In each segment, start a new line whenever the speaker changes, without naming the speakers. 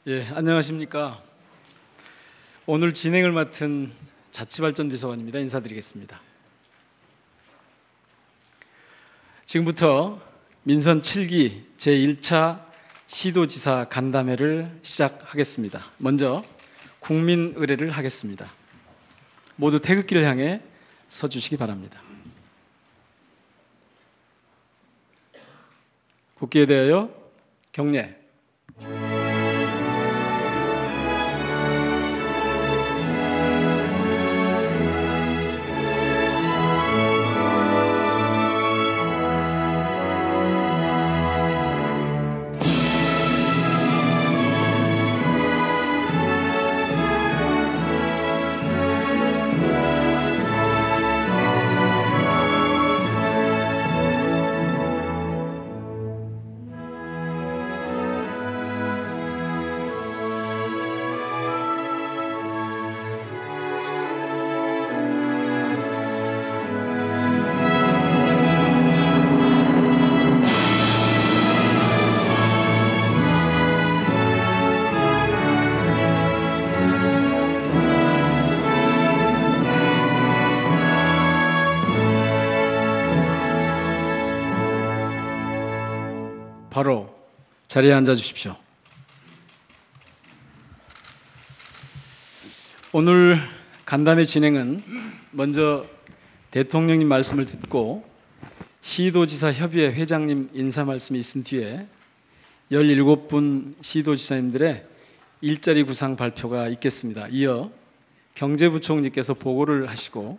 안녕하십니까. 오늘 진행을 맡은 자치발전비서관입니다. 인사드리겠습니다. 지금부터 민선 7기 제1차 시도지사 간담회를 시작하겠습니다. 먼저 국민 의례를 하겠습니다. 모두 태극기를 향해 서주시기 바랍니다. 국기에 대하여 경례. 바로 자리에 앉아 주십시오. 오늘 간담회 진행은 먼저 대통령님 말씀을 듣고 시도지사 협의회 회장님 인사 말씀이 있은 뒤에 17분 시도지사님들의 일자리 구상 발표가 있겠습니다. 이어 경제부총리께서 보고를 하시고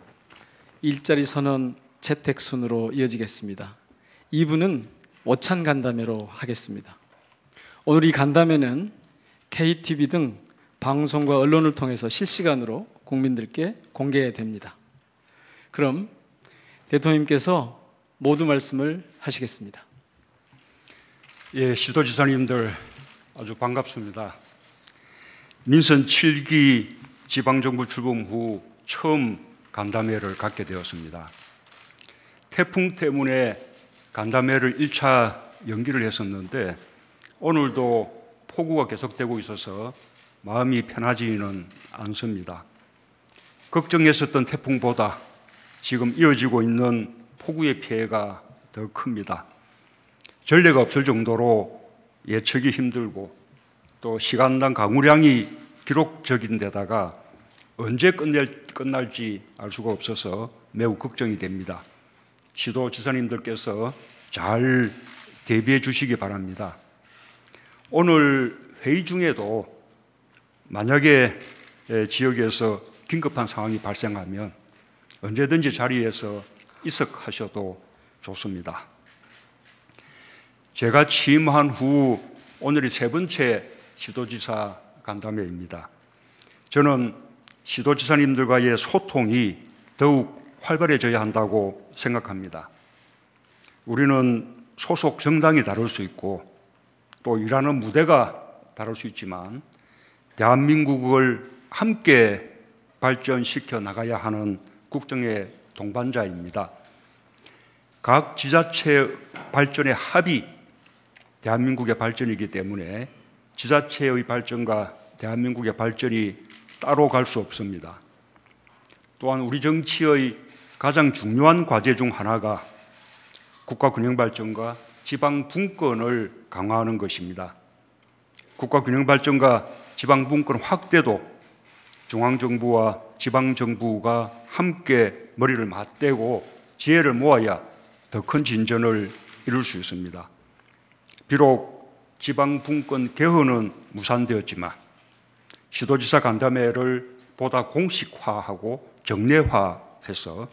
일자리 선언 채택 순으로 이어지겠습니다. 2부는 오찬 간담회로 하겠습니다. 오늘 이 간담회는 KTV 등 방송과 언론을 통해서 실시간으로 국민들께 공개됩니다. 그럼 대통령님께서 모두 말씀을 하시겠습니다.
시도지사님들 아주 반갑습니다. 민선 7기 지방정부 출범 후 처음 간담회를 갖게 되었습니다. 태풍 때문에 간담회를 1차 연기를 했었는데 오늘도 폭우가 계속되고 있어서 마음이 편하지는 않습니다. 걱정했었던 태풍보다 지금 이어지고 있는 폭우의 피해가 더 큽니다. 전례가 없을 정도로 예측이 힘들고 또 시간당 강우량이 기록적인 데다가 언제 끝날지 알 수가 없어서 매우 걱정이 됩니다. 시도지사님들께서 잘 대비해 주시기 바랍니다. 오늘 회의 중에도 만약에 지역에서 긴급한 상황이 발생하면 언제든지 자리에서 입석하셔도 좋습니다. 제가 취임한 후 오늘이 세 번째 시도지사 간담회입니다. 저는 시도지사님들과의 소통이 더욱 활발해져야 한다고 생각합니다. 우리는 소속 정당이 다를 수 있고 또 일하는 무대가 다를 수 있지만 대한민국을 함께 발전시켜 나가야 하는 국정의 동반자입니다. 각 지자체 발전의 합이 대한민국의 발전이기 때문에 지자체의 발전과 대한민국의 발전이 따로 갈 수 없습니다. 또한 우리 정치의 가장 중요한 과제 중 하나가 국가 균형 발전과 지방 분권을 강화하는 것입니다. 국가 균형 발전과 지방 분권 확대도 중앙정부와 지방정부가 함께 머리를 맞대고 지혜를 모아야 더 큰 진전을 이룰 수 있습니다. 비록 지방 분권 개헌은 무산되었지만 시도지사 간담회를 보다 공식화하고 정례화해서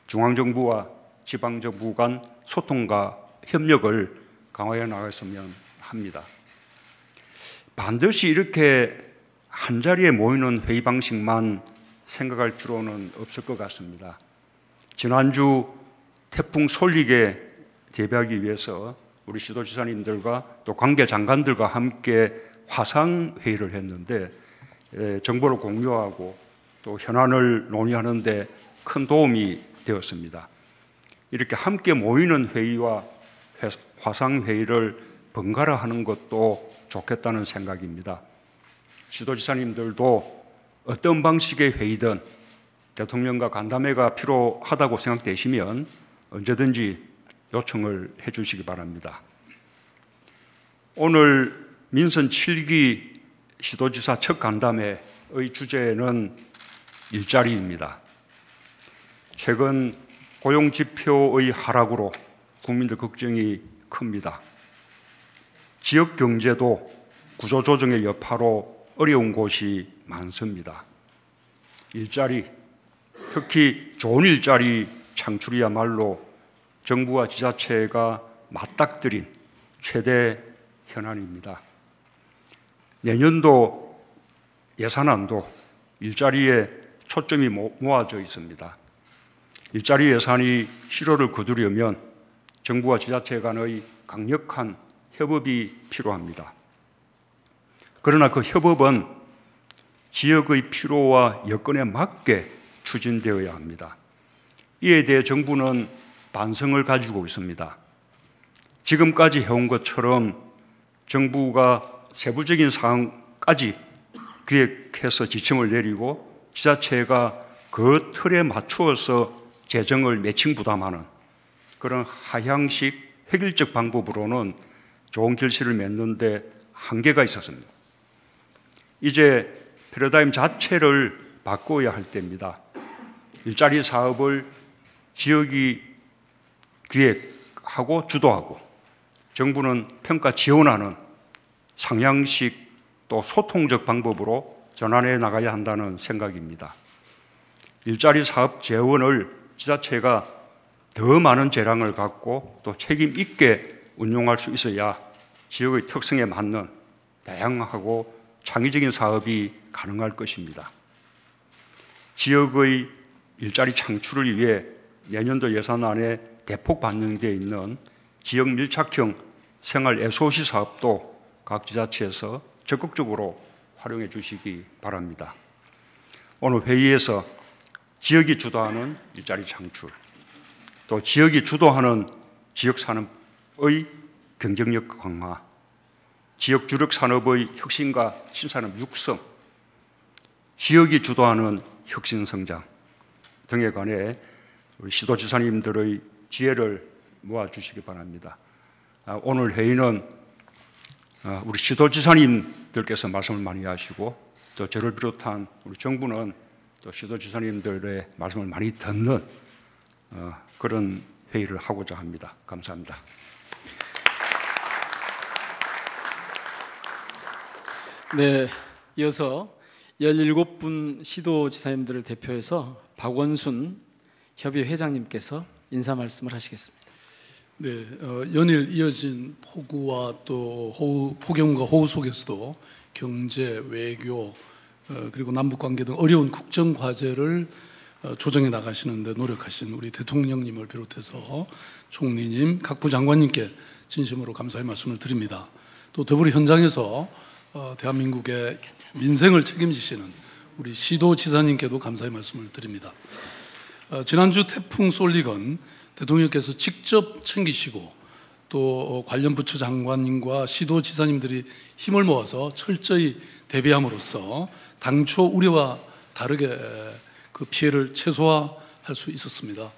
중앙정부와 지방정부 간 소통과 협력을 강화해 나갔으면 합니다. 반드시 이렇게 한자리에 모이는 회의 방식만 생각할 필요는 없을 것 같습니다. 지난주 태풍 솔릭에 대비하기 위해서 우리 시도지사님들과 또 관계장관들과 함께 화상회의를 했는데 정보를 공유하고 또 현안을 논의하는 데 큰 도움이 되었습니다. 이렇게 함께 모이는 회의와 화상회의를 번갈아 하는 것도 좋겠다는 생각입니다. 시도지사님들도 어떤 방식의 회의든 대통령과 간담회가 필요하다고 생각되시면 언제든지 요청을 해 주시기 바랍니다. 오늘 민선 7기 시도지사 첫 간담회의 주제는 일자리입니다. 최근 고용지표의 하락으로 국민들 걱정이 큽니다. 지역 경제도 구조조정의 여파로 어려운 곳이 많습니다. 일자리, 특히 좋은 일자리 창출이야말로 정부와 지자체가 맞닥뜨린 최대 현안입니다. 내년도 예산안도 일자리에 초점이 모아져 있습니다. 일자리 예산이 실효를 거두려면 정부와 지자체 간의 강력한 협업이 필요합니다. 그러나 그 협업은 지역의 필요와 여건에 맞게 추진되어야 합니다. 이에 대해 정부는 반성을 가지고 있습니다. 지금까지 해온 것처럼 정부가 세부적인 사항까지 기획해서 지침을 내리고 지자체가 그 틀에 맞추어서 재정을 매칭 부담하는 그런 하향식 획일적 방법으로는 좋은 결실을 맺는 데 한계가 있었습니다. 이제 패러다임 자체를 바꿔야 할 때입니다. 일자리 사업을 지역이 기획하고 주도하고 정부는 평가 지원하는 상향식 또 소통적 방법으로 전환해 나가야 한다는 생각입니다. 일자리 사업 재원을 지자체가 더 많은 재량을 갖고 또 책임 있게 운용할 수 있어야 지역의 특성에 맞는 다양하고 창의적인 사업이 가능할 것입니다. 지역의 일자리 창출을 위해 내년도 예산안에 대폭 반영되어 있는 지역 밀착형 생활 SOC 사업도 각 지자체에서 적극적으로 활용해 주시기 바랍니다. 오늘 회의에서 지역이 주도하는 일자리 창출, 또 지역이 주도하는 지역산업의 경쟁력 강화, 지역 주력 산업의 혁신과 신산업 육성, 지역이 주도하는 혁신 성장 등에 관해 우리 시도지사님들의 지혜를 모아주시기 바랍니다. 오늘 회의는 우리 시도지사님들께서 말씀을 많이 하시고 또 저를 비롯한 우리 정부는 또 시도지사님들의 말씀을 많이 듣는 그런 회의를 하고자 합니다. 감사합니다.
네, 이어서 17분 시도지사님들을 대표해서 박원순 협의회장님께서 인사 말씀을 하시겠습니다.
네, 연일 이어진 폭우와 또 폭염과 호우 속에서도 경제, 외교, 그리고 남북 관계 등 어려운 국정 과제를 조정해 나가시는 데 노력하신 우리 대통령님을 비롯해서 총리님, 각부 장관님께 진심으로 감사의 말씀을 드립니다. 또 더불어 현장에서 대한민국의 민생을 책임지시는 우리 시도지사님께도 감사의 말씀을 드립니다. 지난주 태풍 솔릭은 대통령께서 직접 챙기시고 또 관련 부처 장관님과 시도지사님들이 힘을 모아서 철저히 대비함으로써 당초 우려와 다르게 그 피해를 최소화할 수 있었습니다.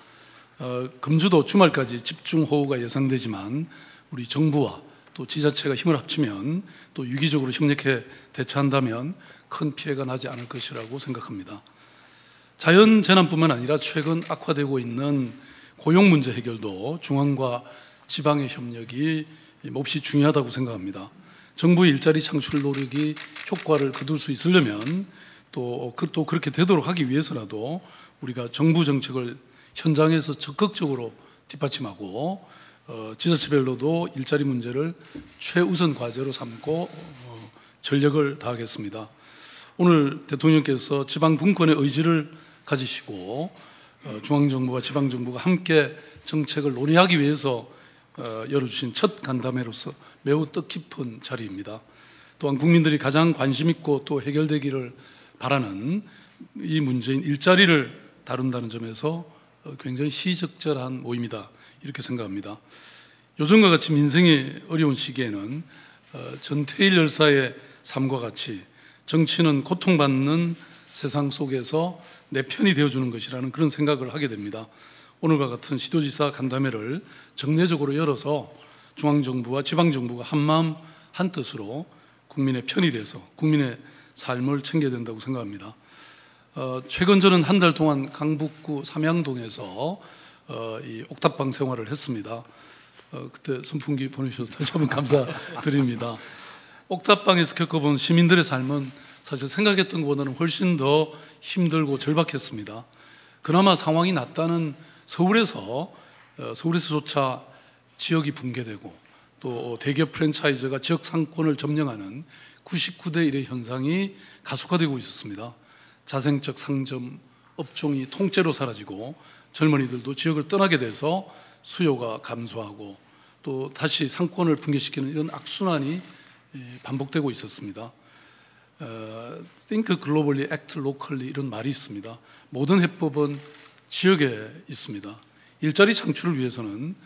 금주도 주말까지 집중호우가 예상되지만 우리 정부와 또 지자체가 힘을 합치면 또 유기적으로 협력해 대처한다면 큰 피해가 나지 않을 것이라고 생각합니다. 자연재난뿐만 아니라 최근 악화되고 있는 고용 문제 해결도 중앙과 지방의 협력이 몹시 중요하다고 생각합니다. 정부의 일자리 창출 노력이 효과를 거둘 수 있으려면 또 그렇게 되도록 하기 위해서라도 우리가 정부 정책을 현장에서 적극적으로 뒷받침하고 지자체별로도 일자리 문제를 최우선 과제로 삼고 전력을 다하겠습니다. 오늘 대통령께서 지방 분권의 의지를 가지시고 중앙정부와 지방정부가 함께 정책을 논의하기 위해서 열어주신 첫 간담회로서 매우 뜻깊은 자리입니다. 또한 국민들이 가장 관심 있고 또 해결되기를 바라는 이 문제인 일자리를 다룬다는 점에서 굉장히 시적절한 모임이다 이렇게 생각합니다. 요즘과 같이 민생이 어려운 시기에는 전태일 열사의 삶과 같이 정치는 고통받는 세상 속에서 내 편이 되어주는 것이라는 그런 생각을 하게 됩니다. 오늘과 같은 시도지사 간담회를 정례적으로 열어서 중앙정부와 지방정부가 한마음 한뜻으로 국민의 편이 돼서 국민의 삶을 챙겨야 된다고 생각합니다. 최근 저는 한 달 동안 강북구 삼양동에서 이 옥탑방 생활을 했습니다. 그때 선풍기 보내주셔서 다시 한번 감사드립니다. 옥탑방에서 겪어본 시민들의 삶은 사실 생각했던 것보다는 훨씬 더 힘들고 절박했습니다. 그나마 상황이 낫다는 서울에서조차 지역이 붕괴되고 또 대기업 프랜차이즈가 지역 상권을 점령하는 99대 1의 현상이 가속화되고 있었습니다. 자생적 상점 업종이 통째로 사라지고 젊은이들도 지역을 떠나게 돼서 수요가 감소하고 또 다시 상권을 붕괴시키는 이런 악순환이 반복되고 있었습니다. Think globally, act locally 이런 말이 있습니다. 모든 해법은 지역에 있습니다. 일자리 창출을 위해서는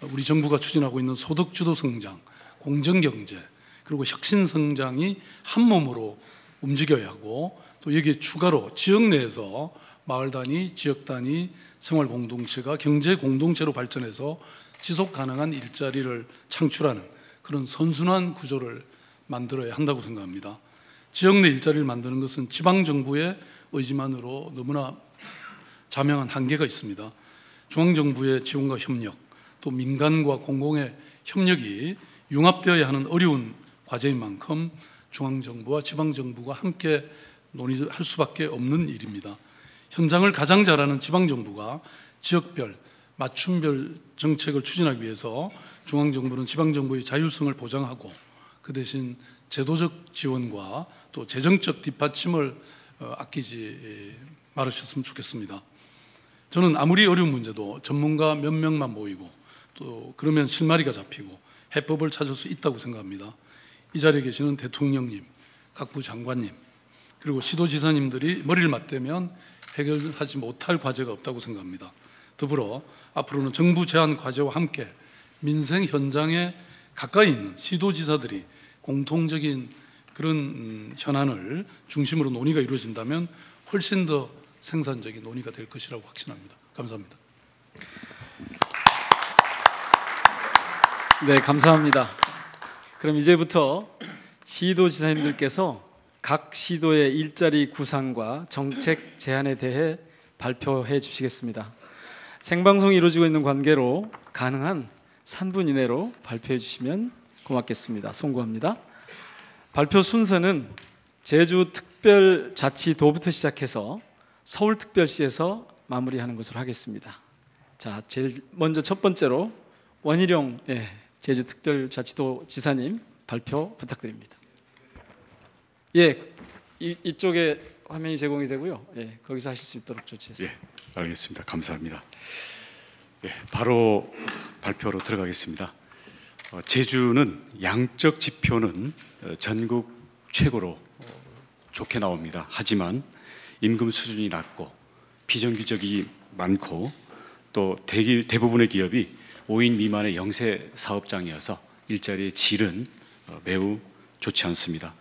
우리 정부가 추진하고 있는 소득주도 성장, 공정경제 그리고 혁신성장이 한 몸으로 움직여야 하고 또 여기에 추가로 지역 내에서 마을 단위, 지역 단위, 생활 공동체가 경제 공동체로 발전해서 지속 가능한 일자리를 창출하는 그런 선순환 구조를 만들어야 한다고 생각합니다. 지역 내 일자리를 만드는 것은 지방정부의 의지만으로 너무나 자명한 한계가 있습니다. 중앙정부의 지원과 협력, 또 민간과 공공의 협력이 융합되어야 하는 어려운 과제인 만큼 중앙정부와 지방정부가 함께 논의할 수밖에 없는 일입니다. 현장을 가장 잘 아는 지방정부가 지역별, 맞춤별 정책을 추진하기 위해서 중앙정부는 지방정부의 자율성을 보장하고 그 대신 제도적 지원과 또 재정적 뒷받침을 아끼지 말으셨으면 좋겠습니다. 저는 아무리 어려운 문제도 전문가 몇 명만 모이고 또 그러면 실마리가 잡히고 해법을 찾을 수 있다고 생각합니다. 이 자리에 계시는 대통령님, 각부 장관님 그리고 시도지사님들이 머리를 맞대면 해결하지 못할 과제가 없다고 생각합니다. 더불어 앞으로는 정부 제안 과제와 함께 민생 현장에 가까이 있는 시도지사들이 공통적인 그런 현안을 중심으로 논의가 이루어진다면 훨씬 더 생산적인 논의가 될 것이라고 확신합니다. 감사합니다.
네, 감사합니다. 그럼 이제부터 시도지사님들께서 각 시도의 일자리 구상과 정책 제안에 대해 발표해 주시겠습니다. 생방송이 이루어지고 있는 관계로 가능한 3분 이내로 발표해 주시면 고맙겠습니다. 송구합니다. 발표 순서는 제주특별자치도부터 시작해서 서울특별시에서 마무리하는 것으로 하겠습니다. 자, 제일 먼저 첫 번째로 원희룡 제주특별자치도 지사님 발표 부탁드립니다. 이쪽에 화면이 제공이 되고요. 거기서 하실 수 있도록 조치했습니다.
알겠습니다. 감사합니다. 바로 발표로 들어가겠습니다. 제주는 양적 지표는 전국 최고로 좋게 나옵니다. 하지만 임금 수준이 낮고 비정규직이 많고 또 대부분의 기업이 5인 미만의 영세 사업장이어서 일자리의 질은 매우 좋지 않습니다.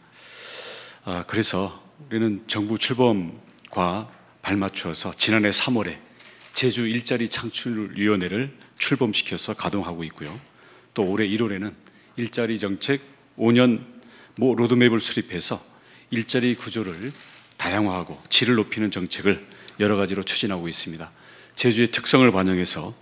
그래서 우리는 정부 출범과 발맞추어서 지난해 3월에 제주 일자리 창출위원회를 출범시켜서 가동하고 있고요. 또 올해 1월에는 일자리 정책 5년 로드맵을 수립해서 일자리 구조를 다양화하고 질을 높이는 정책을 여러 가지로 추진하고 있습니다. 제주의 특성을 반영해서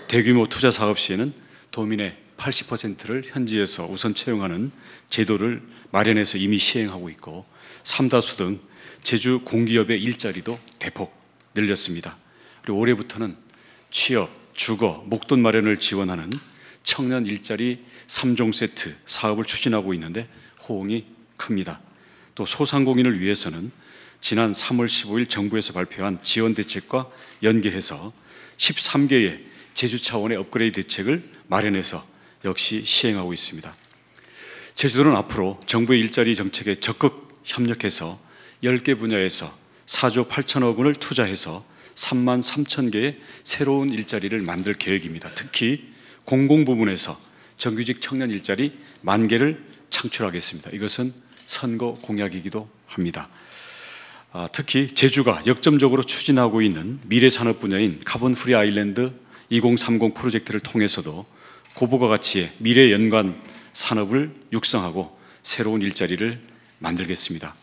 대규모 투자 사업 시에는 도민의 80%를 현지에서 우선 채용하는 제도를 마련해서 이미 시행하고 있고 삼다수 등 제주 공기업의 일자리도 대폭 늘렸습니다. 그리고 올해부터는 취업, 주거, 목돈 마련을 지원하는 청년 일자리 3종 세트 사업을 추진하고 있는데 호응이 큽니다. 또 소상공인을 위해서는 지난 3월 15일 정부에서 발표한 지원 대책과 연계해서 13개의 제주 차원의 업그레이드 대책을 마련해서 역시 시행하고 있습니다. 제주도는 앞으로 정부의 일자리 정책에 적극 협력해서 10개 분야에서 4조 8천억 원을 투자해서 3만 3천 개의 새로운 일자리를 만들 계획입니다. 특히 공공부문에서 정규직 청년 일자리 1만 개를 창출하겠습니다. 이것은 선거 공약이기도 합니다. 특히 제주가 역점적으로 추진하고 있는 미래 산업 분야인 카본 프리 아일랜드 2030 프로젝트를 통해서도 고부가 가치의 미래 연관 산업을 육성하고 새로운 일자리를 만들겠습니다.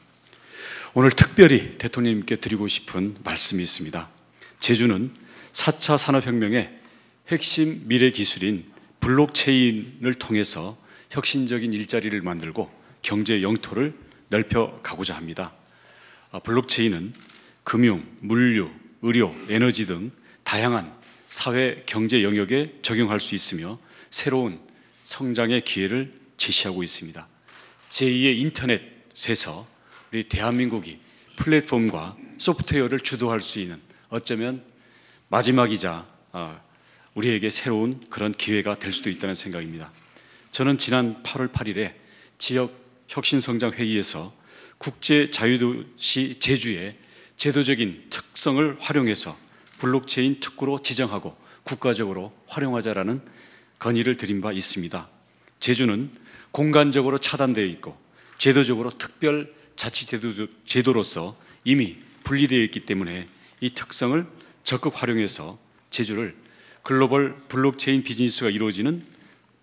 오늘 특별히 대통령님께 드리고 싶은 말씀이 있습니다. 제주는 4차 산업혁명의 핵심 미래 기술인 블록체인을 통해서 혁신적인 일자리를 만들고 경제 영토를 넓혀가고자 합니다. 블록체인은 금융, 물류, 의료, 에너지 등 다양한 사회, 경제 영역에 적용할 수 있으며 새로운 성장의 기회를 제시하고 있습니다. 제2의 인터넷에서 우리 대한민국이 플랫폼과 소프트웨어를 주도할 수 있는 어쩌면 마지막이자 우리에게 새로운 그런 기회가 될 수도 있다는 생각입니다. 저는 지난 8월 8일에 지역 혁신성장회의에서 국제자유도시 제주의 제도적인 특성을 활용해서 블록체인 특구로 지정하고 국가적으로 활용하자라는 건의를 드린 바 있습니다. 제주는 공간적으로 차단되어 있고 제도적으로 특별 자치제도로서 이미 분리되어 있기 때문에 이 특성을 적극 활용해서 제주를 글로벌 블록체인 비즈니스가 이루어지는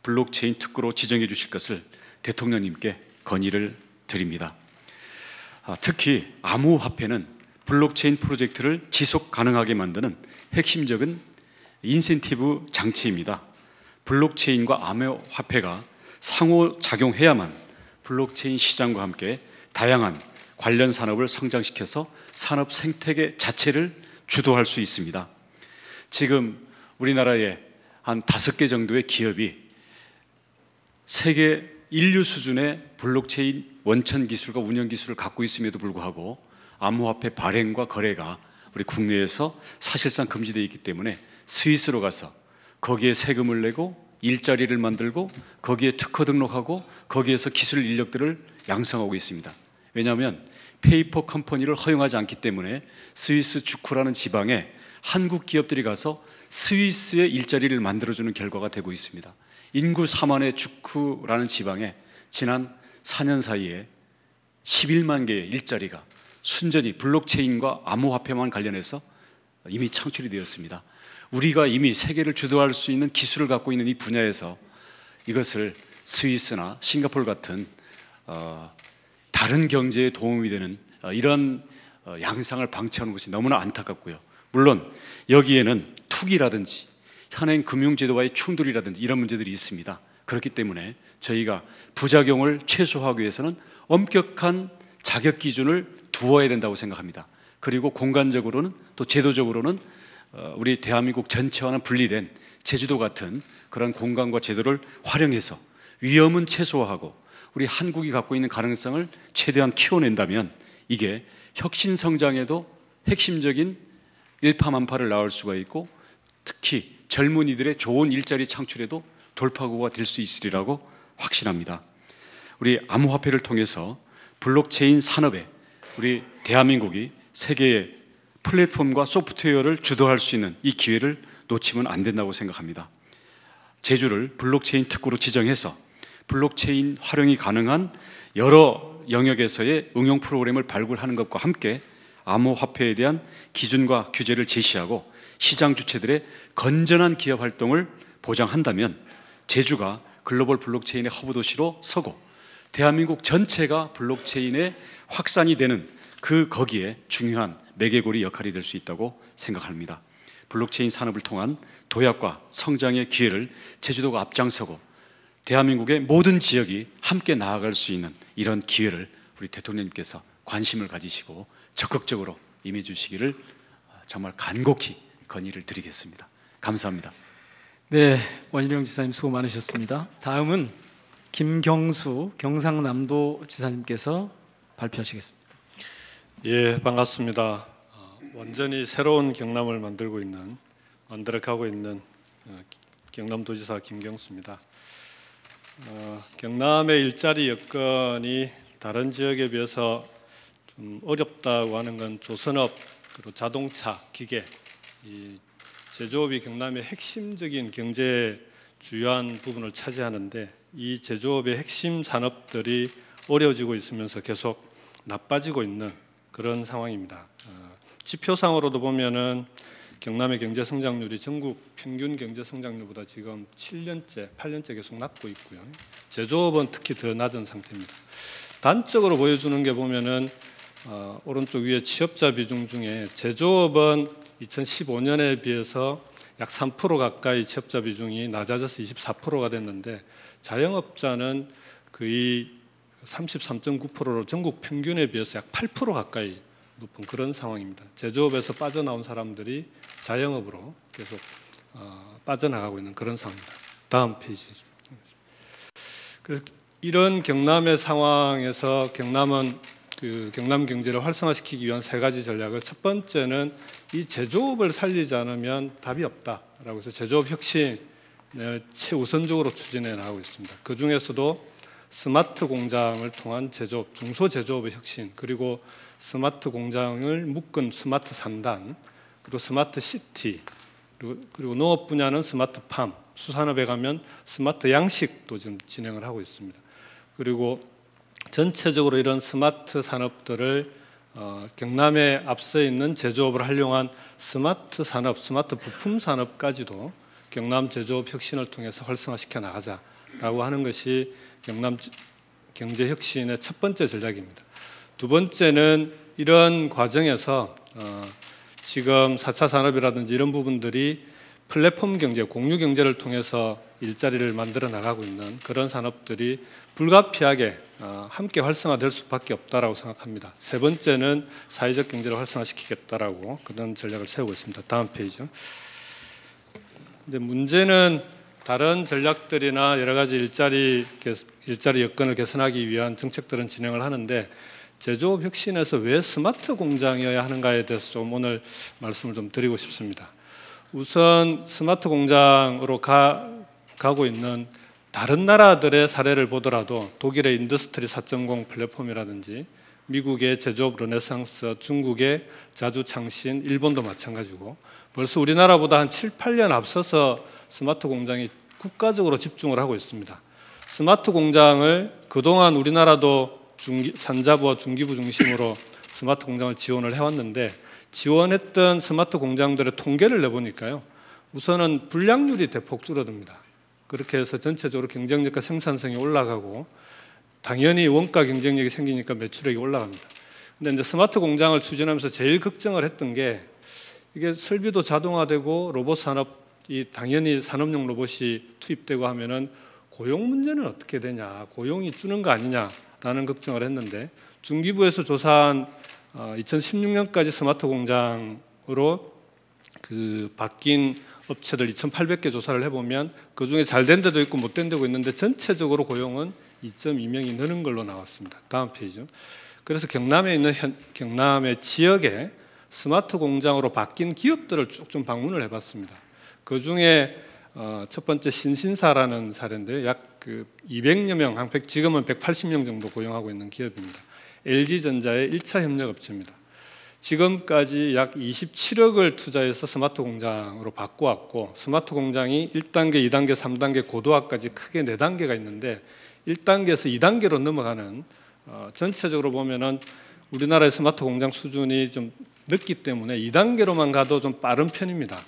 블록체인 특구로 지정해 주실 것을 대통령님께 건의를 드립니다. 특히 암호화폐는 블록체인 프로젝트를 지속 가능하게 만드는 핵심적인 인센티브 장치입니다. 블록체인과 암호화폐가 상호작용해야만 블록체인 시장과 함께 다양한 관련 산업을 성장시켜서 산업 생태계 자체를 주도할 수 있습니다. 지금 우리나라에 한 5개 정도의 기업이 세계 인류 수준의 블록체인 원천 기술과 운영 기술을 갖고 있음에도 불구하고 암호화폐 발행과 거래가 우리 국내에서 사실상 금지되어 있기 때문에 스위스로 가서 거기에 세금을 내고 일자리를 만들고 거기에 특허 등록하고 거기에서 기술 인력들을 양성하고 있습니다. 왜냐하면 페이퍼 컴퍼니를 허용하지 않기 때문에 스위스 주쿠라는 지방에 한국 기업들이 가서 스위스의 일자리를 만들어주는 결과가 되고 있습니다. 인구 4만의 주쿠라는 지방에 지난 4년 사이에 11만 개의 일자리가 순전히 블록체인과 암호화폐만 관련해서 이미 창출이 되었습니다. 우리가 이미 세계를 주도할 수 있는 기술을 갖고 있는 이 분야에서 이것을 스위스나 싱가포르 같은 다른 경제에 도움이 되는 이런 양상을 방치하는 것이 너무나 안타깝고요. 물론 여기에는 투기라든지 현행 금융제도와의 충돌이라든지 이런 문제들이 있습니다. 그렇기 때문에 저희가 부작용을 최소화하기 위해서는 엄격한 자격 기준을 두어야 된다고 생각합니다. 그리고 공간적으로는 또 제도적으로는 우리 대한민국 전체와는 분리된 제주도 같은 그런 공간과 제도를 활용해서 위험은 최소화하고 우리 한국이 갖고 있는 가능성을 최대한 키워낸다면 이게 혁신 성장에도 핵심적인 일파만파를 낳을 수가 있고 특히 젊은이들의 좋은 일자리 창출에도 돌파구가 될 수 있으리라고 확신합니다. 우리 암호화폐를 통해서 블록체인 산업에 우리 대한민국이 세계의 플랫폼과 소프트웨어를 주도할 수 있는 이 기회를 놓치면 안 된다고 생각합니다. 제주를 블록체인 특구로 지정해서 블록체인 활용이 가능한 여러 영역에서의 응용 프로그램을 발굴하는 것과 함께 암호화폐에 대한 기준과 규제를 제시하고 시장 주체들의 건전한 기업 활동을 보장한다면 제주가 글로벌 블록체인의 허브 도시로 서고 대한민국 전체가 블록체인의 확산이 되는 거기에 중요한 매개고리 역할이 될 수 있다고 생각합니다. 블록체인 산업을 통한 도약과 성장의 기회를 제주도가 앞장서고 대한민국의 모든 지역이 함께 나아갈 수 있는 이런 기회를 우리 대통령님께서 관심을 가지시고 적극적으로 임해 주시기를 정말 간곡히 건의를 드리겠습니다. 감사합니다.
네, 원희룡 지사님 수고 많으셨습니다. 다음은 김경수 경상남도 지사님께서 발표하시겠습니다.
예, 반갑습니다. 완전히 새로운 경남을 만들어가고 있는 경남도지사 김경수입니다. 경남의 일자리 여건이 다른 지역에 비해서 좀 어렵다고 하는 건 조선업, 그리고 자동차, 기계, 이 제조업이 경남의 핵심적인 경제 주요한 부분을 차지하는데 이 제조업의 핵심 산업들이 어려워지고 있으면서 계속 나빠지고 있는 그런 상황입니다. 지표상으로도 보면은 경남의 경제 성장률이 전국 평균 경제 성장률보다 지금 7년째, 8년째 계속 낮고 있고요. 제조업은 특히 더 낮은 상태입니다. 단적으로 보여주는 게 보면은 오른쪽 위에 취업자 비중 중에 제조업은 2015년에 비해서 약 3% 가까이 취업자 비중이 낮아져서 24%가 됐는데 자영업자는 거의 33.9%로 전국 평균에 비해서 약 8% 가까이 높은 그런 상황입니다. 제조업에서 빠져나온 사람들이 자영업으로 계속 빠져나가고 있는 그런 상황입니다. 다음 페이지. 그래서 이런 경남의 상황에서 경남은 경남 경제를 활성화시키기 위한 세 가지 전략을, 첫 번째는 이 제조업을 살리지 않으면 답이 없다라고 해서 제조업 혁신을 최우선적으로 추진해 나가고 있습니다. 그 중에서도 스마트 공장을 통한 제조업, 중소제조업의 혁신, 그리고 스마트 공장을 묶은 스마트 산단, 그리고 스마트 시티, 그리고 농업 분야는 스마트 팜, 수산업에 가면 스마트 양식도 지금 진행을 하고 있습니다. 그리고 전체적으로 이런 스마트 산업들을 경남에 앞서 있는 제조업을 활용한 스마트 산업, 스마트 부품 산업까지도 경남 제조업 혁신을 통해서 활성화시켜 나가자라고 하는 것이 경남 경제 혁신의 첫 번째 전략입니다. 두 번째는 이런 과정에서 지금 4차 산업이라든지 이런 부분들이 플랫폼 경제, 공유 경제를 통해서 일자리를 만들어 나가고 있는 그런 산업들이 불가피하게 함께 활성화될 수밖에 없다라고 생각합니다. 세 번째는 사회적 경제를 활성화시키겠다라고 그런 전략을 세우고 있습니다. 다음 페이지요. 근데 문제는 다른 전략들이나 여러 가지 일자리 여건을 개선하기 위한 정책들은 진행을 하는데 제조업 혁신에서 왜 스마트 공장이어야 하는가에 대해서 좀 오늘 말씀을 좀 드리고 싶습니다. 우선 스마트 공장으로 가고 있는 다른 나라들의 사례를 보더라도 독일의 인더스트리 4.0 플랫폼이라든지 미국의 제조업 르네상스, 중국의 자주창신, 일본도 마찬가지고 벌써 우리나라보다 한 7, 8년 앞서서 스마트 공장이 국가적으로 집중을 하고 있습니다. 스마트 공장을 그동안 우리나라도 산자부와 중기부 중심으로 스마트 공장을 지원을 해왔는데 지원했던 스마트 공장들의 통계를 내보니까요. 우선은 불량률이 대폭 줄어듭니다. 그렇게 해서 전체적으로 경쟁력과 생산성이 올라가고 당연히 원가 경쟁력이 생기니까 매출액이 올라갑니다. 근데 이제 스마트 공장을 추진하면서 제일 걱정을 했던 게 이게 설비도 자동화되고 로봇 산업이 당연히 산업용 로봇이 투입되고 하면은 고용 문제는 어떻게 되냐, 고용이 주는 거 아니냐라는 걱정을 했는데 중기부에서 조사한 2016년까지 스마트 공장으로 바뀐 업체들 2,800개 조사를 해보면 그 중에 잘 된 데도 있고 못 된 데도 있는데 전체적으로 고용은 2.2명이 느는 걸로 나왔습니다. 다음 페이지죠. 그래서 경남에 있는 경남의 지역에 스마트 공장으로 바뀐 기업들을 쭉 좀 방문을 해봤습니다. 그 중에 첫 번째 신신사라는 사례인데요. 약 200여 명, 지금은 180명 정도 고용하고 있는 기업입니다. LG전자의 1차 협력업체입니다. 지금까지 약 27억을 투자해서 스마트 공장으로 바꿔왔고 스마트 공장이 1단계, 2단계, 3단계 고도화까지 크게 4단계가 있는데 1단계에서 2단계로 넘어가는 전체적으로 보면은 우리나라의 스마트 공장 수준이 좀 늦기 때문에 2단계로만 가도 좀 빠른 편입니다.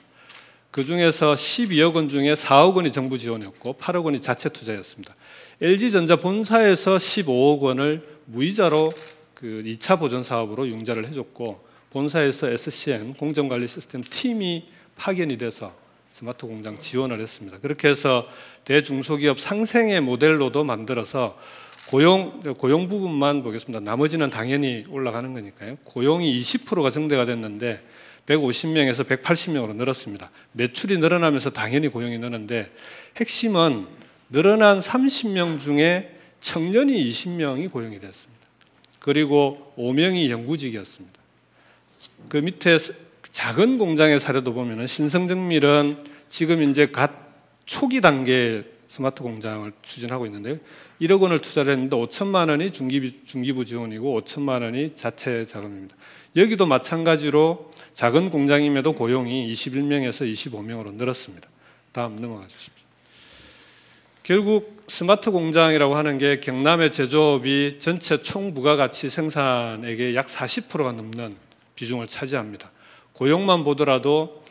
그 중에서 12억 원 중에 4억 원이 정부 지원이었고 8억 원이 자체 투자였습니다. LG전자 본사에서 15억 원을 무이자로 2차 보전 사업으로 융자를 해줬고 본사에서 SCM 공정관리 시스템 팀이 파견이 돼서 스마트 공장 지원을 했습니다. 그렇게 해서 대중소기업 상생의 모델로도 만들어서 고용 부분만 보겠습니다. 나머지는 당연히 올라가는 거니까요. 고용이 20%가 증대가 됐는데 150명에서 180명으로 늘었습니다. 매출이 늘어나면서 당연히 고용이 느는데 핵심은 늘어난 30명 중에 청년이 20명이 고용이 됐습니다. 그리고 5명이 영구직이었습니다. 그 밑에 작은 공장의 사례도 보면은 신성정밀은 지금 이제 갓 초기 단계 스마트 공장을 추진하고 있는데요. 1억 원을 투자를 했는데 5천만 원이 중기부 지원이고 5천만 원이 자체 자금입니다. 여기도 마찬가지로 작은 공장임에도 고용이 21명에서 25명으로 늘었습니다. 다음 넘어가 주십시오. 결국 스마트 공장이라고 하는 게 경남의 제조업이 전체 총 부가가치 생산액의 약 40%가 넘는 비중을 차지합니다. 고용만 보더라도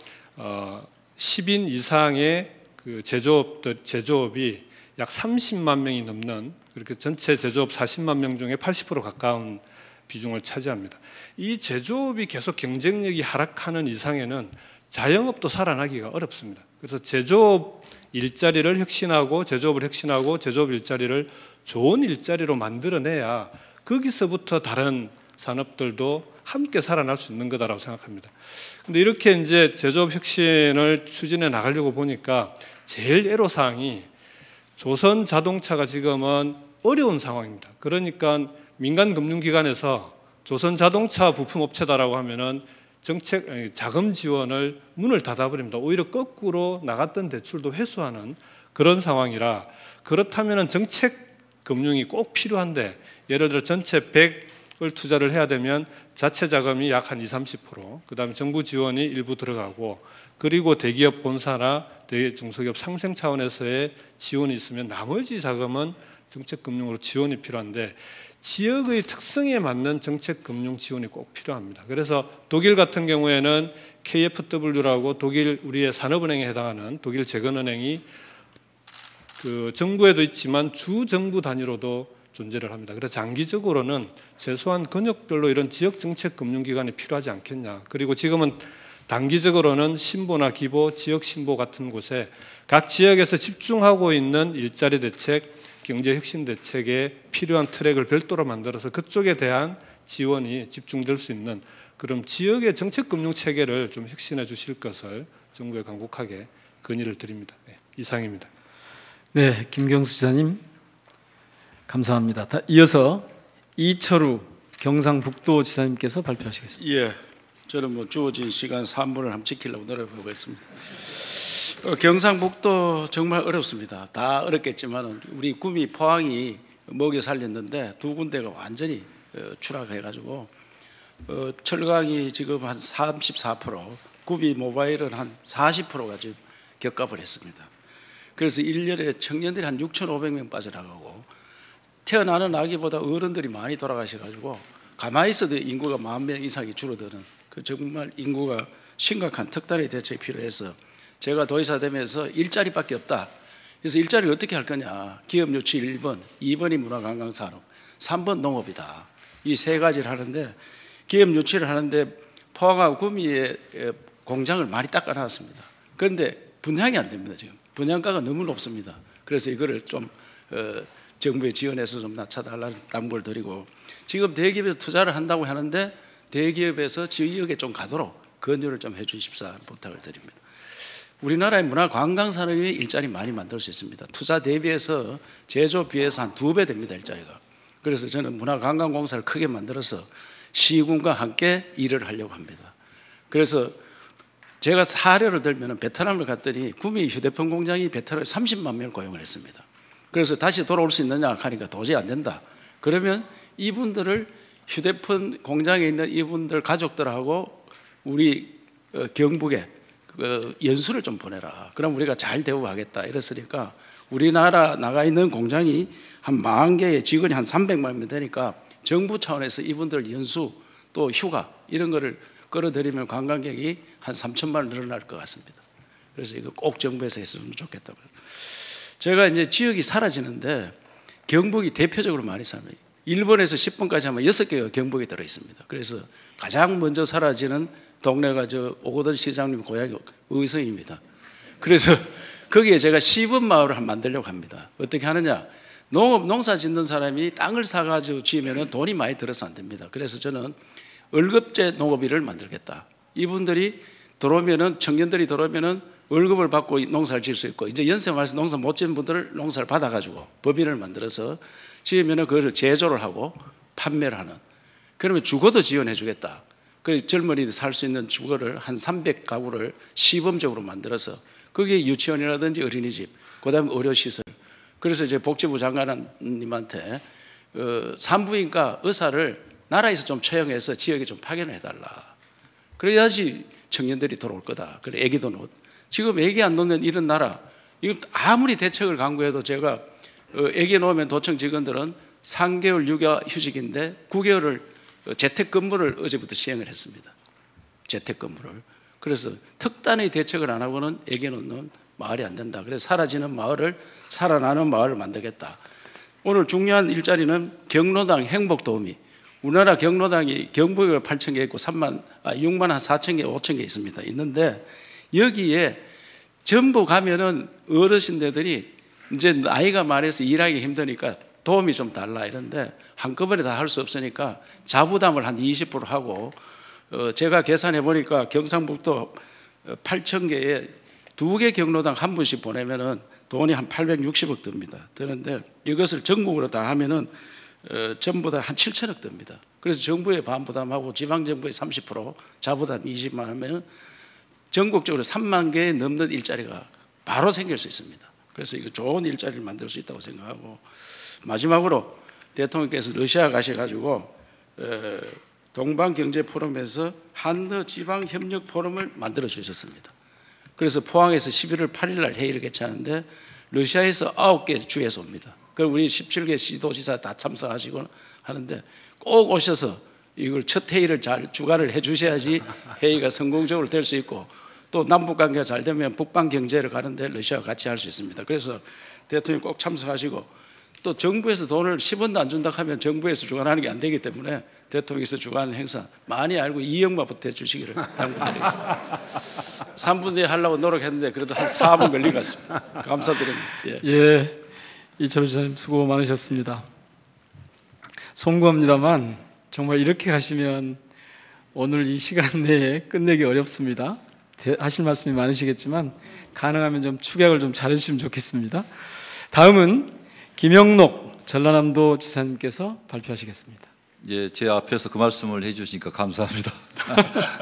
10인 이상의 그 제조업이 약 30만 명이 넘는, 그렇게 전체 제조업 40만 명 중에 80% 가까운 비중을 차지합니다. 이 제조업이 계속 경쟁력이 하락하는 이상에는 자영업도 살아나기가 어렵습니다. 그래서 제조업 일자리를 혁신하고 제조업을 혁신하고 제조업 일자리를 좋은 일자리로 만들어내야 거기서부터 다른 산업들도 함께 살아날 수 있는 거다라고 생각합니다. 근데 이렇게 이제 제조업 혁신을 추진해 나가려고 보니까 제일 애로사항이 조선 자동차가 지금은 어려운 상황입니다. 그러니까 민간 금융기관에서 조선 자동차 부품업체다라고 하면은 자금 지원을 문을 닫아버립니다. 오히려 거꾸로 나갔던 대출도 회수하는 그런 상황이라, 그렇다면 정책 금융이 꼭 필요한데, 예를 들어 전체 100을 투자를 해야 되면 자체 자금이 약 한 20-30%, 그다음에 정부 지원이 일부 들어가고, 그리고 대기업 본사나 대중소기업 상생 차원에서의 지원이 있으면 나머지 자금은 정책 금융으로 지원이 필요한데, 지역의 특성에 맞는 정책 금융 지원이 꼭 필요합니다. 그래서 독일 같은 경우에는 KfW라고 독일 우리의 산업은행에 해당하는 독일 재건은행이 그 정부에도 있지만 주 정부 단위로도 존재를 합니다. 그래서 장기적으로는 최소한 권역별로 이런 지역 정책 금융기관이 필요하지 않겠냐. 그리고 지금은 단기적으로는 신보나 기보, 지역 신보 같은 곳에 각 지역에서 집중하고 있는 일자리 대책, 경제 혁신 대책에 필요한 트랙을 별도로 만들어서 그쪽에 대한 지원이 집중될 수 있는 그런 지역의 정책 금융 체계를 좀 혁신해 주실 것을 정부에 간곡하게 건의를 드립니다. 네, 이상입니다.
네, 김경수 지사님 감사합니다. 이어서 이철우 경상북도 지사님께서 발표하시겠습니다.
예, 저는 주어진 시간 3분을 한번 지키려고 노력해보겠습니다. 경상북도 정말 어렵습니다. 다 어렵겠지만 우리 구미 포항이 먹여 살렸는데 두 군데가 완전히 추락해가지고 철강이 지금 한 34%, 구미 모바일은 한 40%가 지금 격갑을 했습니다. 그래서 1년에 청년들이 한 6,500명 빠져나가고 태어나는 아기보다 어른들이 많이 돌아가셔가지고 가만히 있어도 인구가 10,000명 이상이 줄어드는 그 정말 인구가 심각한 특단의 대책이 필요해서 제가 도의사 되면서 일자리밖에 없다. 그래서 일자리를 어떻게 할 거냐. 기업 유치 1번, 2번이 문화관광산업, 3번 농업이다. 이 세 가지를 하는데 기업 유치를 하는데 포항하고 구미에 공장을 많이 닦아놨습니다. 그런데 분양이 안 됩니다. 지금 분양가가 너무 높습니다. 그래서 이거를 좀 정부에 지원해서 좀 낮춰달라는 당부를 드리고, 지금 대기업에서 투자를 한다고 하는데 대기업에서 지역에 좀 가도록 권유를 좀 해주십사 하는 부탁을 드립니다. 우리나라의 문화관광산업이 일자리 많이 만들 수 있습니다. 투자 대비해서 제조 비해서 한 2배 됩니다. 일자리가. 그래서 저는 문화관광공사를 크게 만들어서 시군과 함께 일을 하려고 합니다. 그래서 제가 사례를 들면 베트남을 갔더니 구미 휴대폰 공장이 베트남에 30만 명을 고용을 했습니다. 그래서 다시 돌아올 수 있느냐 하니까 도저히 안 된다. 그러면 이분들을 휴대폰 공장에 있는 이분들 가족들하고 우리 경북에 연수를 좀 보내라. 그럼 우리가 잘 대우하겠다. 이랬으니까 우리나라 나가 있는 공장이 한 10,000개의 직원이 한 300만 명 되니까 정부 차원에서 이분들 연수 또 휴가 이런 거를 끌어들이면 관광객이 한 3,000만 늘어날 것 같습니다. 그래서 이거 꼭 정부에서 했으면 좋겠다고. 제가 이제 지역이 사라지는데 경북이 대표적으로 많이 삽니다. 1번에서 10번까지 하면 6개가 경북에 들어 있습니다. 그래서 가장 먼저 사라지는 동네가 저 오거돈 시장님 고향이 의성입니다. 그래서 거기에 제가 시범 마을을 만들려고 합니다. 어떻게 하느냐? 농사 짓는 사람이 땅을 사가지고 지으면 돈이 많이 들어서 안 됩니다. 그래서 저는 월급제 농업일을 만들겠다. 이분들이 들어오면은 청년들이 들어오면은 월급을 받고 농사를 지을 수 있고, 이제 연세 많아서 농사 못 지은 분들을 농사를 받아가지고 법인을 만들어서 지으면은 그것을 제조를 하고 판매를 하는. 그러면 주거도 지원해 주겠다. 그 젊은이들 살 수 있는 주거를 한 300가구를 시범적으로 만들어서 거기에 유치원이라든지 어린이집, 그다음에 의료시설. 그래서 이제 복지부 장관님한테 산부인과 의사를 나라에서 좀 채용해서 지역에 좀 파견을 해달라. 그래야지 청년들이 들어올 거다. 그래 애기도 놓. 지금 애기 안 놓는 이런 나라, 이거 아무리 대책을 강구해도 제가 애기 놓으면 도청 직원들은 3개월 육아 휴직인데 9개월을 재택근무를 어제부터 시행을 했습니다. 재택근무를. 그래서 특단의 대책을 안 하고는 애기 놓는 마을이 안 된다. 그래서 사라지는 마을을 살아나는 마을을 만들겠다. 오늘 중요한 일자리는 경로당 행복도우미. 우리나라 경로당이 경북에 8,000개 있고 6만 한 4,000개, 5,000개 있습니다. 있는데 여기에 전부 가면은 어르신들이 이제 나이가 많아서 일하기 힘드니까 도움이 좀 달라 이런데 한꺼번에 다 할 수 없으니까 자부담을 한 20% 하고 제가 계산해 보니까 경상북도 8,000개에 2개 경로당 한 분씩 보내면은 돈이 한 860억 듭니다. 드는데 이것을 전국으로 다 하면은 전부 다 한 7천억 듭니다. 그래서 정부의 반부담하고 지방정부의 30% 자부담 20만 하면은 전국적으로 3만 개 넘는 일자리가 바로 생길 수 있습니다. 그래서 이거 좋은 일자리를 만들 수 있다고 생각하고 마지막으로 대통령께서 러시아 가셔가지고 동방경제포럼에서 한러 지방협력 포럼을 만들어 주셨습니다. 그래서 포항에서 11월 8일 날 회의를 개최하는데 러시아에서 9개 주에서 옵니다. 그럼 우리 17개 시도지사 다 참석하시고 하는데 꼭 오셔서 이걸 첫 회의를 잘 주관을 해 주셔야지 회의가 성공적으로 될 수 있고 또 남북관계가 잘 되면 북방 경제를 가는데 러시아와 같이 할 수 있습니다. 그래서 대통령 꼭 참석하시고 또 정부에서 돈을 10원도 안 준다고 하면 정부에서 주관하는 게 안 되기 때문에 대통령께서 주관하는 행사 많이 알고 2억만 보태 주시기를 당부드리겠습니다. 3분 뒤에 하려고 노력했는데 그래도 한 4분 걸린 것 같습니다. 감사드립니다.
예, 이철우 지사님 수고 많으셨습니다. 송구합니다만 정말 이렇게 가시면 오늘 이 시간 내에 끝내기 어렵습니다. 하실 말씀이 많으시겠지만 가능하면 좀 축약을 좀 잘해주시면 좋겠습니다. 다음은 김영록 전라남도 지사님께서 발표하시겠습니다.
예, 제 앞에서 그 말씀을 해주시니까 감사합니다.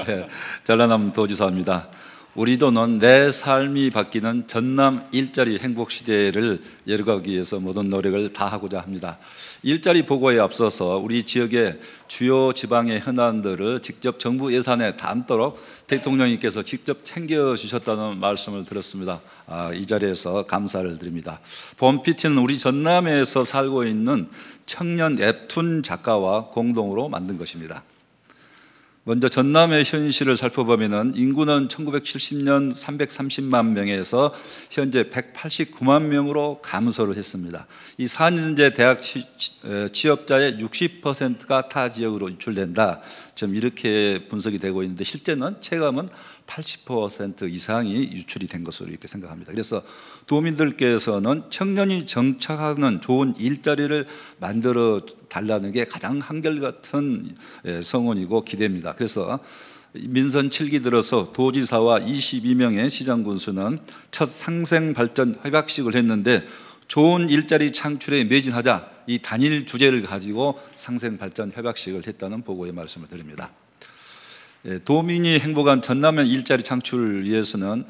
예, 전라남도지사입니다. 우리 도는 내 삶이 바뀌는 전남 일자리 행복 시대를 열어가기 위해서 모든 노력을 다하고자 합니다. 일자리 보고에 앞서서 우리 지역의 주요 지방의 현안들을 직접 정부 예산에 담도록 대통령님께서 직접 챙겨주셨다는 말씀을 들었습니다. 이 자리에서 감사를 드립니다. 본 PT는 우리 전남에서 살고 있는 청년 웹툰 작가와 공동으로 만든 것입니다. 먼저 전남의 현실을 살펴보면 인구는 1970년 330만 명에서 현재 189만 명으로 감소를 했습니다. 이 4년제 대학 취업자의 60%가 타 지역으로 유출된다. 좀 이렇게 분석이 되고 있는데 실제는 체감은 80% 이상이 유출이 된 것으로 이렇게 생각합니다. 그래서 도민들께서는 청년이 정착하는 좋은 일자리를 만들어 달라는 게 가장 한결같은 성원이고 기대입니다. 그래서 민선 7기 들어서 도지사와 22명의 시장 군수는 첫 상생 발전 협약식을 했는데 좋은 일자리 창출에 매진하자 이 단일 주제를 가지고 상생 발전 협약식을 했다는 보고의 말씀을 드립니다. 도민이 행복한 전남의 일자리 창출을 위해서는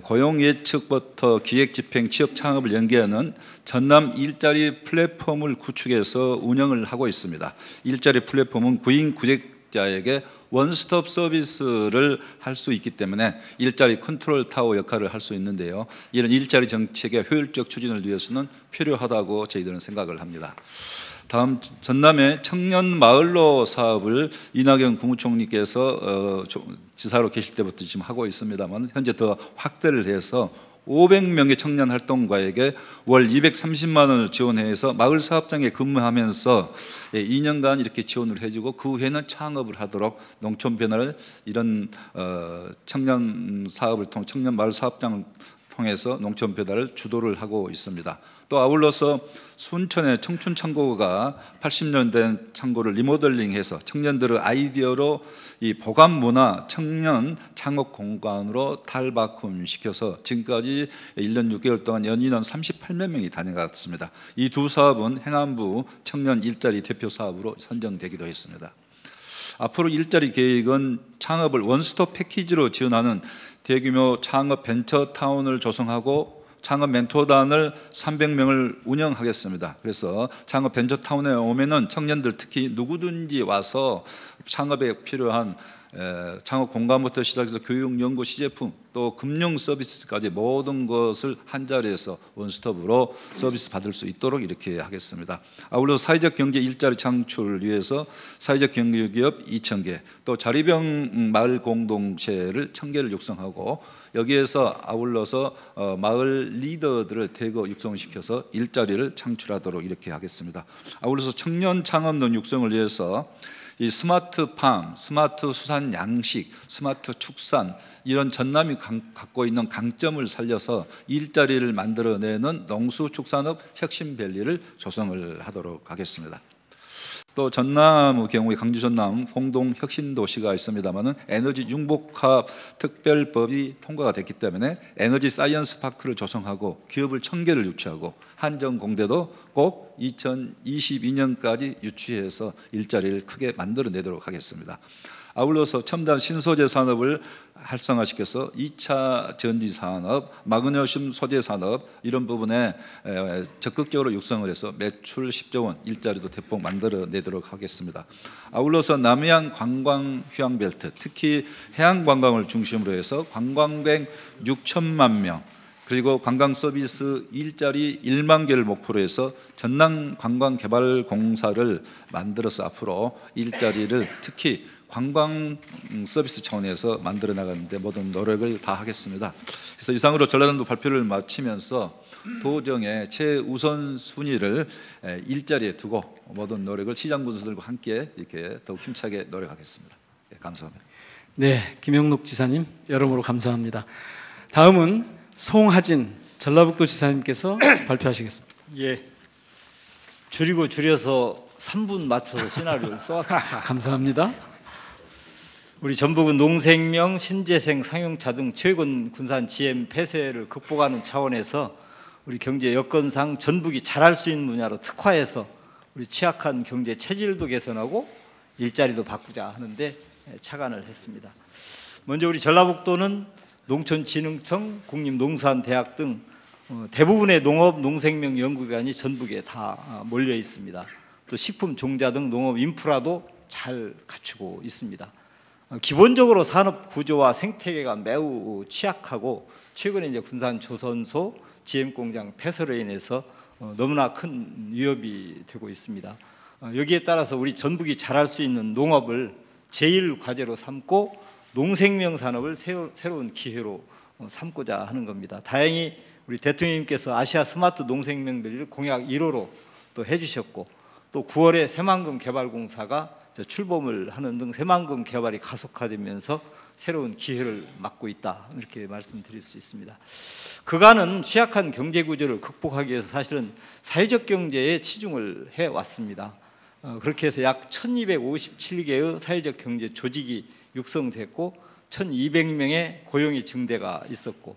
고용 예측부터 기획 집행 취업 창업을 연계하는 전남 일자리 플랫폼을 구축해서 운영을 하고 있습니다. 일자리 플랫폼은 구인 구직자에게 원스톱 서비스를 할 수 있기 때문에 일자리 컨트롤 타워 역할을 할 수 있는데요. 이런 일자리 정책의 효율적 추진을 위해서는 필요하다고 저희들은 생각을 합니다. 다음 전남의 청년 마을로 사업을 이낙연 국무총리께서 지사로 계실 때부터 지금 하고 있습니다만 현재 더 확대를 해서 500명의 청년 활동가에게 월 230만 원을 지원해서 마을 사업장에 근무하면서 2년간 이렇게 지원을 해주고 그 후에는 창업을 하도록 농촌 변화를 이런 청년 사업을 통해 청년 마을 사업장을 통해서 농촌 변화를 주도를 하고 있습니다. 또 아울러서 순천의 청춘 창고가 80년 된 창고를 리모델링해서 청년들의 아이디어로 이 보관 문화 청년 창업 공간으로 탈바꿈시켜서 지금까지 1년 6개월 동안 연인원 38만 명이 다녀갔습니다. 이 두 사업은 행안부 청년 일자리 대표 사업으로 선정되기도 했습니다. 앞으로 일자리 계획은 창업을 원스톱 패키지로 지원하는 대규모 창업 벤처타운을 조성하고 창업 멘토단을 300명을 운영하겠습니다. 그래서 창업 벤처타운에 오면은 청년들 특히 누구든지 와서 창업에 필요한 창업 공간부터 시작해서 교육, 연구, 시제품, 또 금융 서비스까지 모든 것을 한 자리에서 원스톱으로 서비스 받을 수 있도록 이렇게 하겠습니다. 아울러 사회적 경제 일자리 창출을 위해서 사회적 경제기업 2,000개, 또 자립형 마을 공동체를 1,000개를 육성하고 여기에서 아울러서 마을 리더들을 대거 육성시켜서 일자리를 창출하도록 이렇게 하겠습니다. 아울러서 청년 창업론 육성을 위해서 이 스마트팜, 스마트 수산 양식, 스마트 축산 이런 전남이 갖고 있는 강점을 살려서 일자리를 만들어내는 농수축산업 혁신밸리를 조성을 하도록 하겠습니다. 또 전남의 경우에 강주 전남 공동 혁신 도시가 있습니다만은 에너지 융복합 특별법이 통과가 됐기 때문에 에너지 사이언스 파크를 조성하고 기업을 1,000개를 유치하고 한정 공대도 꼭 2022년까지 유치해서 일자리를 크게 만들어내도록 하겠습니다. 아울러서 첨단 신소재 산업을 활성화시켜서 2차 전지 산업, 마그네슘 소재 산업 이런 부분에 적극적으로 육성을 해서 매출 10조 원 일자리도 대폭 만들어내도록 하겠습니다. 아울러서 남해안 관광 휴양벨트, 특히 해양 관광을 중심으로 해서 관광객 6천만 명, 그리고 관광 서비스 일자리 1만 개를 목표로 해서 전남 관광개발공사를 만들어서 앞으로 일자리를 특히 관광 서비스 차원에서 만들어 나가는데 모든 노력을 다하겠습니다. 그래서 이상으로 전라남도 발표를 마치면서 도정의 최우선 순위를 일자리에 두고 모든 노력을 시장 분수들과 함께 이렇게 더욱 힘차게 노력하겠습니다. 네, 감사합니다.
네, 김영록 지사님 여러모로 감사합니다. 다음은 송하진 전라북도 지사님께서 발표하시겠습니다.
예, 줄이고 줄여서 3분 맞춰서 시나리오를 써왔습니다.
감사합니다.
우리 전북은 농생명, 신재생, 상용차 등 최근 군산 GM 폐쇄를 극복하는 차원에서 우리 경제 여건상 전북이 잘할 수 있는 분야로 특화해서 우리 취약한 경제 체질도 개선하고 일자리도 바꾸자 하는데 착안을 했습니다. 먼저 우리 전라북도는 농촌진흥청, 국립농수산대학 등 대부분의 농업, 농생명 연구기관이 전북에 다 몰려 있습니다. 또 식품, 종자 등 농업 인프라도 잘 갖추고 있습니다. 기본적으로 산업 구조와 생태계가 매우 취약하고 최근에 이제 군산 조선소 GM 공장 폐쇄로 인해서 너무나 큰 위협이 되고 있습니다. 여기에 따라서 우리 전북이 잘할 수 있는 농업을 제1 과제로 삼고 농생명 산업을 새로운 기회로 삼고자 하는 겁니다. 다행히 우리 대통령님께서 아시아 스마트 농생명 밸리를 공약 1호로 또 해주셨고 또 9월에 새만금 개발공사가 출범을 하는 등 새만금 개발이 가속화되면서 새로운 기회를 맞고 있다 이렇게 말씀드릴 수 있습니다. 그간은 취약한 경제 구조를 극복하기 위해서 사실은 사회적 경제에 치중을 해왔습니다. 그렇게 해서 약 1257개의 사회적 경제 조직이 육성됐고 1200명의 고용이 증대가 있었고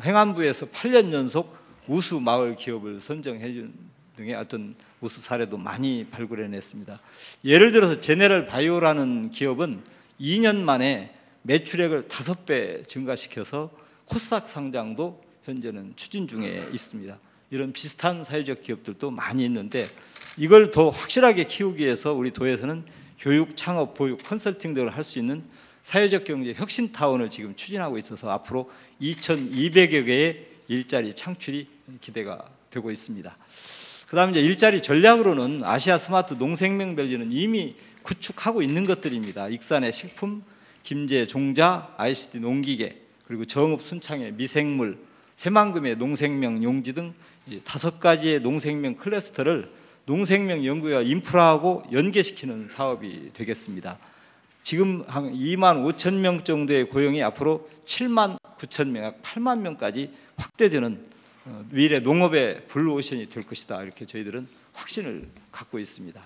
행안부에서 8년 연속 우수 마을 기업을 선정해 준 등의 어떤 우수 사례도 많이 발굴해냈습니다. 예를 들어서 제네럴 바이오라는 기업은 2년 만에 매출액을 5배 증가시켜서 코스닥 상장도 현재는 추진 중에 있습니다. 이런 비슷한 사회적 기업들도 많이 있는데 이걸 더 확실하게 키우기 위해서 우리 도에서는 교육, 창업, 보육, 컨설팅 등을 할 수 있는 사회적 경제 혁신타운을 지금 추진하고 있어서 앞으로 2,200여 개의 일자리 창출이 기대가 되고 있습니다. 그 다음에 이제 일자리 전략으로는 아시아 스마트 농생명 밸리는 이미 구축하고 있는 것들입니다. 익산의 식품, 김제 종자, ICT 농기계, 그리고 정읍 순창의 미생물, 새만금의 농생명 용지 등 5가지의 농생명 클러스터를 농생명 연구와 인프라하고 연계시키는 사업이 되겠습니다. 지금 한 2만 5천 명 정도의 고용이 앞으로 7만 9천 명, 약 8만 명까지 확대되는 미래 농업의 블루오션이 될 것이다. 이렇게 저희들은 확신을 갖고 있습니다.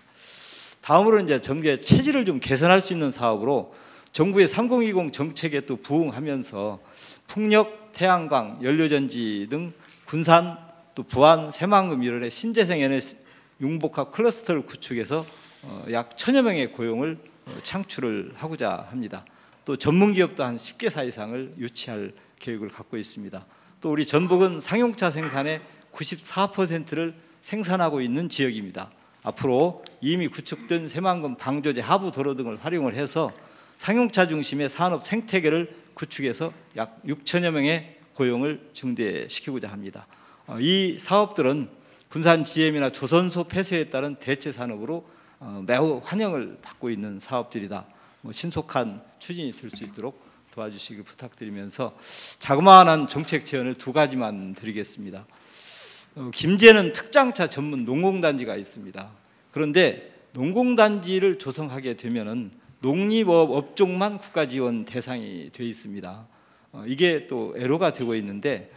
다음으로 이제 정부의 체질을 좀 개선할 수 있는 사업으로 정부의 3020 정책에 또 부응하면서 풍력, 태양광, 연료전지 등 군산, 또 부안, 새만금 일원의 신재생 에너지 융복합 클러스터를 구축해서 약 1,000여 명의 고용을 창출을 하고자 합니다. 또 전문기업도 한 10개사 이상을 유치할 계획을 갖고 있습니다. 또 우리 전북은 상용차 생산의 94%를 생산하고 있는 지역입니다. 앞으로 이미 구축된 새만금, 방조제, 하부도로 등을 활용을 해서 상용차 중심의 산업 생태계를 구축해서 약 6천여 명의 고용을 증대시키고자 합니다. 이 사업들은 군산 GM이나 조선소 폐쇄에 따른 대체 산업으로 매우 환영을 받고 있는 사업들이다. 신속한 추진이 될 수 있도록 도와주시기 부탁드리면서 자그마한 정책 제언을 두 가지만 드리겠습니다. 김제는 특장차 전문 농공단지가 있습니다. 그런데 농공단지를 조성하게 되면은 농립업 업종만 국가 지원 대상이 되어 있습니다. 이게 또 애로가 되고 있는데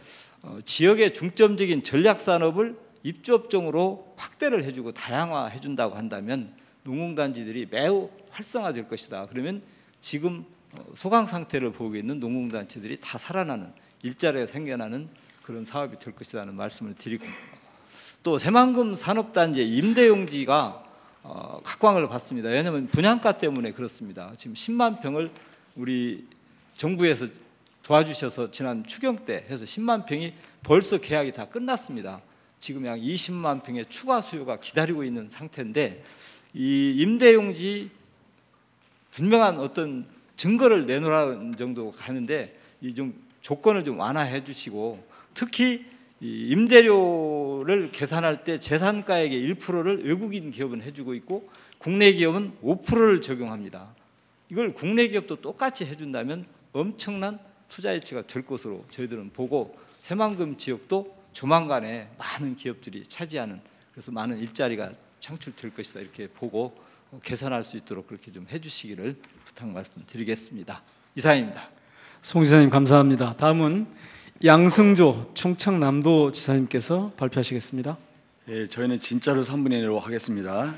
지역의 중점적인 전략 산업을 입주업종으로 확대를 해주고 다양화해 준다고 한다면 농공단지들이 매우 활성화될 것이다. 그러면 지금 소강 상태를 보이고 있는 농공단체들이 다 살아나는, 일자리가 생겨나는 그런 사업이 될 것이라는 말씀을 드리고, 또 새만금 산업단지의 임대용지가 각광을 받습니다. 왜냐하면 분양가 때문에 그렇습니다. 지금 10만 평을 우리 정부에서 도와주셔서 지난 추경 때 해서 10만 평이 벌써 계약이 다 끝났습니다. 지금 약 20만 평의 추가 수요가 기다리고 있는 상태인데, 이 임대용지 분명한 어떤 증거를 내놓으라는 정도 가는데 이 좀 조건을 좀 완화해 주시고, 특히 이 임대료를 계산할 때 재산가액의 1%를 외국인 기업은 해주고 있고 국내 기업은 5%를 적용합니다. 이걸 국내 기업도 똑같이 해준다면 엄청난 투자 유치가 될 것으로 저희들은 보고, 새만금 지역도 조만간에 많은 기업들이 차지하는, 그래서 많은 일자리가 창출될 것이다 이렇게 보고 개선할 수 있도록 그렇게 좀 해주시기를 부탁 말씀드리겠습니다. 이상입니다.
송 지사님 감사합니다. 다음은 양승조 충청남도 지사님께서 발표하시겠습니다.
예, 저희는 진짜로 3분의 1로 하겠습니다.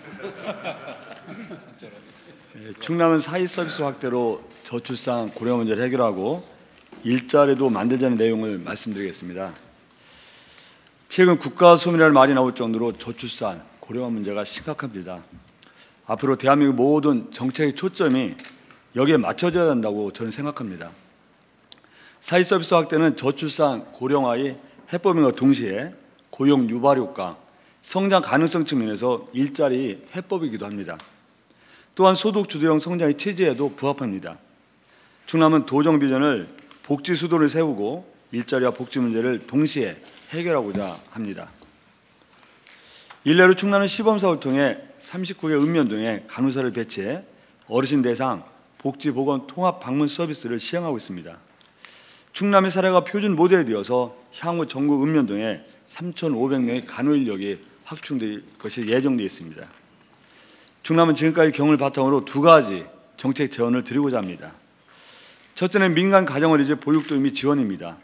충남은 사회 서비스 확대로 저출산 고령 문제를 해결하고 일자리도 만들자는 내용을 말씀드리겠습니다. 최근 국가 소멸이라는 말이 나올 정도로 저출산 고령화 문제가 심각합니다. 앞으로 대한민국 모든 정책의 초점이 여기에 맞춰져야 한다고 저는 생각합니다. 사회 서비스 확대는 저출산 고령화의 해법인과 동시에 고용 유발 효과, 성장 가능성 측면에서 일자리 해법이기도 합니다. 또한 소득 주도형 성장의 체제에도 부합합니다. 충남은 도정 비전을 복지 수도를 세우고 일자리와 복지 문제를 동시에 해결하고자 합니다. 일례로 충남은 시범사업을 통해 39개 읍면동에 간호사를 배치해 어르신 대상 복지보건 통합 방문 서비스를 시행하고 있습니다. 충남의 사례가 표준 모델이 되어서 향후 전국 읍면동에 3,500명의 간호 인력이 확충될 것이 예정되어 있습니다. 충남은 지금까지 경험을 바탕으로 두 가지 정책 제언을 드리고자 합니다. 첫째는 민간 가정어린이집 보육도 및 지원입니다.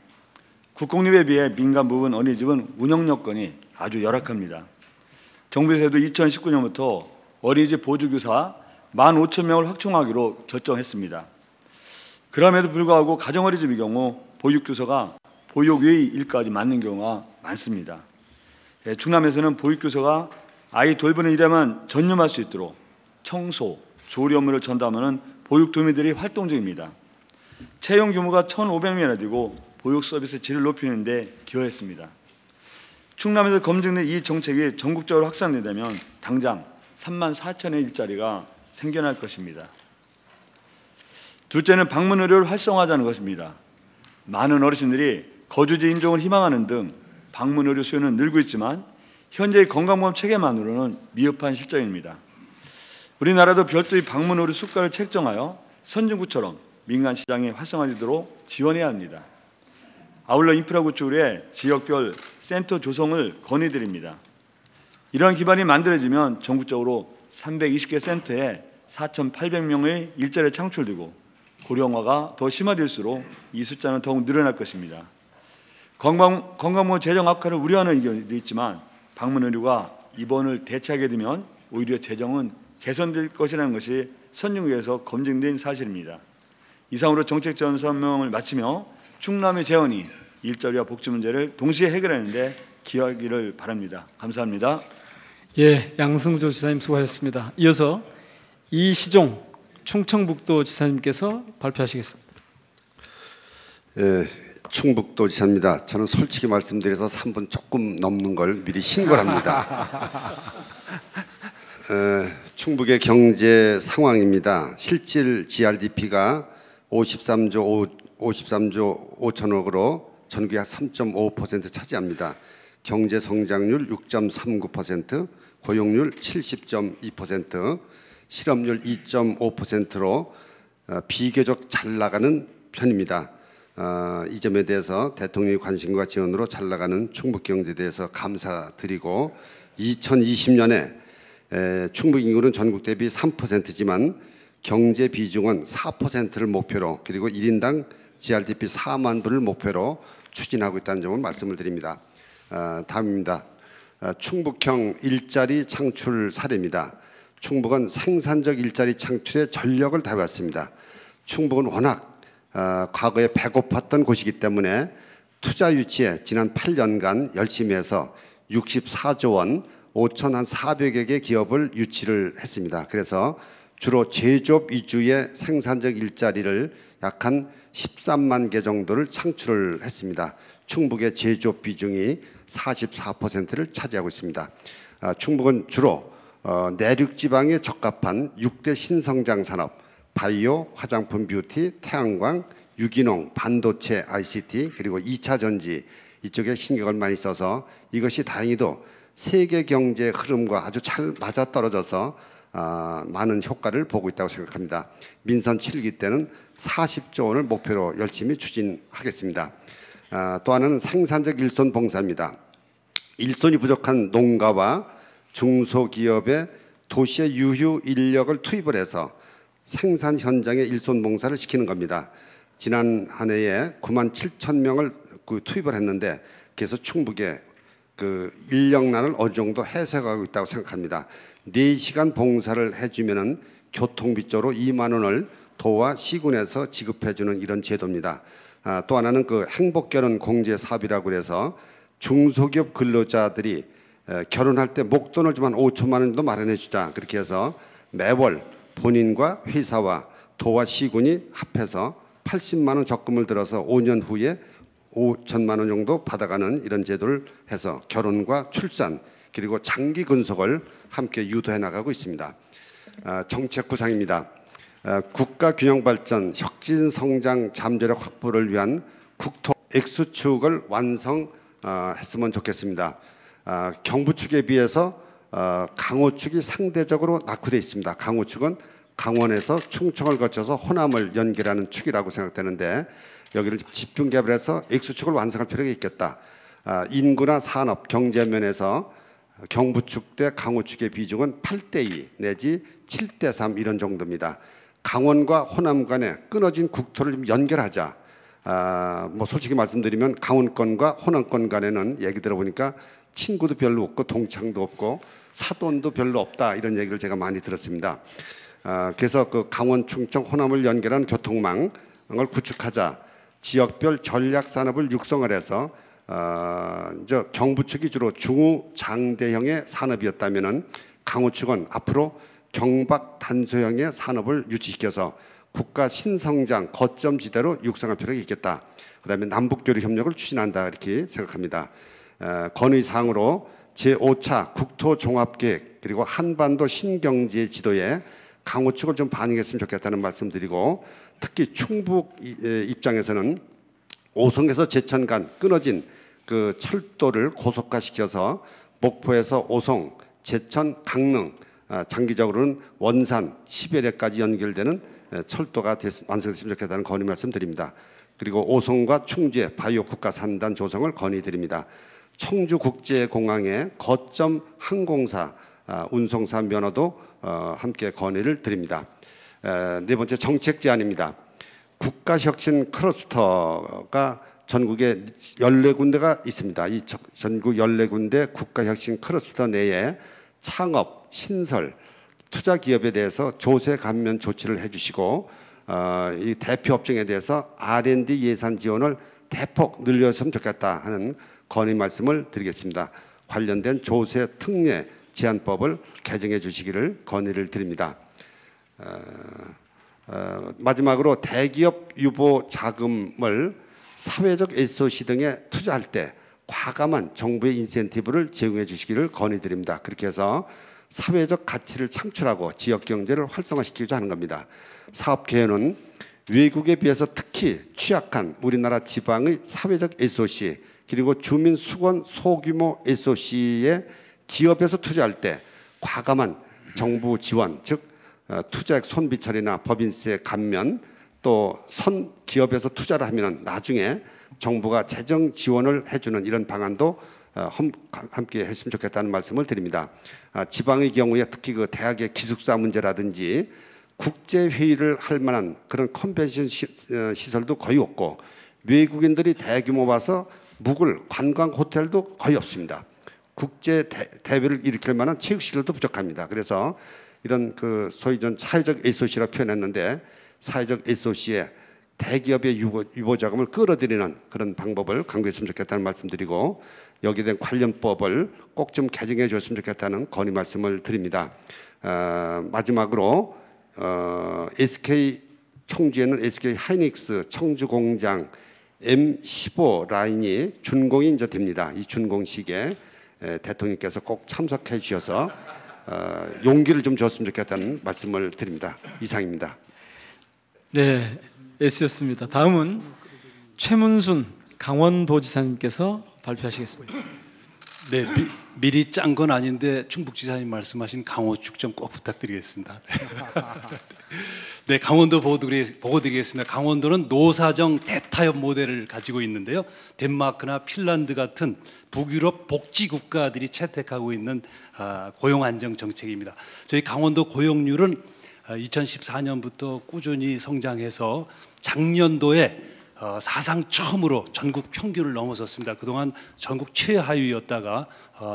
국공립에 비해 민간 부분 어린이집은 운영 여건이 아주 열악합니다. 정부에서도 2019년부터 어린이집 보조교사 15,000명을 확충하기로 결정했습니다. 그럼에도 불구하고 가정어린이집의 경우 보육교사가 보육 외의 일까지 맡는 경우가 많습니다. 충남에서는 보육교사가 아이 돌보는 일에만 전념할 수 있도록 청소, 조리 업무를 전담하는 보육도우미들이 활동 중입니다. 채용 규모가 1,500명이나 되고 보육 서비스 질을 높이는 데 기여했습니다. 충남에서 검증된 이 정책이 전국적으로 확산된다면 당장 34,000의 일자리가 생겨날 것입니다. 둘째는 방문 의료를 활성화하자는 것입니다. 많은 어르신들이 거주지 인정을 희망하는 등 방문 의료 수요는 늘고 있지만 현재의 건강보험 체계만으로는 미흡한 실정입니다. 우리나라도 별도의 방문 의료 수가를 책정하여 선진국처럼 민간 시장이 활성화되도록 지원해야 합니다. 아울러 인프라 구축을 해 지역별 센터 조성을 건의드립니다. 이러한 기반이 만들어지면 전국적으로 320개 센터에 4,800명의 일자리가 창출되고 고령화가 더 심화될수록 이 숫자는 더욱 늘어날 것입니다. 건강보험 재정 악화를 우려하는 의견도 있지만 방문 의료가 입원을 대체하게 되면 오히려 재정은 개선될 것이라는 것이 선진국에서 검증된 사실입니다. 이상으로 정책 제언 설명을 마치며 충남의 재원이 일자리와 복지 문제를 동시에 해결하는 데 기여하기를 바랍니다. 감사합니다.
예, 양승조 지사님 수고하셨습니다. 이어서 이시종 충청북도 지사님께서 발표하시겠습니다.
예, 충북도 지사입니다. 저는 솔직히 말씀드려서 3분 조금 넘는 걸 미리 신고를 합니다. 충북의 경제 상황입니다. 실질 GRDP가 53조 5천억으로 전국의 3.5% 차지합니다. 경제 성장률 6.39%, 고용률 70.2%, 실업률 2.5%로 비교적 잘 나가는 편입니다. 이 점에 대해서 대통령의 관심과 지원으로 잘 나가는 충북 경제에 대해서 감사드리고 2020년에 충북 인구는 전국 대비 3%지만 경제 비중은 4%를 목표로 그리고 1인당 GRDP 4만 불을 목표로 추진하고 있다는 점을 말씀을 드립니다. 다음입니다. 충북형 일자리 창출 사례입니다. 충북은 생산적 일자리 창출에 전력을 다해왔습니다. 충북은 워낙 과거에 배고팠던 곳이기 때문에 투자 유치에 지난 8년간 열심히 해서 64조 원 5,400여 개 기업을 유치를 했습니다. 그래서 주로 제조업 위주의 생산적 일자리를 약 한 13만 개 정도를 창출을 했습니다. 충북의 제조업 비중이 44%를 차지하고 있습니다. 충북은 주로 내륙 지방에 적합한 6대 신성장 산업, 바이오, 화장품, 뷰티, 태양광, 유기농, 반도체, ICT 그리고 2차 전지 이쪽에 신경을 많이 써서 이것이 다행히도 세계 경제 흐름과 아주 잘 맞아떨어져서 많은 효과를 보고 있다고 생각합니다. 민선 7기 때는 40조 원을 목표로 열심히 추진하겠습니다. 또 하나는 생산적 일손 봉사입니다. 일손이 부족한 농가와 중소기업의 도시의 유휴 인력을 투입을 해서 생산 현장에 일손 봉사를 시키는 겁니다. 지난 한 해에 9만 7천 명을 투입을 했는데 그래서 충북에 인력난을 어느 정도 해소하고 있다고 생각합니다. 4시간 봉사를 해주면은 교통비 쪽으로 2만 원을 도와 시군에서 지급해주는 이런 제도입니다. 또 하나는 행복결혼 공제 사업이라고 해서 중소기업 근로자들이 결혼할 때 목돈을 좀 한 5천만 원 정도 마련해 주자 그렇게 해서 매월 본인과 회사와 도와 시군이 합해서 80만 원 적금을 들어서 5년 후에 5천만 원 정도 받아가는 이런 제도를 해서 결혼과 출산 그리고 장기 근속을 함께 유도해 나가고 있습니다. 정책 구상입니다. 국가 균형 발전, 혁신 성장 잠재력 확보를 위한 국토 X축을 완성했으면 좋겠습니다. 경부축에 비해서 강호축이 상대적으로 낙후되어 있습니다. 강호축은 강원에서 충청을 거쳐서 호남을 연결하는 축이라고 생각되는데 여기를 집중 개발해서 X축을 완성할 필요가 있겠다. 인구나 산업, 경제 면에서 경부축 대 강호축의 비중은 8대2 내지 7대3 이런 정도입니다. 강원과 호남 간에 끊어진 국토를 좀 연결하자. 솔직히 말씀드리면 강원권과 호남권 간에는 얘기 들어보니까 친구도 별로 없고 동창도 없고 사돈도 별로 없다 이런 얘기를 제가 많이 들었습니다. 그래서 강원, 충청, 호남을 연결하는 교통망을 구축하자. 지역별 전략 산업을 육성을 해서 경부축이 주로 중후 장대형의 산업이었다면은 강호축은 앞으로 경박 단소형의 산업을 유치시켜서 국가 신성장 거점 지대로 육성할 필요가 있겠다. 그다음에 남북교류 협력을 추진한다 이렇게 생각합니다. 건의사항으로 제5차 국토종합계획 그리고 한반도 신경제 지도에 강호축을 좀 반영했으면 좋겠다는 말씀드리고 특히 충북 입장에서는 오송에서 제천 간 끊어진 철도를 고속화시켜서 목포에서 오송, 제천, 강릉 장기적으로는 원산, 시베리아까지 연결되는 철도가 완성됐으면 좋겠다는 건의 말씀드립니다. 그리고 오송과 충주의 바이오 국가 산단 조성을 건의드립니다. 청주국제공항의 거점 항공사 운송사 면허도 함께 건의를 드립니다. 네 번째 정책 제안입니다. 국가혁신 클러스터가 전국에 14군데가 있습니다. 이 전국 14군데 국가혁신 클러스터 내에 창업, 신설, 투자 기업에 대해서 조세 감면 조치를 해주시고 이 대표 업종에 대해서 R&D 예산 지원을 대폭 늘렸으면 좋겠다 하는 건의 말씀을 드리겠습니다. 관련된 조세 특례 제한법을 개정해 주시기를 건의를 드립니다. 마지막으로 대기업 유보 자금을 사회적 SOC 등에 투자할 때 과감한 정부의 인센티브를 제공해 주시기를 건의드립니다. 그렇게 해서 사회적 가치를 창출하고 지역 경제를 활성화시키고자 하는 겁니다. 사업 개요는 외국에 비해서 특히 취약한 우리나라 지방의 사회적 SOC 그리고 주민 수건 소규모 SOC에 기업에서 투자할 때 과감한 정부 지원, 즉 투자액 손비 처리나 법인세 감면 또 선 기업에서 투자를 하면 나중에 정부가 재정 지원을 해주는 이런 방안도 함께 했으면 좋겠다는 말씀을 드립니다. 지방의 경우에 특히 그 대학의 기숙사 문제라든지 국제 회의를 할 만한 그런 컨벤션 시설도 거의 없고 외국인들이 대규모 와서 묵을 관광 호텔도 거의 없습니다. 국제 대회를 일으킬 만한 체육 시설도 부족합니다. 그래서 이런 그 소위 전 사회적 SOC라 표현했는데 사회적 SOC에 대기업의 유보 자금을 끌어들이는 그런 방법을 강구했으면 좋겠다는 말씀드리고 여기에 대한 관련법을 꼭 좀 개정해 줬으면 좋겠다는 건의 말씀을 드립니다. 마지막으로 SK 청주에는 SK 하이닉스 청주 공장 M15 라인이 준공이 이제 됩니다. 이 준공식에 대통령께서 꼭 참석해 주셔서 용기를 좀 줬으면 좋겠다는 말씀을 드립니다. 이상입니다.
네, S였습니다. 다음은 최문순 강원도지사님께서 발표하시겠습니다.
네, 미리 짠 건 아닌데 충북지사님 말씀하신 강호 축전 꼭 부탁드리겠습니다. 네, 강원도 보고 드리겠습니다. 강원도는 노사정 대타협 모델을 가지고 있는데요. 덴마크나 핀란드 같은 북유럽 복지 국가들이 채택하고 있는 고용 안정 정책입니다. 저희 강원도 고용률은 2014년부터 꾸준히 성장해서 작년도에 사상 처음으로 전국 평균을 넘어섰습니다. 그동안 전국 최하위였다가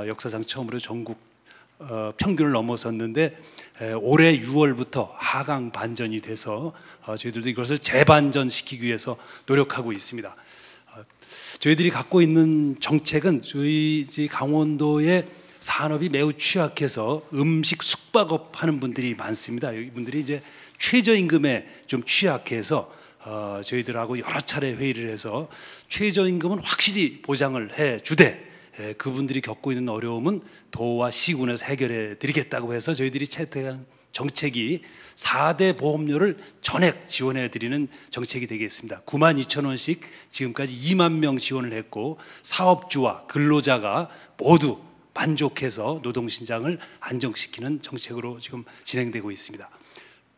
역사상 처음으로 전국 평균을 넘어섰는데 올해 6월부터 하강 반전이 돼서 저희들도 이것을 재반전시키기 위해서 노력하고 있습니다. 저희들이 갖고 있는 정책은 저희 강원도의 산업이 매우 취약해서 음식 숙박업 하는 분들이 많습니다. 이분들이 이제 최저임금에 좀 취약해서 저희들하고 여러 차례 회의를 해서 최저임금은 확실히 보장을 해주되 그분들이 겪고 있는 어려움은 도와 시군에서 해결해 드리겠다고 해서 저희들이 채택한 정책이 4대 보험료를 전액 지원해 드리는 정책이 되겠습니다. 92,000원씩 지금까지 2만 명 지원을 했고 사업주와 근로자가 모두 만족해서 노동시장을 안정시키는 정책으로 지금 진행되고 있습니다.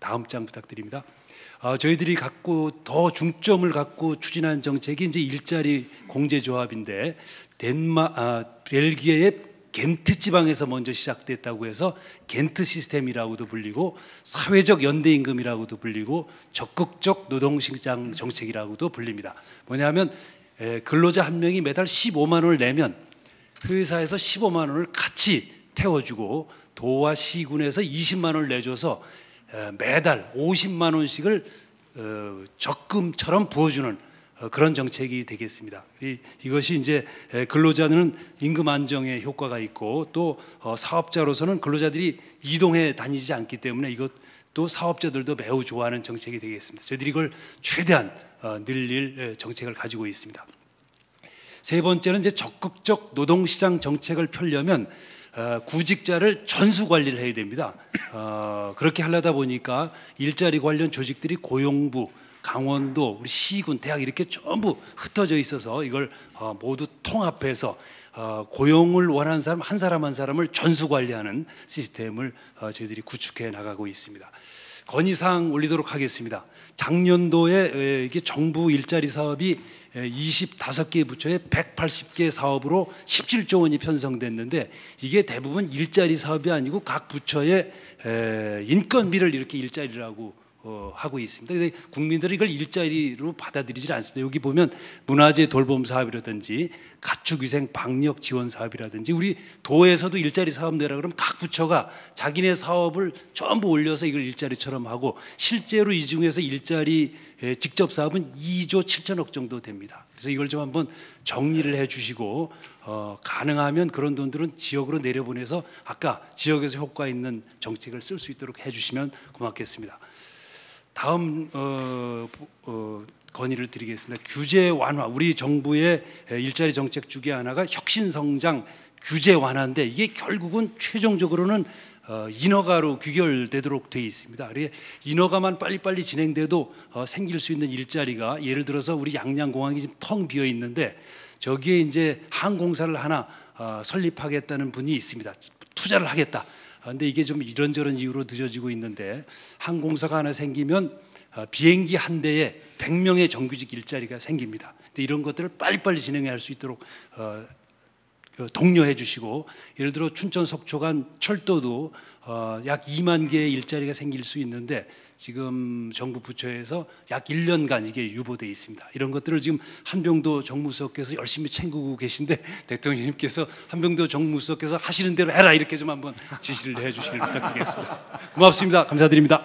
다음 장 부탁드립니다. 저희들이 더 중점을 갖고 추진한 정책이 이제 일자리 공제조합인데 벨기에의 겐트 지방에서 먼저 시작됐다고 해서 겐트 시스템이라고도 불리고 사회적 연대임금이라고도 불리고 적극적 노동시장 정책이라고도 불립니다. 뭐냐면 근로자 한 명이 매달 15만 원을 내면 회사에서 15만 원을 같이 태워주고 도와 시군에서 20만 원을 내줘서 매달 50만 원씩을 적금처럼 부어주는 그런 정책이 되겠습니다. 이것이 이제 근로자는 임금 안정에 효과가 있고 또 사업자로서는 근로자들이 이동해 다니지 않기 때문에 이것도 사업자들도 매우 좋아하는 정책이 되겠습니다. 저희들이 이걸 최대한 늘릴 정책을 가지고 있습니다. 세 번째는 이제 적극적 노동시장 정책을 펴려면 구직자를 전수 관리를 해야 됩니다. 그렇게 하려다 보니까 일자리 관련 조직들이 고용부, 강원도, 우리 시군, 대학 이렇게 전부 흩어져 있어서 이걸 모두 통합해서 고용을 원하는 사람 한 사람 한 사람을 전수 관리하는 시스템을 저희들이 구축해 나가고 있습니다. 건의사항 올리도록 하겠습니다. 작년도에 이게 정부 일자리 사업이 25개 부처에 180개 사업으로 17조 원이 편성됐는데 이게 대부분 일자리 사업이 아니고 각 부처의 인건비를 이렇게 일자리라고 하고 있습니다. 근데 국민들이 이걸 일자리로 받아들이질 않습니다. 여기 보면 문화재 돌봄 사업이라든지 가축위생 방역 지원 사업이라든지 우리 도에서도 일자리 사업 내라 그러면 각 부처가 자기네 사업을 전부 올려서 이걸 일자리처럼 하고 실제로 이 중에서 일자리 직접 사업은 2조 7천억 정도 됩니다. 그래서 이걸 좀 한번 정리를 해주시고 가능하면 그런 돈들은 지역으로 내려보내서 아까 지역에서 효과 있는 정책을 쓸 수 있도록 해주시면 고맙겠습니다. 다음 건의를 드리겠습니다. 규제 완화. 우리 정부의 일자리 정책 중에 하나가 혁신성장 규제 완화인데 이게 결국은 최종적으로는 인허가로 귀결되도록 되어 있습니다. 그래서 인허가만 빨리빨리 진행돼도 생길 수 있는 일자리가 예를 들어서 우리 양양공항이 지금 텅 비어 있는데 저기에 이제 항공사를 하나 설립하겠다는 분이 있습니다. 투자를 하겠다. 근데 이게 좀 이런저런 이유로 늦어지고 있는데 항공사가 하나 생기면 비행기 한 대에 100명의 정규직 일자리가 생깁니다. 근데 이런 것들을 빨리빨리 진행할 수 있도록 독려해 주시고 예를 들어 춘천 속초간 철도도 약 2만 개의 일자리가 생길 수 있는데 지금 정부 부처에서 약 1년간 이게 유보되어 있습니다. 이런 것들을 지금 한병도 정무수석께서 열심히 챙기고 계신데 대통령님께서 한병도 정무수석께서 하시는 대로 해라 이렇게 좀 한번 지시를 해주시길 부탁드리겠습니다. 고맙습니다. 감사드립니다.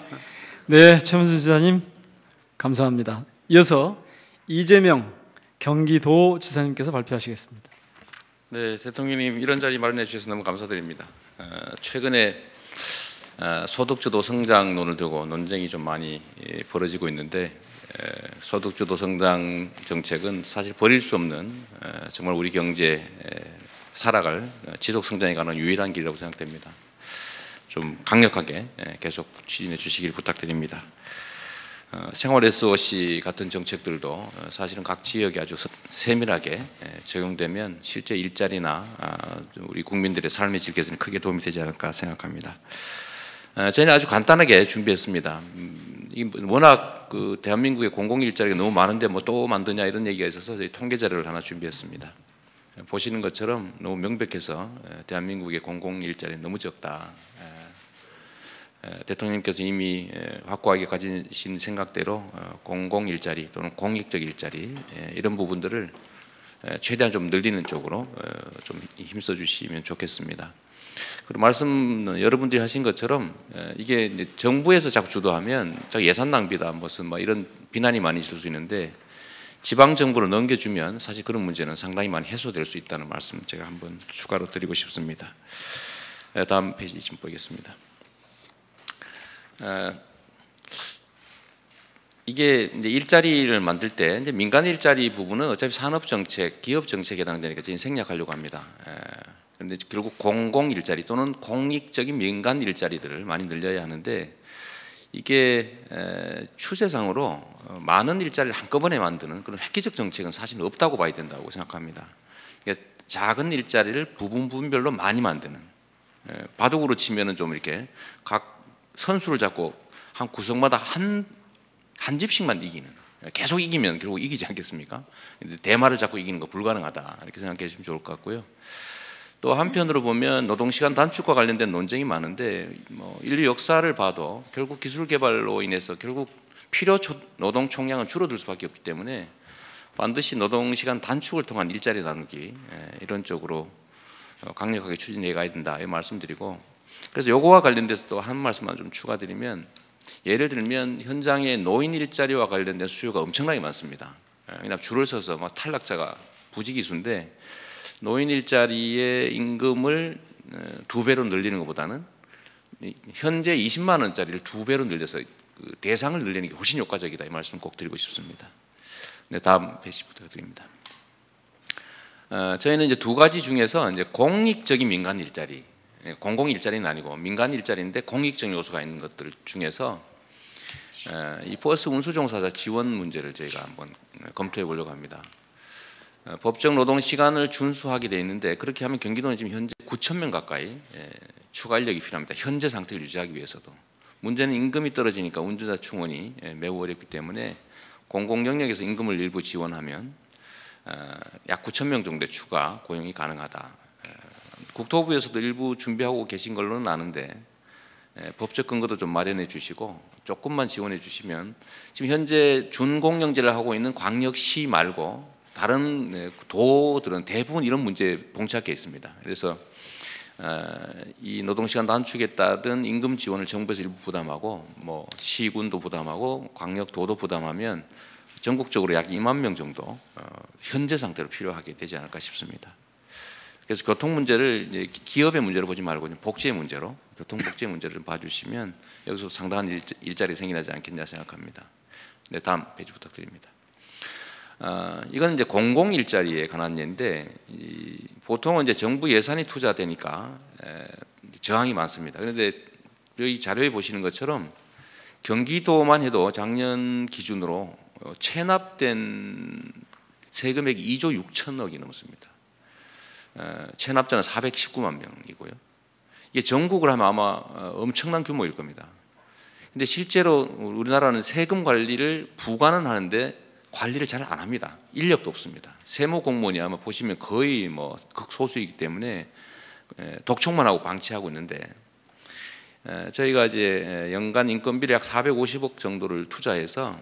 네, 최문순 지사님 감사합니다. 이어서 이재명 경기도지사님께서 발표하시겠습니다.
네, 대통령님 이런 자리 마련해 주셔서 너무 감사드립니다. 최근에 소득주도 성장론을 두고 논쟁이 좀 많이 벌어지고 있는데 소득주도 성장 정책은 사실 버릴 수 없는 정말 우리 경제 살아갈 지속 성장에 관한 유일한 길이라고 생각됩니다. 좀 강력하게 계속 추진해 주시길 부탁드립니다. 생활 SOC 같은 정책들도 사실은 각 지역에 아주 세밀하게 적용되면 실제 일자리나 우리 국민들의 삶의 질 개선에 크게 도움이 되지 않을까 생각합니다. 저희는 아주 간단하게 준비했습니다. 워낙 그 대한민국의 공공일자리가 너무 많은데 뭐 또 만드냐 이런 얘기가 있어서 저희 통계 자료를 하나 준비했습니다. 보시는 것처럼 너무 명백해서 대한민국의 공공일자리는 너무 적다. 대통령님께서 이미 확고하게 가지신 생각대로 공공일자리 또는 공익적 일자리 이런 부분들을 최대한 좀 늘리는 쪽으로 좀 힘써 주시면 좋겠습니다. 그리고 말씀 여러분들이 하신 것처럼 이게 이제 정부에서 자꾸 주도하면 예산 낭비다 무슨 뭐 이런 비난이 많이 있을 수 있는데 지방 정부로 넘겨주면 사실 그런 문제는 상당히 많이 해소될 수 있다는 말씀 제가 한번 추가로 드리고 싶습니다. 다음 페이지 좀 보겠습니다. 이게 이제 일자리를 만들 때 이제 민간 일자리 부분은 어차피 산업 정책, 기업 정책에 해당되니까 저희는 생략하려고 합니다. 그런데 결국 공공 일자리 또는 공익적인 민간 일자리들을 많이 늘려야 하는데 이게 추세상으로 많은 일자리를 한꺼번에 만드는 그런 획기적 정책은 사실 없다고 봐야 된다고 생각합니다. 그러니까 작은 일자리를 부분별로 많이 만드는 바둑으로 치면은 좀 이렇게 각 선수를 잡고 한 구석마다 한 집씩만 이기는 계속 이기면 결국 이기지 않겠습니까? 대마를 잡고 이기는 거 불가능하다 이렇게 생각해 주시면 좋을 것 같고요. 또 한편으로 보면 노동시간 단축과 관련된 논쟁이 많은데 뭐 인류 역사를 봐도 결국 기술 개발로 인해서 결국 필요 노동 총량은 줄어들 수밖에 없기 때문에 반드시 노동시간 단축을 통한 일자리 나누기 이런 쪽으로 강력하게 추진해 가야 된다 이 말씀드리고 그래서 요거와 관련돼서 또 한 말씀만 좀 추가드리면 예를 들면 현장에 노인 일자리와 관련된 수요가 엄청나게 많습니다. 그냥 줄을 서서 막 탈락자가 부지기수인데 노인 일자리의 임금을 2배로 늘리는 것보다는 현재 20만 원짜리를 2배로 늘려서 그 대상을 늘리는 게 훨씬 효과적이다 이 말씀 꼭 드리고 싶습니다. 네, 다음 페이지 부탁드립니다. 저희는 이제 두 가지 중에서 이제 공익적인 민간 일자리, 공공 일자리는 아니고 민간 일자리인데 공익적 요소가 있는 것들 중에서 이 버스 운수 종사자 지원 문제를 저희가 한번 검토해 보려고 합니다. 법정 노동 시간을 준수하게 돼 있는데 그렇게 하면 경기도는 지금 현재 9,000명 가까이 추가 인력이 필요합니다. 현재 상태를 유지하기 위해서도. 문제는 임금이 떨어지니까 운전자 충원이 매우 어렵기 때문에 공공 영역에서 임금을 일부 지원하면 약 9,000명 정도의 추가 고용이 가능하다. 국토부에서도 일부 준비하고 계신 걸로는 아는데 법적 근거도 좀 마련해 주시고 조금만 지원해 주시면 지금 현재 준공영제를 하고 있는 광역시 말고 다른 도들은 대부분 이런 문제에 봉착해 있습니다. 그래서 이 노동시간 단축에 따른 임금 지원을 정부에서 일부 부담하고 뭐 시군도 부담하고 광역도도 부담하면 전국적으로 약 2만 명 정도 현재 상태로 필요하게 되지 않을까 싶습니다. 그래서 교통 문제를 기업의 문제로 보지 말고 복지의 문제로 교통 복지의 문제를 좀 봐주시면 여기서 상당한 일자리 생기지 않겠냐 생각합니다. 네, 다음 페이지 부탁드립니다. 이건 이제 공공 일자리에 관한 예인데 보통은 이제 정부 예산이 투자되니까 저항이 많습니다. 그런데 여기 자료에 보시는 것처럼 경기도만 해도 작년 기준으로 체납된 세금액이 2조 6천억이 넘습니다. 체납자는 419만 명이고요. 이게 전국을 하면 아마 엄청난 규모일 겁니다. 근데 실제로 우리나라는 세금 관리를 부과는 하는데 관리를 잘 안 합니다. 인력도 없습니다. 세무 공무원이 아마 보시면 거의 뭐 극소수이기 때문에 독촉만 하고 방치하고 있는데 저희가 이제 연간 인건비를 약 450억 정도를 투자해서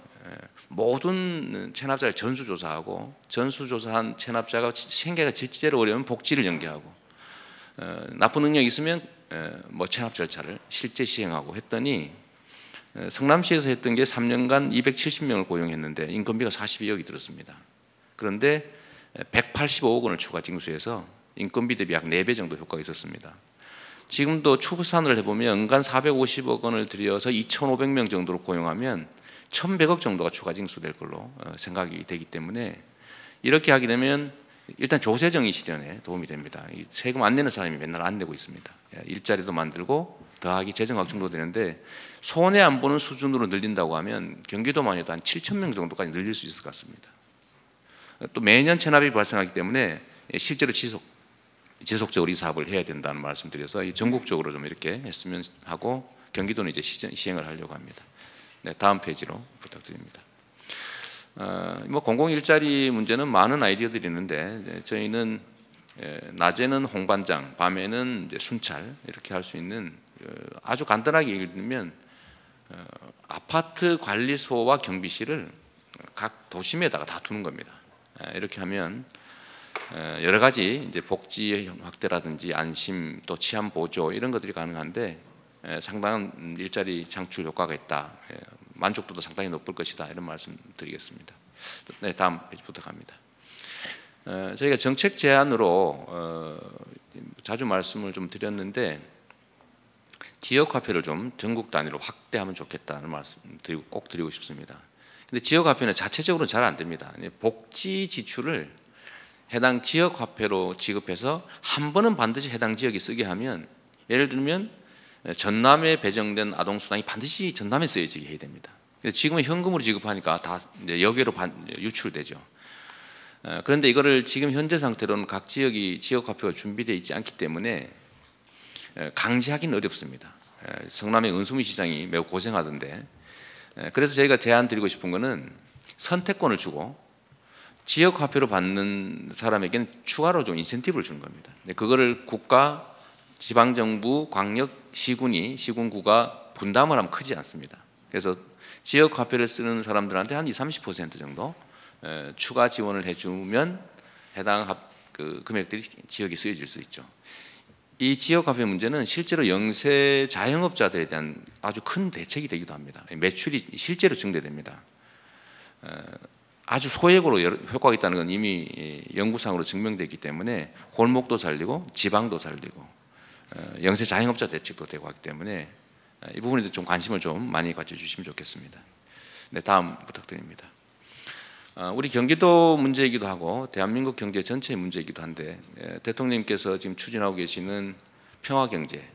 모든 체납자를 전수조사하고 전수조사한 체납자가 생계가 실제로 어려우면 복지를 연계하고 나쁜 능력이 있으면 뭐 체납 절차를 실제 시행하고 했더니 성남시에서 했던 게 3년간 270명을 고용했는데 인건비가 42억이 들었습니다. 그런데 185억 원을 추가 징수해서 인건비 대비 약 4배 정도 효과가 있었습니다. 지금도 추산을 해보면 연간 450억 원을 들여서 2,500명 정도로 고용하면 1,100억 정도가 추가 징수될 걸로 생각이 되기 때문에 이렇게 하게 되면 일단 조세정의 실현에 도움이 됩니다. 세금 안 내는 사람이 맨날 안 내고 있습니다. 일자리도 만들고 더하기 재정 확충도 되는데 손해 안 보는 수준으로 늘린다고 하면 경기도만 해도 한 7,000명 정도까지 늘릴 수 있을 것 같습니다. 또 매년 체납이 발생하기 때문에 실제로 지속적으로 이 사업을 해야 된다는 말씀드려서 전국적으로 좀 이렇게 했으면 하고 경기도는 이제 시행을 하려고 합니다. 네, 다음 페이지로 부탁드립니다. 뭐 공공 일자리 문제는 많은 아이디어들이 있는데 저희는 낮에는 홍반장, 밤에는 이제 순찰 이렇게 할 수 있는 아주 간단하게 얘기를 드리면 아파트 관리소와 경비실을 각 도심에다가 다 두는 겁니다. 이렇게 하면 여러 가지 이제 복지 확대라든지 안심 또 치안 보조 이런 것들이 가능한데 상당한 일자리 창출 효과가 있다. 만족도도 상당히 높을 것이다. 이런 말씀 드리겠습니다. 네, 다음 페이지 부탁합니다. 저희가 정책 제안으로 자주 말씀을 좀 드렸는데 지역화폐를 좀 전국 단위로 확대하면 좋겠다는 말씀 꼭 드리고 싶습니다. 근데 지역화폐는 자체적으로는 잘 안 됩니다. 복지 지출을 해당 지역화폐로 지급해서 한 번은 반드시 해당 지역이 쓰게 하면 예를 들면 전남에 배정된 아동수당이 반드시 전남에 쓰여지게 해야 됩니다. 지금은 현금으로 지급하니까 다 여기로 유출되죠. 그런데 이거를 지금 현재 상태로는 각 지역이 지역화폐가 준비되어 있지 않기 때문에 강제하기는 어렵습니다. 성남의 은수미 시장이 매우 고생하던데 그래서 저희가 제안 드리고 싶은 거는 선택권을 주고 지역화폐로 받는 사람에게는 추가로 좀 인센티브를 주는 겁니다. 그거를 국가, 지방정부, 광역, 시군구가 분담을 하면 크지 않습니다. 그래서 지역화폐를 쓰는 사람들한테 한 20-30% 정도 추가 지원을 해주면 해당 금액들이 지역에 쓰여질 수 있죠. 이 지역화폐 문제는 실제로 영세 자영업자들에 대한 아주 큰 대책이 되기도 합니다. 매출이 실제로 증대됩니다. 아주 소액으로 효과가 있다는 건 이미 연구상으로 증명되기 때문에 골목도 살리고 지방도 살리고 영세 자영업자 대책도 되고 하기 때문에 이 부분에도 좀 관심을 좀 많이 가져주시면 좋겠습니다. 네, 다음 부탁드립니다. 우리 경기도 문제이기도 하고 대한민국 경제 전체의 문제이기도 한데 대통령님께서 지금 추진하고 계시는 평화경제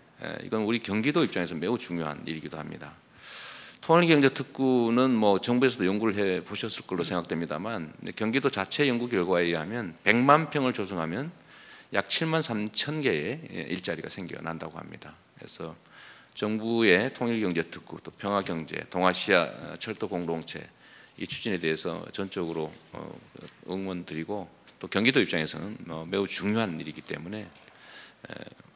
이건 우리 경기도 입장에서 매우 중요한 일이기도 합니다. 통일경제특구는 뭐 정부에서도 연구를 해 보셨을 걸로 생각됩니다만 경기도 자체 연구 결과에 의하면 100만 평을 조성하면 약 7만 3천 개의 일자리가 생겨난다고 합니다. 그래서 정부의 통일경제특구 또 평화경제, 동아시아 철도공동체 이 추진에 대해서 전적으로 응원드리고 또 경기도 입장에서는 매우 중요한 일이기 때문에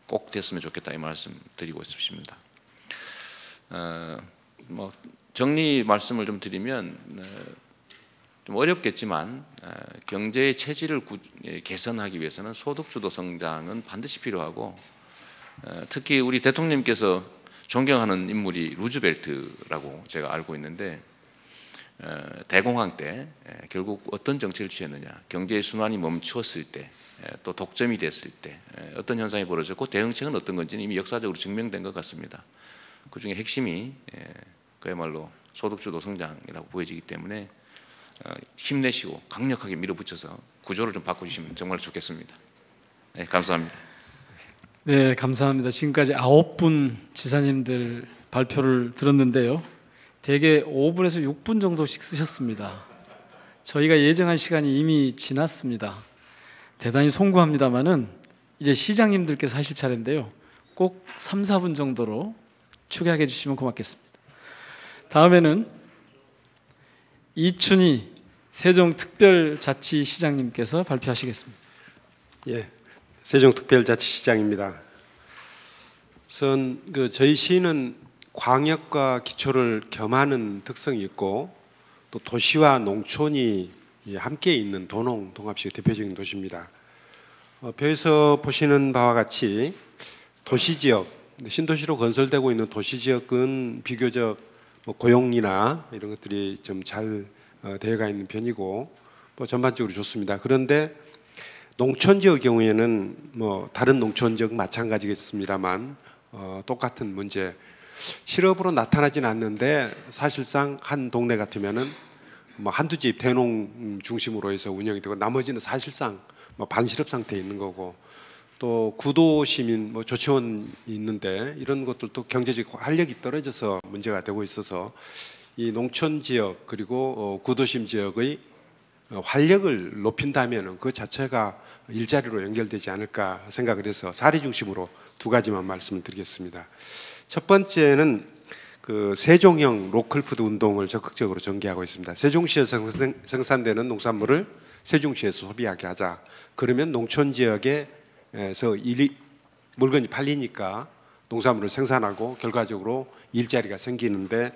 꼭 됐으면 좋겠다 이 말씀 드리고 싶습니다. 뭐 정리 말씀을 좀 드리면 좀 어렵겠지만 경제의 체질을 개선하기 위해서는 소득주도 성장은 반드시 필요하고 특히 우리 대통령님께서 존경하는 인물이 루즈벨트라고 제가 알고 있는데 대공황 때 결국 어떤 정책을 취했느냐 경제의 순환이 멈추었을 때 또 독점이 됐을 때 어떤 현상이 벌어졌고 대응책은 어떤 건지는 이미 역사적으로 증명된 것 같습니다. 그중에 핵심이 그야말로 소득주도 성장이라고 보여지기 때문에 힘내시고 강력하게 밀어붙여서 구조를 좀 바꿔주시면 정말 좋겠습니다. 네, 감사합니다.
네, 감사합니다. 지금까지 9분 지사님들 발표를 들었는데요. 대개 5분에서 6분 정도씩 쓰셨습니다. 저희가 예정한 시간이 이미 지났습니다. 대단히 송구합니다만은 이제 시장님들께서 하실 차례인데요. 꼭 3, 4분 정도로 추격해 주시면 고맙겠습니다. 다음에는 이춘희 세종특별자치시장님께서 발표하시겠습니다.
예, 세종특별자치시장입니다. 우선 저희 시는 광역과 기초를 겸하는 특성이 있고 또 도시와 농촌이 함께 있는 도농 동합시의 대표적인 도시입니다. 표에서 보시는 바와 같이 도시지역, 신도시로 건설되고 있는 도시지역은 비교적 고용이나 이런 것들이 좀 잘 되어가 있는 편이고 전반적으로 좋습니다. 그런데 농촌지역의 경우에는 다른 농촌지역 마찬가지겠습니다만 똑같은 문제, 실업으로 나타나진 않는데 사실상 한 동네 같으면은 한두 집 대농 중심으로 해서 운영이 되고 나머지는 사실상 반실업 상태에 있는 거고, 또 구도 시민 조치원이 있는데 이런 것들도 경제적 활력이 떨어져서 문제가 되고 있어서 이 농촌 지역 그리고 구도심 지역의 활력을 높인다면 그 자체가 일자리로 연결되지 않을까 생각을 해서 사례 중심으로 두 가지만 말씀을 드리겠습니다. 첫 번째는 세종형 로컬푸드 운동을 적극적으로 전개하고 있습니다. 세종시에서 생산되는 농산물을 세종시에서 소비하게 하자. 그러면 농촌 지역에서 물건이 팔리니까 농산물을 생산하고 결과적으로 일자리가 생기는데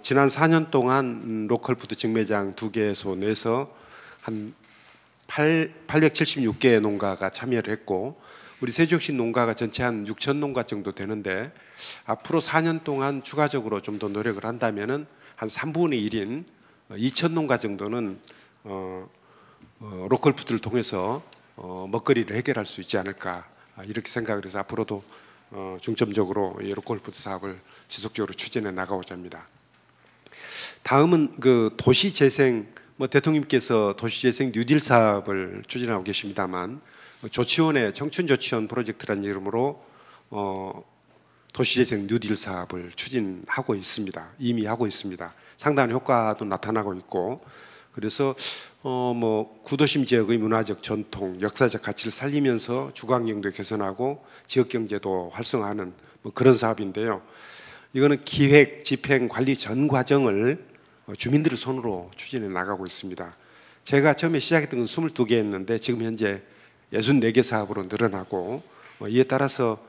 지난 4년 동안 로컬푸드 직매장 2개소 내에서 한 876개의 농가가 참여를 했고 우리 세종시 농가가 전체 한 6천 농가 정도 되는데 앞으로 4년 동안 추가적으로 좀 더 노력을 한다면은 한 3분의 1인 2천 농가 정도는 로컬푸드를 통해서 먹거리를 해결할 수 있지 않을까 이렇게 생각을 해서 앞으로도 중점적으로 이 로컬푸드 사업을 지속적으로 추진해 나가고자 합니다. 다음은 도시재생, 대통령님께서 도시재생 뉴딜 사업을 추진하고 계십니다만 조치원의 청춘조치원 프로젝트라는 이름으로 도시재생 뉴딜 사업을 추진하고 있습니다. 이미 하고 있습니다. 상당한 효과도 나타나고 있고 그래서 구도심 지역의 문화적 전통, 역사적 가치를 살리면서 주거환경도 개선하고 지역경제도 활성화하는 그런 사업인데요. 이거는 기획, 집행, 관리 전 과정을 주민들의 손으로 추진해 나가고 있습니다. 제가 처음에 시작했던 건 22개였는데 지금 현재 64개 사업으로 늘어나고 이에 따라서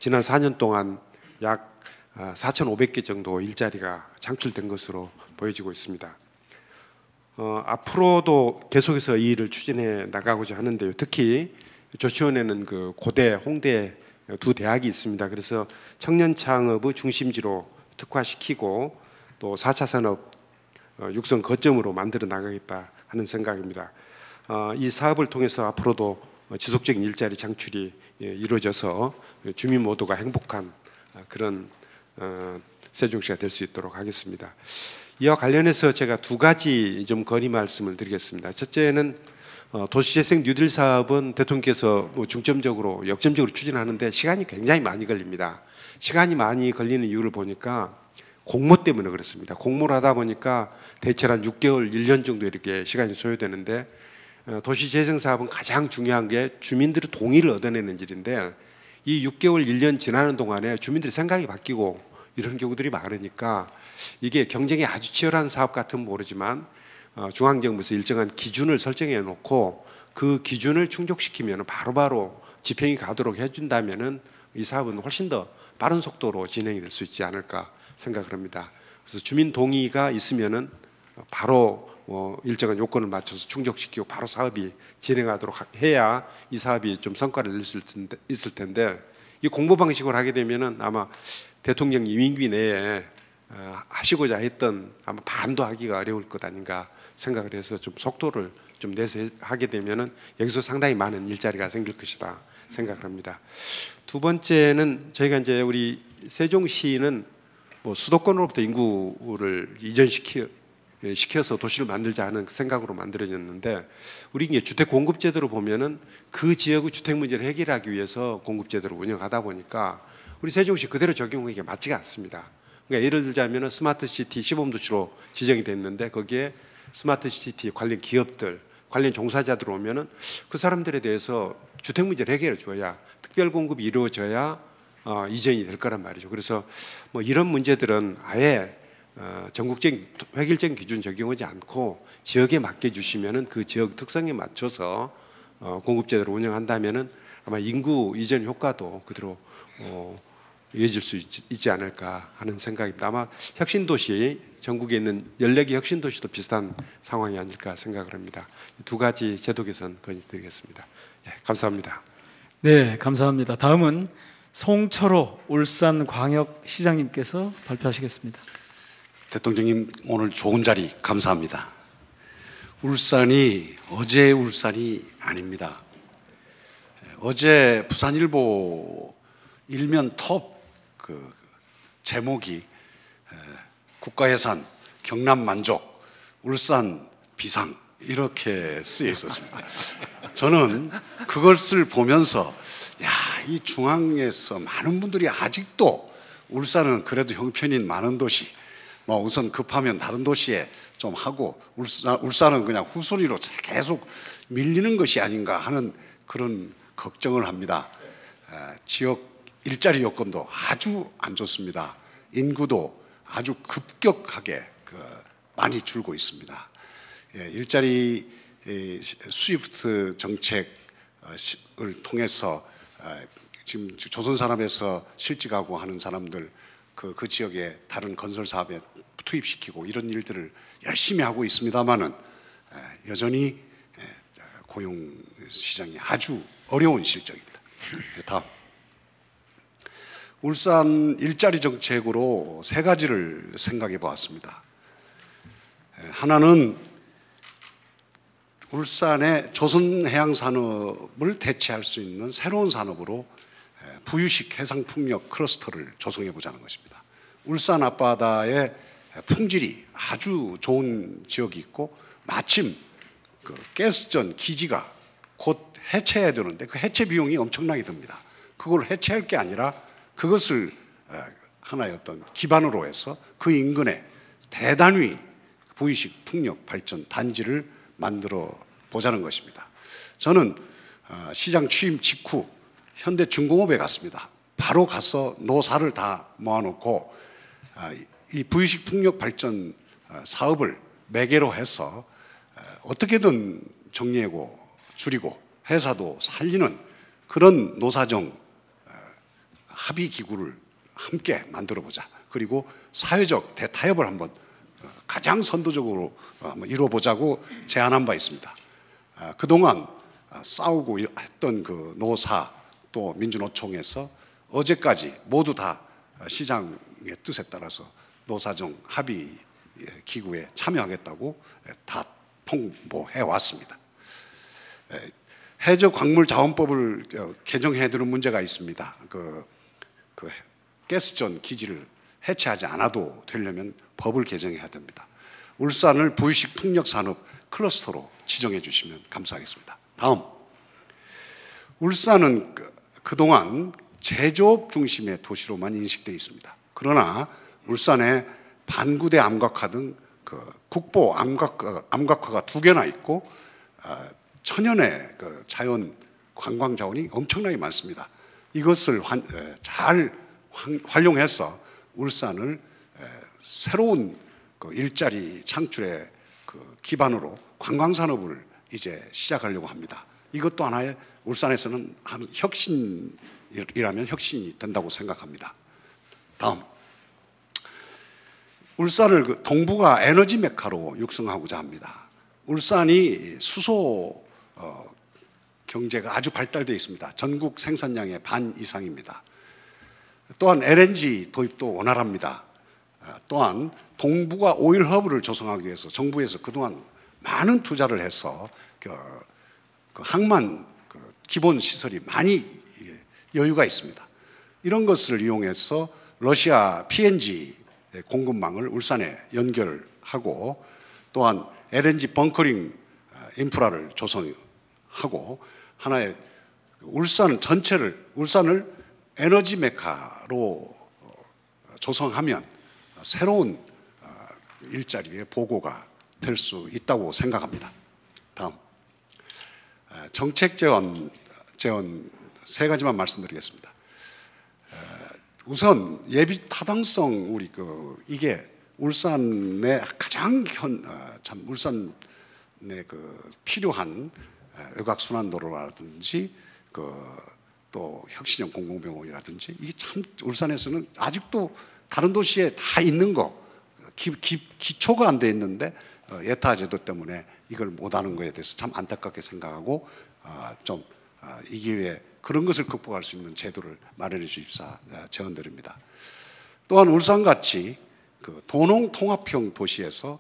지난 4년 동안 약 4,500개 정도 일자리가 창출된 것으로 보여지고 있습니다. 앞으로도 계속해서 이 일을 추진해 나가고자 하는데요. 특히 조치원에는 고대, 홍대 두 대학이 있습니다. 그래서 청년 창업의 중심지로 특화시키고 또 4차 산업 육성 거점으로 만들어 나가겠다 하는 생각입니다. 이 사업을 통해서 앞으로도 지속적인 일자리 창출이 이루어져서 주민 모두가 행복한 그런 세종시가 될 수 있도록 하겠습니다. 이와 관련해서 제가 두 가지 좀 건의 말씀을 드리겠습니다. 첫째는 도시재생 뉴딜 사업은 대통령께서 중점적으로 역점적으로 추진하는데 시간이 굉장히 많이 걸립니다. 시간이 많이 걸리는 이유를 보니까 공모 때문에 그렇습니다. 공모를 하다 보니까 대체 한 6개월, 1년 정도 이렇게 시간이 소요되는데 도시재생 사업은 가장 중요한 게 주민들의 동의를 얻어내는 일인데 이 6개월, 1년 지나는 동안에 주민들의 생각이 바뀌고 이런 경우들이 많으니까 이게 경쟁이 아주 치열한 사업 같으면 모르지만 중앙정부에서 일정한 기준을 설정해 놓고 그 기준을 충족시키면 바로바로 집행이 가도록 해준다면은 이 사업은 훨씬 더 빠른 속도로 진행이 될 수 있지 않을까 생각을 합니다. 그래서 주민 동의가 있으면은 바로 일정한 요건을 맞춰서 충족시키고 바로 사업이 진행하도록 해야 이 사업이 좀 성과를 있을 텐데 이 공모 방식으로 하게 되면은 아마 대통령 임기 내에 하시고자 했던 아마 반도 하기가 어려울 것 아닌가 생각을 해서 좀 속도를 좀 내서 하게 되면은 여기서 상당히 많은 일자리가 생길 것이다 생각을 합니다. 두 번째는 저희가 이제 우리 세종시는 수도권으로부터 인구를 시켜서 도시를 만들자 하는 생각으로 만들어졌는데, 우리 이제 주택 공급 제도로 보면은 그 지역의 주택 문제를 해결하기 위해서 공급 제도를 운영하다 보니까 우리 세종시 그대로 적용하기가 맞지가 않습니다. 그러니까 예를 들자면은 스마트 시티 시범 도시로 지정이 됐는데, 거기에 스마트 시티 관련 기업들, 관련 종사자들 오면은 그 사람들에 대해서 주택 문제를 해결해 줘야, 특별 공급이 이루어져야 이전이 될 거란 말이죠. 그래서 뭐 이런 문제들은 아예 전국적인 획일적인 기준 적용하지 않고 지역에 맡겨 주시면은 그 지역 특성에 맞춰서 공급제도를 운영한다면은 아마 인구 이전 효과도 그대로 이어질 수 있지 않을까 하는 생각입니다. 아마 혁신도시, 전국에 있는 14개 혁신도시도 비슷한 상황이 아닐까 생각을 합니다. 두 가지 제도 개선 건의드리겠습니다. 예, 감사합니다.
네, 감사합니다. 다음은 송철호 울산광역시장님께서 발표하시겠습니다.
대통령님, 오늘 좋은 자리 감사합니다. 울산이 어제 울산이 아닙니다. 어제 부산일보 일면 톱 제목이 국가예산 경남 만족, 울산 비상 이렇게 쓰여 있었습니다. 저는 그것을 보면서 이 중앙에서 많은 분들이 아직도 울산은 그래도 형편인 많은 도시, 뭐 우선 급하면 다른 도시에 좀 하고 울산은 그냥 후순위로 계속 밀리는 것이 아닌가 하는 그런 걱정을 합니다. 지역 일자리 여건도 아주 안 좋습니다. 인구도 아주 급격하게 많이 줄고 있습니다. 일자리 스위프트 정책을 통해서 지금 조선산업에서 실직하고 하는 사람들 그 지역의 다른 건설 사업에 투입시키고 이런 일들을 열심히 하고 있습니다만은 여전히 고용 시장이 아주 어려운 실정입니다. 다음, 울산 일자리 정책으로 세 가지를 생각해 보았습니다. 하나는 울산의 조선해양산업을 대체할 수 있는 새로운 산업으로 부유식 해상풍력 클러스터를 조성해 보자는 것입니다. 울산 앞바다에 풍질이 아주 좋은 지역이 있고, 마침 그 가스전 기지가 곧 해체해야 되는데 그 해체 비용이 엄청나게 듭니다. 그걸 해체할 게 아니라 그것을 하나의 어떤 기반으로 해서 그 인근에 대단위 부유식 풍력 발전 단지를 만들어 보자는 것입니다. 저는 시장 취임 직후 현대중공업에 갔습니다. 바로 가서 노사를 다 모아놓고 이 부유식 풍력 발전 사업을 매개로 해서 어떻게든 정리하고 줄이고 회사도 살리는 그런 노사정 합의 기구를 함께 만들어 보자. 그리고 사회적 대타협을 한번 가장 선도적으로 한번 이루어보자고 제안한 바 있습니다. 그동안 싸우고 했던 그 노사 또 민주노총에서 어제까지 모두 다 시장의 뜻에 따라서 노사정 합의 기구에 참여하겠다고 다 통보해 왔습니다. 해저광물자원법을 개정해야 되는 문제가 있습니다. 그 가스전 기지를 해체하지 않아도 되려면 법을 개정해야 됩니다. 울산을 부유식 풍력산업 클러스터로 지정해 주시면 감사하겠습니다. 다음, 울산은 그동안 제조업 중심의 도시로만 인식되어 있습니다. 그러나 울산에 반구대 암각화 등 국보 암각화가 2개나 있고 천연의 자연 관광 자원이 엄청나게 많습니다. 이것을 잘 활용해서 울산을 새로운 일자리 창출의 기반으로 관광산업을 이제 시작하려고 합니다. 이것도 하나의 울산에서는 한 혁신이라면 혁신이 된다고 생각합니다. 다음, 울산을 동북아 에너지 메카로 육성하고자 합니다. 울산이 수소 경제가 아주 발달되어 있습니다. 전국 생산량의 반 이상입니다. 또한 LNG 도입도 원활합니다. 또한 동북아 오일 허브를 조성하기 위해서 정부에서 그동안 많은 투자를 해서 항만 기본 시설이 많이 여유가 있습니다. 이런 것을 이용해서 러시아 PNG 공급망을 울산에 연결하고 또한 LNG 벙커링 인프라를 조성하고 하나의 울산 전체를 울산을 에너지 메카로 조성하면 새로운 일자리의 보고가 될 수 있다고 생각합니다. 다음 정책 재원 세 가지만 말씀드리겠습니다. 우선 예비 타당성 이게 울산의 가장 참 울산에 필요한 외곽 순환도로라든지 또 혁신형 공공병원이라든지 이게 참 울산에서는 아직도 다른 도시에 다 있는 거 기초가 안 돼 있는데 예타 제도 때문에 이걸 못하는 거에 대해서 참 안타깝게 생각하고 이 기회에 그런 것을 극복할 수 있는 제도를 마련해 주십사 제언드립니다. 또한 울산같이 도농 통합형 도시에서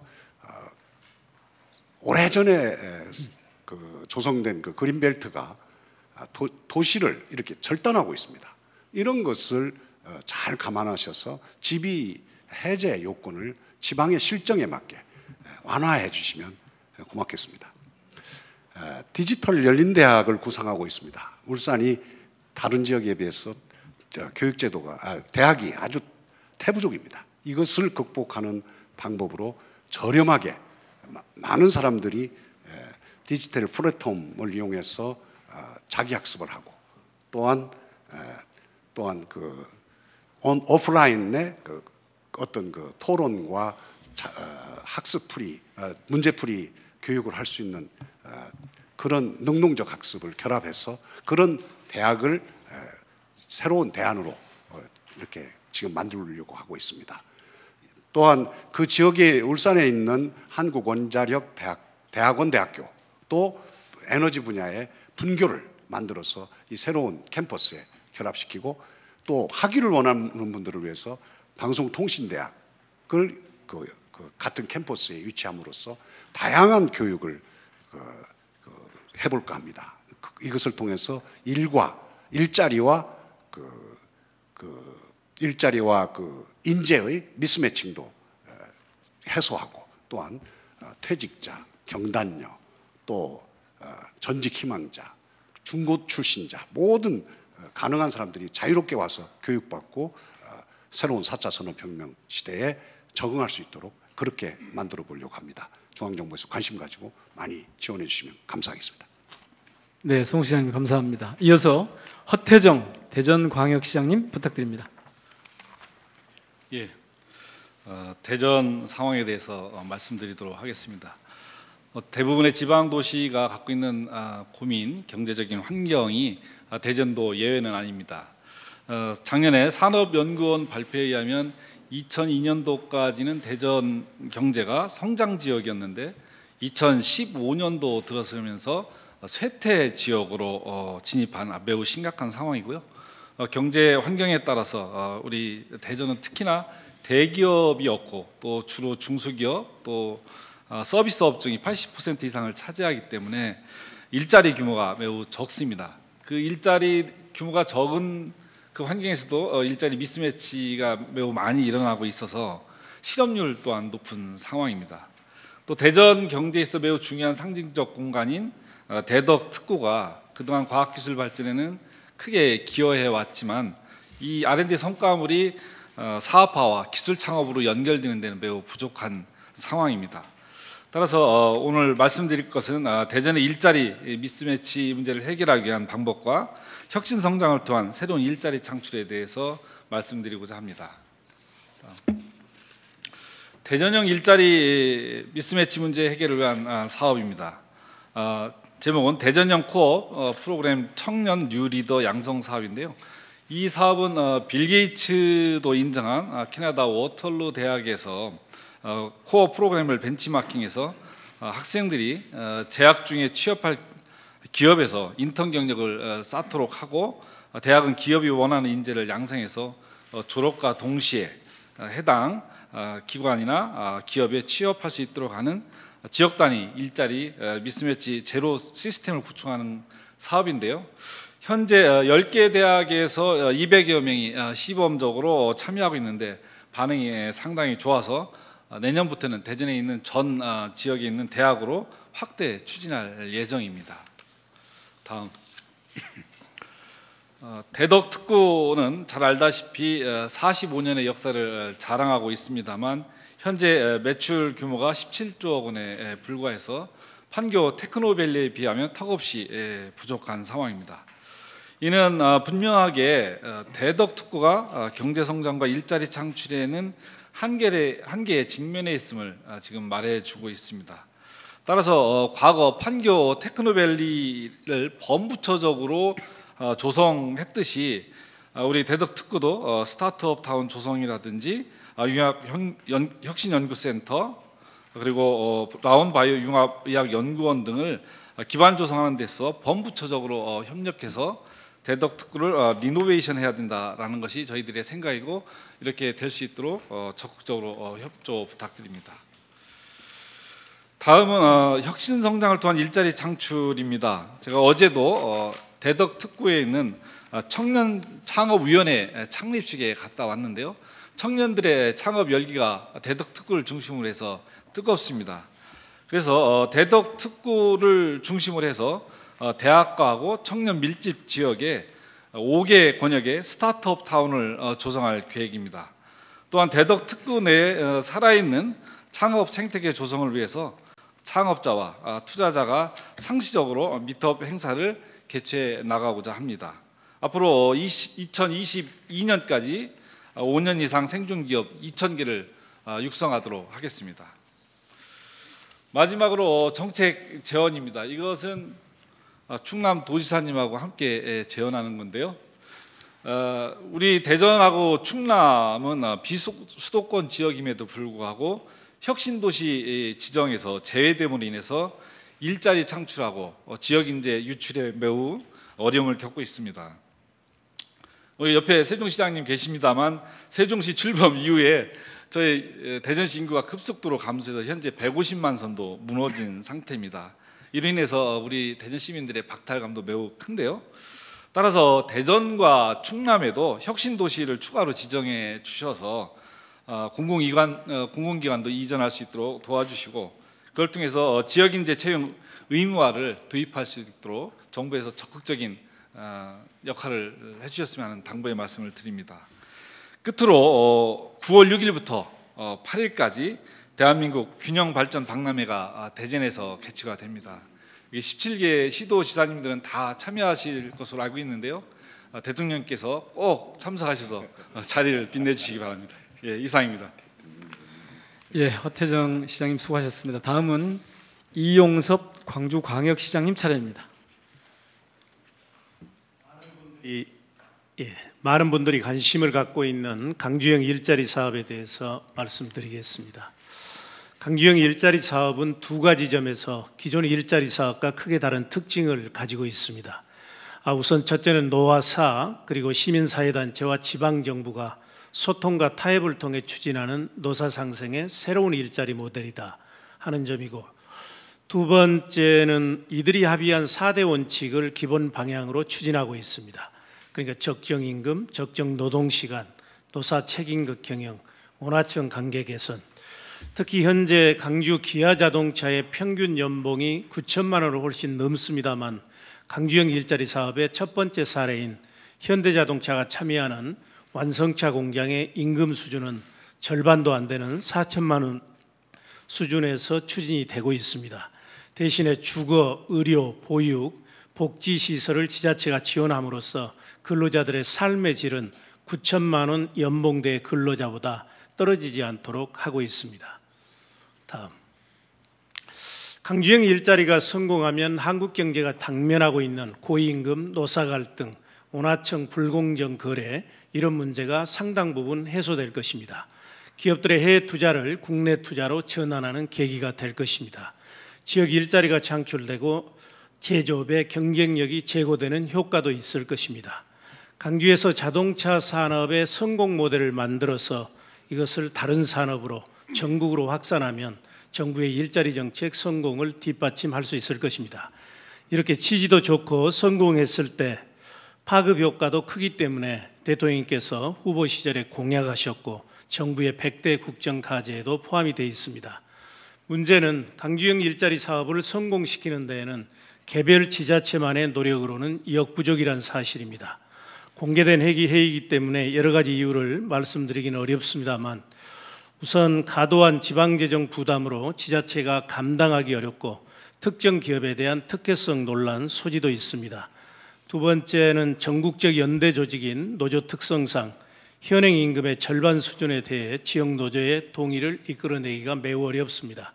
오래전에 조성된 그린벨트가 도시를 이렇게 절단하고 있습니다. 이런 것을 잘 감안하셔서 지비 해제 요건을 지방의 실정에 맞게 완화해 주시면 고맙겠습니다. 디지털 열린대학을 구상하고 있습니다. 울산이 다른 지역에 비해서 교육제도가 대학이 아주 태부족입니다. 이것을 극복하는 방법으로 저렴하게 많은 사람들이 디지털 플랫폼을 이용해서 자기 학습을 하고 또한 오프라인의 어떤 토론과 학습풀이 문제풀이 교육을 할 수 있는 그런 능동적 학습을 결합해서 그런 대학을 새로운 대안으로 이렇게 지금 만들려고 하고 있습니다. 또한 그 지역에 울산에 있는 한국원자력 대학교 또 에너지 분야의 분교를 만들어서 이 새로운 캠퍼스에 결합시키고 또 학위를 원하는 분들을 위해서 방송통신대학을 같은 캠퍼스에 위치함으로써 다양한 교육을 해볼까 합니다. 이것을 통해서 일자리와 인재의 미스매칭도 해소하고 또한 퇴직자, 경단녀, 또 전직 희망자, 중고 출신자 모든 가능한 사람들이 자유롭게 와서 교육받고 새로운 4차 산업혁명 시대에 적응할 수 있도록 그렇게 만들어 보려고 합니다. 중앙정부에서 관심 가지고 많이 지원해 주시면 감사하겠습니다.
네, 송 시장님 감사합니다. 이어서 허태정 대전광역시장님 부탁드립니다.
예, 대전 상황에 대해서 말씀드리도록 하겠습니다. 대부분의 지방 도시가 갖고 있는 고민, 경제적인 환경이 대전도 예외는 아닙니다. 작년에 산업연구원 발표에 의하면 2002년도까지는 대전 경제가 성장 지역이었는데 2015년도 들어서면서 쇠퇴 지역으로 진입한 매우 심각한 상황이고요. 경제 환경에 따라서 우리 대전은 특히나 대기업이 없고 또 주로 중소기업 또 서비스 업종이 80% 이상을 차지하기 때문에 일자리 규모가 매우 적습니다. 그 일자리 규모가 적은 그 환경에서도 일자리 미스매치가 매우 많이 일어나고 있어서 실업률 또한 높은 상황입니다. 또 대전 경제에 있어 매우 중요한 상징적 공간인 대덕 특구가 그동안 과학기술 발전에는 크게 기여해 왔지만 이 R&D 성과물이 사업화와 기술 창업으로 연결되는 데는 매우 부족한 상황입니다. 따라서 오늘 말씀드릴 것은 대전의 일자리 미스매치 문제를 해결하기 위한 방법과 혁신 성장을 통한 새로운 일자리 창출에 대해서 말씀드리고자 합니다. 대전형 일자리 미스매치 문제 해결을 위한 사업입니다. 제목은 대전형 코업 프로그램 청년 뉴 리더 양성 사업인데요. 이 사업은 빌 게이츠도 인정한 캐나다 워털루 대학에서 코어 프로그램을 벤치마킹해서 학생들이 재학 중에 취업할 기업에서 인턴 경력을 쌓도록 하고 대학은 기업이 원하는 인재를 양성해서 졸업과 동시에 해당 기관이나 기업에 취업할 수 있도록 하는 지역 단위 일자리 미스매치 제로 시스템을 구축하는 사업인데요. 현재 10개 대학에서 200여 명이 시범적으로 참여하고 있는데 반응이 상당히 좋아서 내년부터는 대전에 있는 전 지역에 있는 대학으로 확대 추진할 예정입니다. 다음. 대덕특구는 잘 알다시피 45년의 역사를 자랑하고 있습니다만 현재 매출 규모가 17조 원에 불과해서 판교 테크노밸리에 비하면 턱없이 부족한 상황입니다. 이는 분명하게 대덕특구가 경제성장과 일자리 창출에는 한계에 직면해 있음을 지금 말해주고 있습니다. 따라서 과거 판교 테크노밸리를 범부처적으로 조성했듯이 우리 대덕특구도 스타트업 타운 조성이라든지 혁신연구센터 그리고 라운바이오 융합의학연구원 등을 기반 조성하는 데서 범부처적으로 협력해서 대덕특구를 리노베이션 해야 된다라는 것이 저희들의 생각이고 이렇게 될 수 있도록 적극적으로 협조 부탁드립니다. 다음은 혁신 성장을 통한 일자리 창출입니다. 제가 어제도 대덕특구에 있는 청년 창업위원회 창립식에 갔다 왔는데요. 청년들의 창업 열기가 대덕특구를 중심으로 해서 뜨겁습니다. 그래서 대덕특구를 중심으로 해서 대학가하고 청년 밀집 지역에 5개 권역의 스타트업 타운을 조성할 계획입니다. 또한 대덕특구 내에 살아있는 창업 생태계 조성을 위해서 창업자와 투자자가 상시적으로 미트업 행사를 개최해 나가고자 합니다. 앞으로 2022년까지 5년 이상 생존기업 2,000개를 육성하도록 하겠습니다. 마지막으로 정책 제언입니다. 이것은 충남도지사님하고 함께 제언하는 건데요. 우리 대전하고 충남은 비수도권 지역임에도 불구하고 혁신도시 지정에서 제외됨으로 인해서 일자리 창출하고 지역인재 유출에 매우 어려움을 겪고 있습니다. 우리 옆에 세종시장님 계십니다만 세종시 출범 이후에 저희 대전시 인구가 급속도로 감소해서 현재 150만 선도 무너진 상태입니다. 이로 인해서 우리 대전 시민들의 박탈감도 매우 큰데요. 따라서 대전과 충남에도 혁신도시를 추가로 지정해 주셔서 공공기관도 이전할 수 있도록 도와주시고 그걸 통해서 지역인재 채용 의무화를 도입할 수 있도록 정부에서 적극적인 역할을 해주셨으면 하는 당부의 말씀을 드립니다. 끝으로 9월 6일부터 8일까지 대한민국 균형발전 박람회가 대전에서 개최가 됩니다. 17개 시도지사님들은 다 참여하실 것으로 알고 있는데요. 대통령께서 꼭 참석하셔서 자리를 빛내주시기 바랍니다. 예, 이상입니다.
예, 허태정 시장님 수고하셨습니다. 다음은 이용섭 광주광역시장님 차례입니다.
많은 분들이 관심을 갖고 있는 강주형 일자리 사업에 대해서 말씀드리겠습니다. 강주형 일자리 사업은 두 가지 점에서 기존의 일자리 사업과 크게 다른 특징을 가지고 있습니다. 우선 첫째는 노화사 그리고 시민사회단체와 지방정부가 소통과 타협을 통해 추진하는 노사상생의 새로운 일자리 모델이다 하는 점이고, 두 번째는 이들이 합의한 4대 원칙을 기본 방향으로 추진하고 있습니다. 그러니까 적정임금, 적정노동시간, 노사 책임극 경영, 원화청 관계 개선. 특히 현재 강주 기아자동차의 평균 연봉이 9천만 원을 훨씬 넘습니다만 강주형 일자리 사업의 첫 번째 사례인 현대자동차가 참여하는 완성차 공장의 임금 수준은 절반도 안 되는 4천만 원 수준에서 추진이 되고 있습니다. 대신에 주거, 의료, 보육, 복지시설을 지자체가 지원함으로써 근로자들의 삶의 질은 9천만 원 연봉대 근로자보다 떨어지지 않도록 하고 있습니다. 다음, 강주형 일자리가 성공하면 한국 경제가 당면하고 있는 고임금, 노사 갈등, 원화청 불공정 거래 이런 문제가 상당 부분 해소될 것입니다. 기업들의 해외 투자를 국내 투자로 전환하는 계기가 될 것입니다. 지역 일자리가 창출되고 제조업의 경쟁력이 제고되는 효과도 있을 것입니다. 강주에서 자동차 산업의 성공 모델을 만들어서 이것을 다른 산업으로 전국으로 확산하면 정부의 일자리 정책 성공을 뒷받침할 수 있을 것입니다. 이렇게 취지도 좋고 성공했을 때 파급 효과도 크기 때문에 대통령께서 후보 시절에 공약하셨고 정부의 100대 국정과제에도 포함이 되어 있습니다. 문제는 강주영 일자리 사업을 성공시키는 데에는 개별 지자체만의 노력으로는 역부족이란 사실입니다. 공개된 회의이기 때문에 여러 가지 이유를 말씀드리기는 어렵습니다만, 우선 과도한 지방재정 부담으로 지자체가 감당하기 어렵고 특정 기업에 대한 특혜성 논란 소지도 있습니다. 두 번째는 전국적 연대 조직인 노조 특성상 현행 임금의 절반 수준에 대해 지역 노조의 동의를 이끌어내기가 매우 어렵습니다.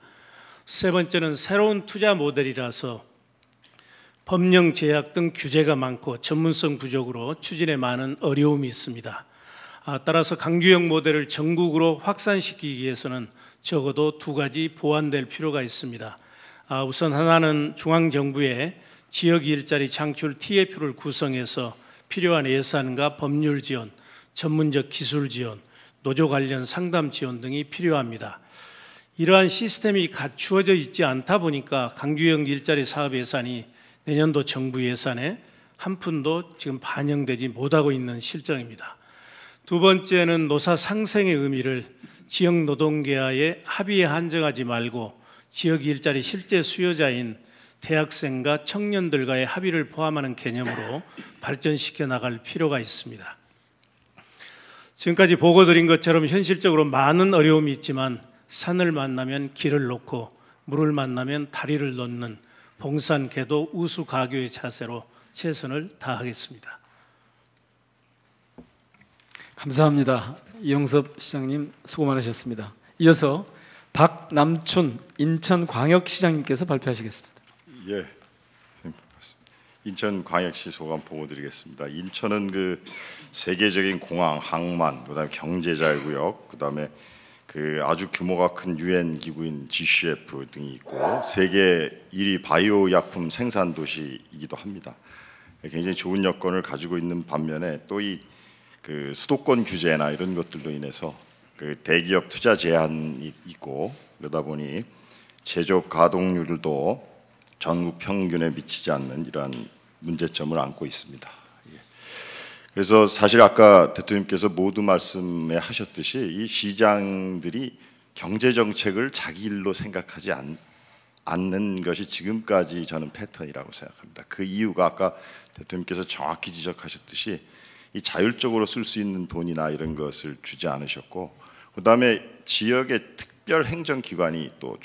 세 번째는 새로운 투자 모델이라서 법령 제약 등 규제가 많고 전문성 부족으로 추진에 많은 어려움이 있습니다. 따라서 강주영 모델을 전국으로 확산시키기 위해서는 적어도 두 가지 보완될 필요가 있습니다. 우선 하나는 중앙정부의 지역 일자리 창출 TF를 구성해서 필요한 예산과 법률 지원, 전문적 기술 지원, 노조 관련 상담 지원 등이 필요합니다. 이러한 시스템이 갖추어져 있지 않다 보니까 강주영 일자리 사업 예산이 내년도 정부 예산에 한 푼도 지금 반영되지 못하고 있는 실정입니다. 두 번째는 노사 상생의 의미를 지역 노동계와의 합의에 한정하지 말고 지역 일자리 실제 수요자인 대학생과 청년들과의 합의를 포함하는 개념으로 발전시켜 나갈 필요가 있습니다. 지금까지 보고 드린 것처럼 현실적으로 많은 어려움이 있지만 산을 만나면 길을 놓고 물을 만나면 다리를 놓는 봉산궤도 우수가교의 자세로 최선을 다하겠습니다.
감사합니다. 이영섭 시장님 수고 많으셨습니다. 이어서 박남춘 인천광역시장님께서 발표하시겠습니다.
예, 인천광역시 소감 보고 드리겠습니다. 인천은 그 세계적인 공항, 항만, 그다음에 경제자유구역, 그다음에 그 아주 규모가 큰 UN 기구인 GCF 등이 있고 세계 1위 바이오 약품 생산 도시이기도 합니다. 굉장히 좋은 여건을 가지고 있는 반면에 또 이 그 수도권 규제나 이런 것들로 인해서 그 대기업 투자 제한이 있고 그러다 보니 제조업 가동률도 전국 평균에 미치지 않는 이러한 문제점을 안고 있습니다. 그래서 사실 아까 대통령께서 모두 말씀해 하셨듯이 이 시장들이 경제 정책을 자기 일로 생각하지 않는 것이 지금까지 저는 패턴이라고 생각합니다. 그 이유가 아까 대통령께서 정확히 지적하셨듯이 이 자율적으로 쓸 수 있는 돈이나 이런 것을 주지 않으셨고, 그다음에 지역의 특별 행정기관이 또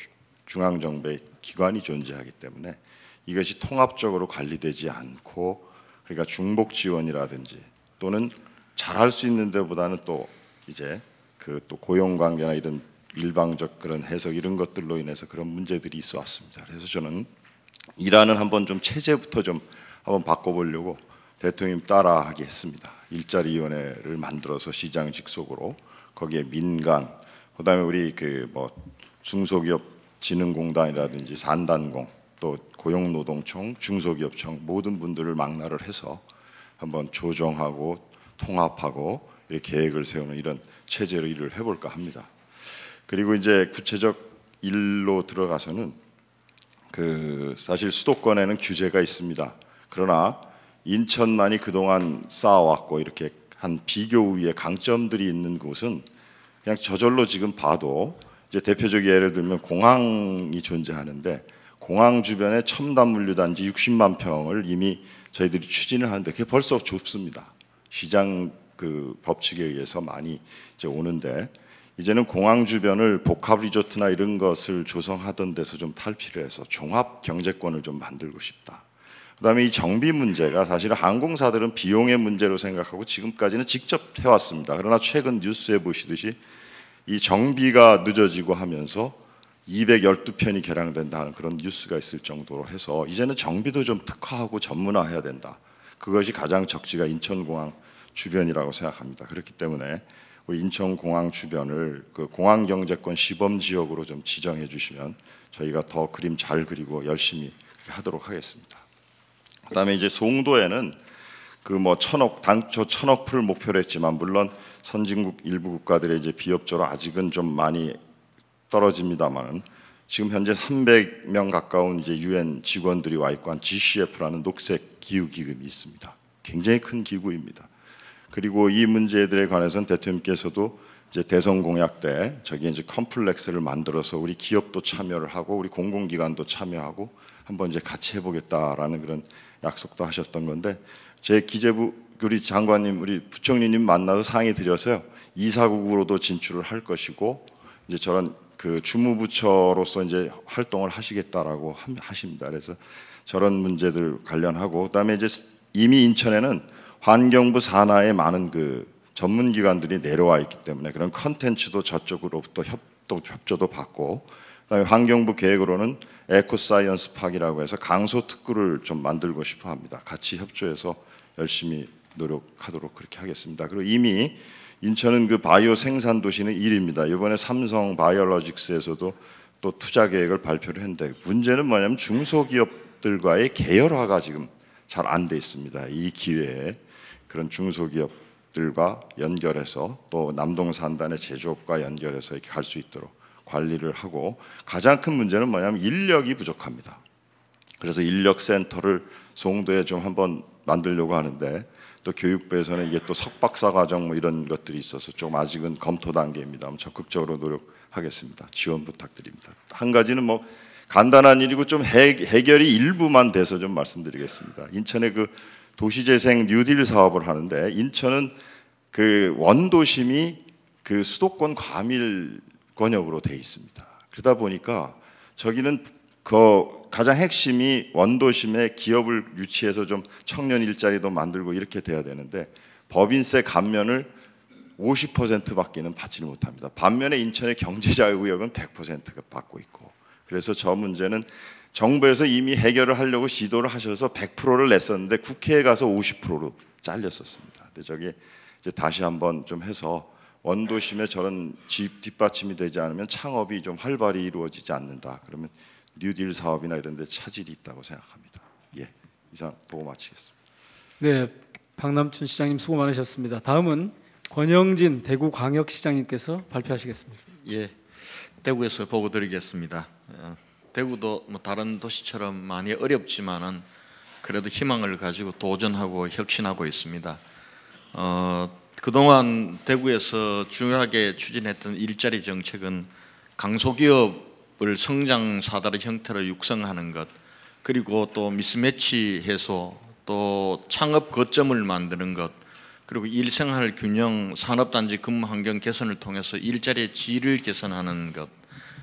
중앙정부의 기관이 존재하기 때문에 이것이 통합적으로 관리되지 않고, 그러니까 중복 지원이라든지 또는 잘할 수 있는 데보다는 또 이제 그 또 고용 관계나 이런 일방적 그런 해석 이런 것들로 인해서 그런 문제들이 있어 왔습니다. 그래서 저는 일하는 한번 좀 체제부터 좀 한번 바꿔보려고 대통령 따라하게 했습니다. 일자리위원회를 만들어서 시장 직속으로 거기에 민간, 그다음에 우리 그 뭐 중소기업 진흥공단이라든지 산단공, 또 고용노동청, 중소기업청 모든 분들을 망라를 해서 한번 조정하고 통합하고 이렇게 계획을 세우는 이런 체제로 일을 해볼까 합니다. 그리고 이제 구체적 일로 들어가서는 그 사실 수도권에는 규제가 있습니다. 그러나 인천만이 그동안 쌓아왔고 이렇게 한 비교 우위의 강점들이 있는 곳은 그냥 저절로 지금 봐도 이제 대표적 예를 들면 공항이 존재하는데 공항 주변에 첨단 물류단지 60만 평을 이미 저희들이 추진을 하는데 그게 벌써 좁습니다. 시장 그 법칙에 의해서 많이 이제 오는데 이제는 공항 주변을 복합 리조트나 이런 것을 조성하던 데서 좀 탈피를 해서 종합 경제권을 좀 만들고 싶다. 그다음에 이 정비 문제가 사실 항공사들은 비용의 문제로 생각하고 지금까지는 직접 해왔습니다. 그러나 최근 뉴스에 보시듯이 이 정비가 늦어지고 하면서 212편이 개량된다는 그런 뉴스가 있을 정도로 해서 이제는 정비도 좀 특화하고 전문화해야 된다. 그것이 가장 적지가 인천공항 주변이라고 생각합니다. 그렇기 때문에 우리 인천공항 주변을 그 공항경제권 시범지역으로 좀 지정해 주시면 저희가 더 그림 잘 그리고 열심히 하도록 하겠습니다. 그다음에 이제 송도에는 그 뭐 당초 1,000억 풀을 목표로 했지만 물론 선진국 일부 국가들의 이제 비협조로 아직은 좀 많이 떨어집니다만은 지금 현재 300명 가까운 이제 UN 직원들이 와 있고 한 GCF라는 녹색 기후 기금이 있습니다. 굉장히 큰 기구입니다. 그리고 이 문제들에 관해서는 대통령께서도 이제 대선 공약 때 저기 이제 컴플렉스를 만들어서 우리 기업도 참여를 하고 우리 공공기관도 참여하고 한번 이제 같이 해보겠다라는 그런 약속도 하셨던 건데 제 기재부 우리 장관님 우리 부총리님 만나서 상의 드려서요 이사국으로도 진출을 할 것이고 이제 저런 그 주무부처로서 이제 활동을 하시겠다라고 하십니다. 그래서 저런 문제들 관련하고 그다음에 이제 이미 인천에는 환경부 산하에 많은 그 전문기관들이 내려와 있기 때문에 그런 컨텐츠도 저쪽으로부터 협조도 받고 그다음에 환경부 계획으로는 에코사이언스 파크라고 해서 강소 특구를 좀 만들고 싶어 합니다. 같이 협조해서 열심히 노력하도록 그렇게 하겠습니다. 그리고 이미 인천은 그 바이오 생산 도시는 1위입니다. 이번에 삼성 바이오로직스에서도 또 투자 계획을 발표를 했는데 문제는 뭐냐면 중소기업들과의 계열화가 지금 잘 안 돼 있습니다. 이 기회에 그런 중소기업들과 연결해서 또 남동산단의 제조업과 연결해서 이렇게 갈 수 있도록 관리를 하고 가장 큰 문제는 뭐냐면 인력이 부족합니다. 그래서 인력센터를 송도에 좀 한번 만들려고 하는데 또 교육부에서는 이게 또 석박사 과정 뭐 이런 것들이 있어서 좀 아직은 검토 단계입니다. 적극적으로 노력하겠습니다. 지원 부탁드립니다. 한 가지는 뭐 간단한 일이고 좀 해결이 일부만 돼서 좀 말씀드리겠습니다. 인천의 그 도시재생 뉴딜 사업을 하는데 인천은 그 원도심이 그 수도권 과밀 권역으로 돼 있습니다. 그러다 보니까 저기는 그 가장 핵심이 원도심에 기업을 유치해서 좀 청년 일자리도 만들고 이렇게 돼야 되는데 법인세 감면을 50%밖에는 받지를 못합니다. 반면에 인천의 경제자유구역은 100%가 받고 있고 그래서 저 문제는 정부에서 이미 해결을 하려고 시도를 하셔서 100%를 냈었는데 국회에 가서 50%로 잘렸었습니다. 근데 저기 이제 다시 한번 좀 해서 원도심에 저런 뒷받침이 되지 않으면 창업이 좀 활발히 이루어지지 않는다. 그러면 뉴딜 사업이나 이런 데 차질이 있다고 생각합니다. 예, 이상 보고 마치겠습니다.
네, 박남춘 시장님 수고 많으셨습니다. 다음은 권영진 대구광역시장님께서 발표하시겠습니다.
예, 대구에서 보고 드리겠습니다. 대구도 뭐 다른 도시처럼 많이 어렵지만은 그래도 희망을 가지고 도전하고 혁신하고 있습니다. 그동안 대구에서 중요하게 추진했던 일자리 정책은 강소기업을 성장 사다리 형태로 육성하는 것, 그리고 또 미스매치 해소, 또 창업 거점을 만드는 것, 그리고 일생활 균형, 산업단지 근무 환경 개선을 통해서 일자리의 질을 개선하는 것,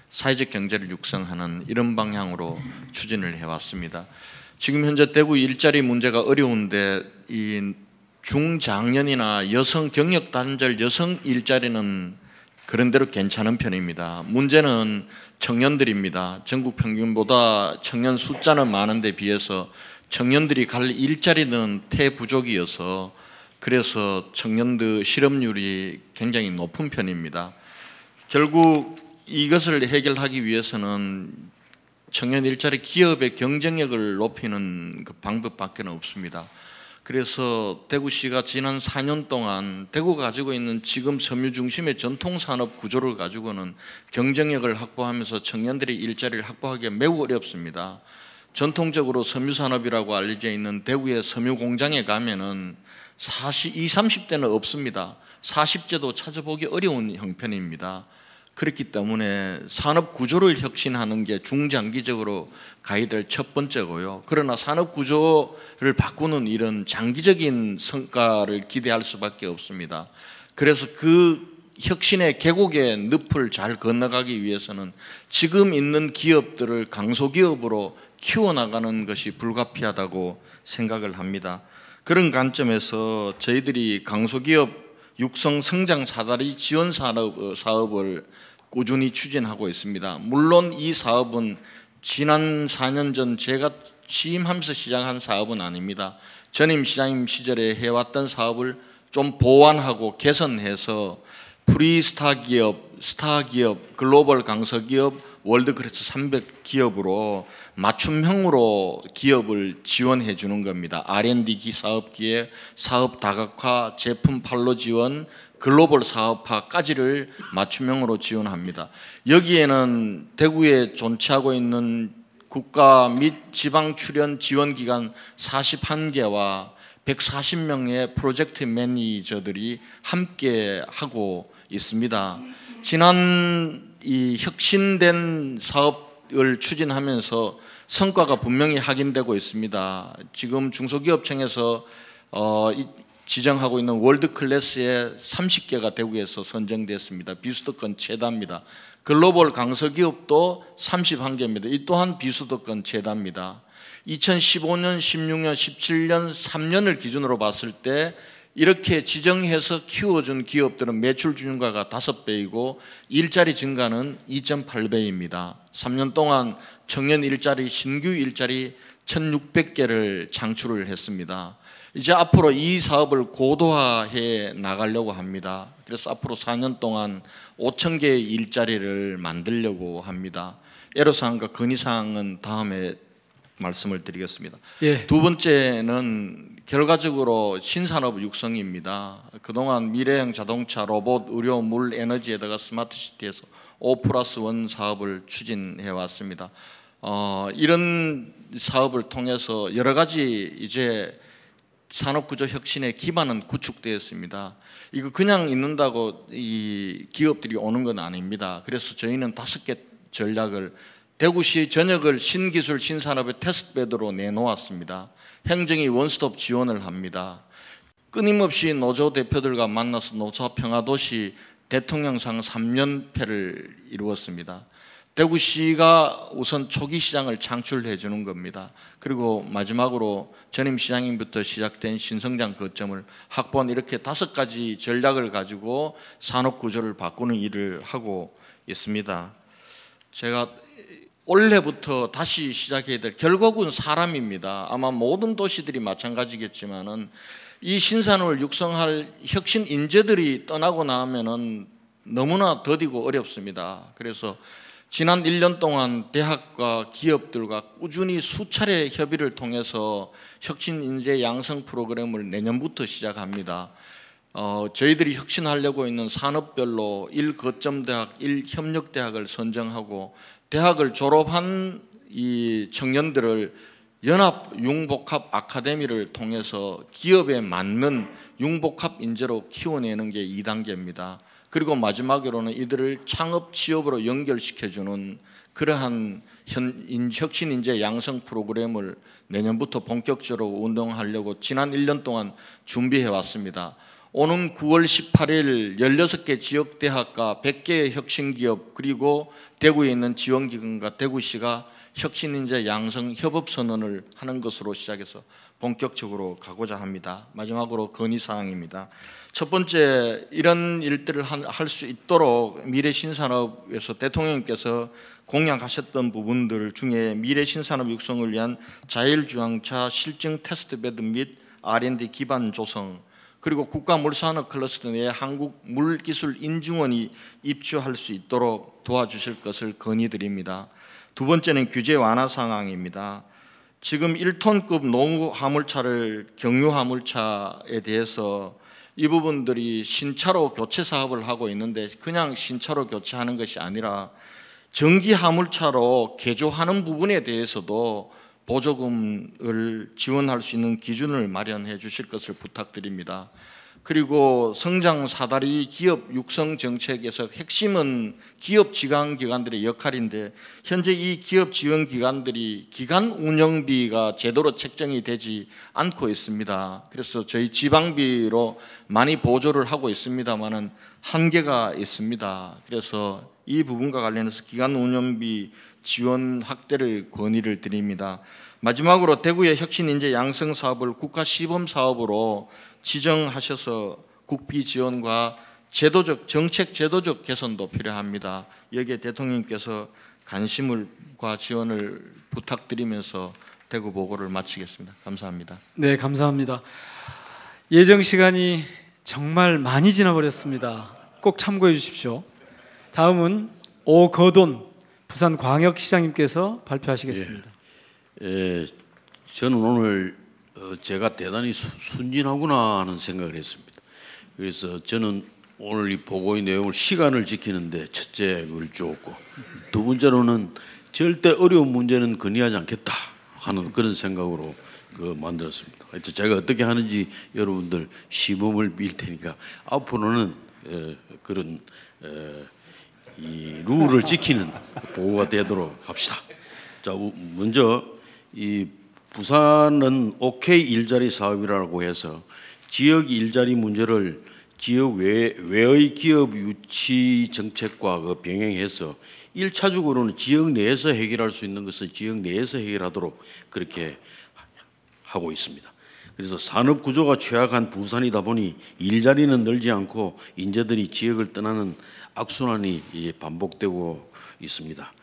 사회적 경제를 육성하는 이런 방향으로 추진을 해왔습니다. 지금 현재 대구 일자리 문제가 어려운데 이 중장년이나 여성 경력 단절 여성 일자리는 그런대로 괜찮은 편입니다. 문제는 청년들입니다. 전국 평균보다 청년 숫자는 많은데 비해서 청년들이 갈 일자리는 태부족이어서 그래서 청년들 실업률이 굉장히 높은 편입니다. 결국 이것을 해결하기 위해서는 청년 일자리 기업의 경쟁력을 높이는 그 방법밖에 없습니다. 그래서 대구시가 지난 4년 동안 대구가 가지고 있는 지금 섬유 중심의 전통산업 구조를 가지고는 경쟁력을 확보하면서 청년들이 일자리를 확보하기가 매우 어렵습니다. 전통적으로 섬유산업이라고 알려져 있는 대구의 섬유 공장에 가면은 20, 30대는 없습니다. 40대도 찾아보기 어려운 형편입니다. 그렇기 때문에 산업 구조를 혁신하는 게 중장기적으로 가야 될 첫 번째고요. 그러나 산업 구조를 바꾸는 이런 장기적인 성과를 기대할 수밖에 없습니다. 그래서 그 혁신의 계곡의 늪을 잘 건너가기 위해서는 지금 있는 기업들을 강소기업으로 키워나가는 것이 불가피하다고 생각을 합니다. 그런 관점에서 저희들이 강소기업 육성 성장 사다리 지원 사업을 꾸준히 추진하고 있습니다. 물론 이 사업은 지난 4년 전 제가 취임하면서 시작한 사업은 아닙니다. 전임 시장님 시절에 해왔던 사업을 좀 보완하고 개선해서 프리스타 기업, 스타 기업, 글로벌 강서기업, 월드크래치 300 기업으로 맞춤형으로 기업을 지원해 주는 겁니다. R&D 사업 기획, 사업 다각화, 제품 판로 지원, 글로벌 사업화까지를 맞춤형으로 지원합니다. 여기에는 대구에 존재하고 있는 국가 및 지방 출연 지원기관 41개와 140명의 프로젝트 매니저들이 함께 하고 있습니다. 지난 이 혁신된 사업을 추진하면서 성과가 분명히 확인되고 있습니다. 지금 중소기업청에서 지정하고 있는 월드 클래스의 30개가 대구에서 선정됐습니다. 비수도권 최다입니다. 글로벌 강서기업도 31개입니다. 이 또한 비수도권 최다입니다. 2015년, 16년, 17년 3년을 기준으로 봤을 때 이렇게 지정해서 키워준 기업들은 매출 증가가 5배이고 일자리 증가는 2.8배입니다. 3년 동안 청년 일자리, 신규 일자리 1,600개를 창출을 했습니다. 이제 앞으로 이 사업을 고도화해 나가려고 합니다. 그래서 앞으로 4년 동안 5,000개의 일자리를 만들려고 합니다. 애로사항과 건의사항은 다음에 말씀을 드리겠습니다.
예.
두 번째는 결과적으로 신산업 육성입니다. 그동안 미래형 자동차, 로봇, 의료, 물, 에너지에다가 스마트시티에서 5+1 사업을 추진해 왔습니다. 이런 사업을 통해서 여러 가지 이제 산업구조 혁신의 기반은 구축되었습니다. 이거 그냥 있는다고 이 기업들이 오는 건 아닙니다. 그래서 저희는 5개 전략을 대구시 전역을 신기술 신산업의 테스트베드로 내놓았습니다. 행정이 원스톱 지원을 합니다. 끊임없이 노조 대표들과 만나서 노조 평화도시 대통령상 3연패를 이루었습니다. 대구시가 우선 초기 시장을 창출해 주는 겁니다. 그리고 마지막으로 전임 시장님부터 시작된 신성장 거점을 확보한 이렇게 5가지 전략을 가지고 산업 구조를 바꾸는 일을 하고 있습니다. 제가 올해부터 다시 시작해야 될 결국은 사람입니다. 아마 모든 도시들이 마찬가지겠지만은 이 신산업을 육성할 혁신 인재들이 떠나고 나면은 너무나 더디고 어렵습니다. 그래서 지난 1년 동안 대학과 기업들과 꾸준히 수차례 협의를 통해서 혁신 인재 양성 프로그램을 내년부터 시작합니다. 저희들이 혁신하려고 있는 산업별로 1거점대학, 1협력대학을 선정하고 대학을 졸업한 이 청년들을 연합 융복합 아카데미를 통해서 기업에 맞는 융복합 인재로 키워내는 게 2단계입니다. 그리고 마지막으로는 이들을 창업 취업으로 연결시켜주는 그러한 혁신 인재 양성 프로그램을 내년부터 본격적으로 운동하려고 지난 1년 동안 준비해 왔습니다. 오는 9월 18일 16개 지역대학과 100개의 혁신기업 그리고 대구에 있는 지원기관과 대구시가 혁신인재 양성 협업선언을 하는 것으로 시작해서 본격적으로 가고자 합니다. 마지막으로 건의사항입니다. 첫 번째, 이런 일들을 할 수 있도록 미래신산업에서 대통령님께서 공약하셨던 부분들 중에 미래신산업 육성을 위한 자율주행차 실증 테스트베드 및 R&D 기반 조성, 그리고 국가물산업 클러스터 내에 한국물기술인증원이 입주할 수 있도록 도와주실 것을 건의드립니다. 두 번째는 규제 완화 상황입니다. 지금 1톤급 노후 화물차를 경유 화물차에 대해서 이 부분들이 신차로 교체 사업을 하고 있는데 그냥 신차로 교체하는 것이 아니라 전기 화물차로 개조하는 부분에 대해서도 보조금을 지원할 수 있는 기준을 마련해 주실 것을 부탁드립니다. 그리고 성장 사다리 기업 육성 정책에서 핵심은 기업 지원 기관들의 역할인데 현재 이 기업 지원 기관들이 기간 운영비가 제대로 책정이 되지 않고 있습니다. 그래서 저희 지방비로 많이 보조를 하고 있습니다만은 한계가 있습니다. 그래서 이 부분과 관련해서 기간 운영비 지원 확대를 건의를 드립니다. 마지막으로 대구의 혁신인재 양성 사업을 국가 시범 사업으로 지정하셔서 국비 지원과 제도적 정책 제도적 개선도 필요합니다. 여기에 대통령님께서 관심과 지원을 부탁드리면서 대구 보고를 마치겠습니다. 감사합니다.
네, 감사합니다. 예정 시간이 정말 많이 지나버렸습니다. 꼭 참고해 주십시오. 다음은 오거돈 부산광역시장님께서 발표하시겠습니다.
예, 저는 오늘 제가 대단히 순진하구나 하는 생각을 했습니다. 그래서 저는 오늘 이 보고의 내용을 시간을 지키는데 첫째 그걸 주었고 두 번째로는 절대 어려운 문제는 건의하지 않겠다 하는 그런 생각으로 만들었습니다. 하여튼 제가 어떻게 하는지 여러분들 시범을 밀 테니까 앞으로는 그런 이 룰을 지키는 보호가 되도록 합시다. 자, 먼저 이 부산은 OK 일자리 사업이라고 해서 지역 일자리 문제를 지역 외의 기업 유치 정책과 병행해서 1차적으로는 지역 내에서 해결할 수 있는 것은 지역 내에서 해결하도록 그렇게 하고 있습니다. 그래서 산업 구조가 취약한 부산이다 보니 일자리는 늘지 않고 인재들이 지역을 떠나는 악순환이 반복되고 있습니다.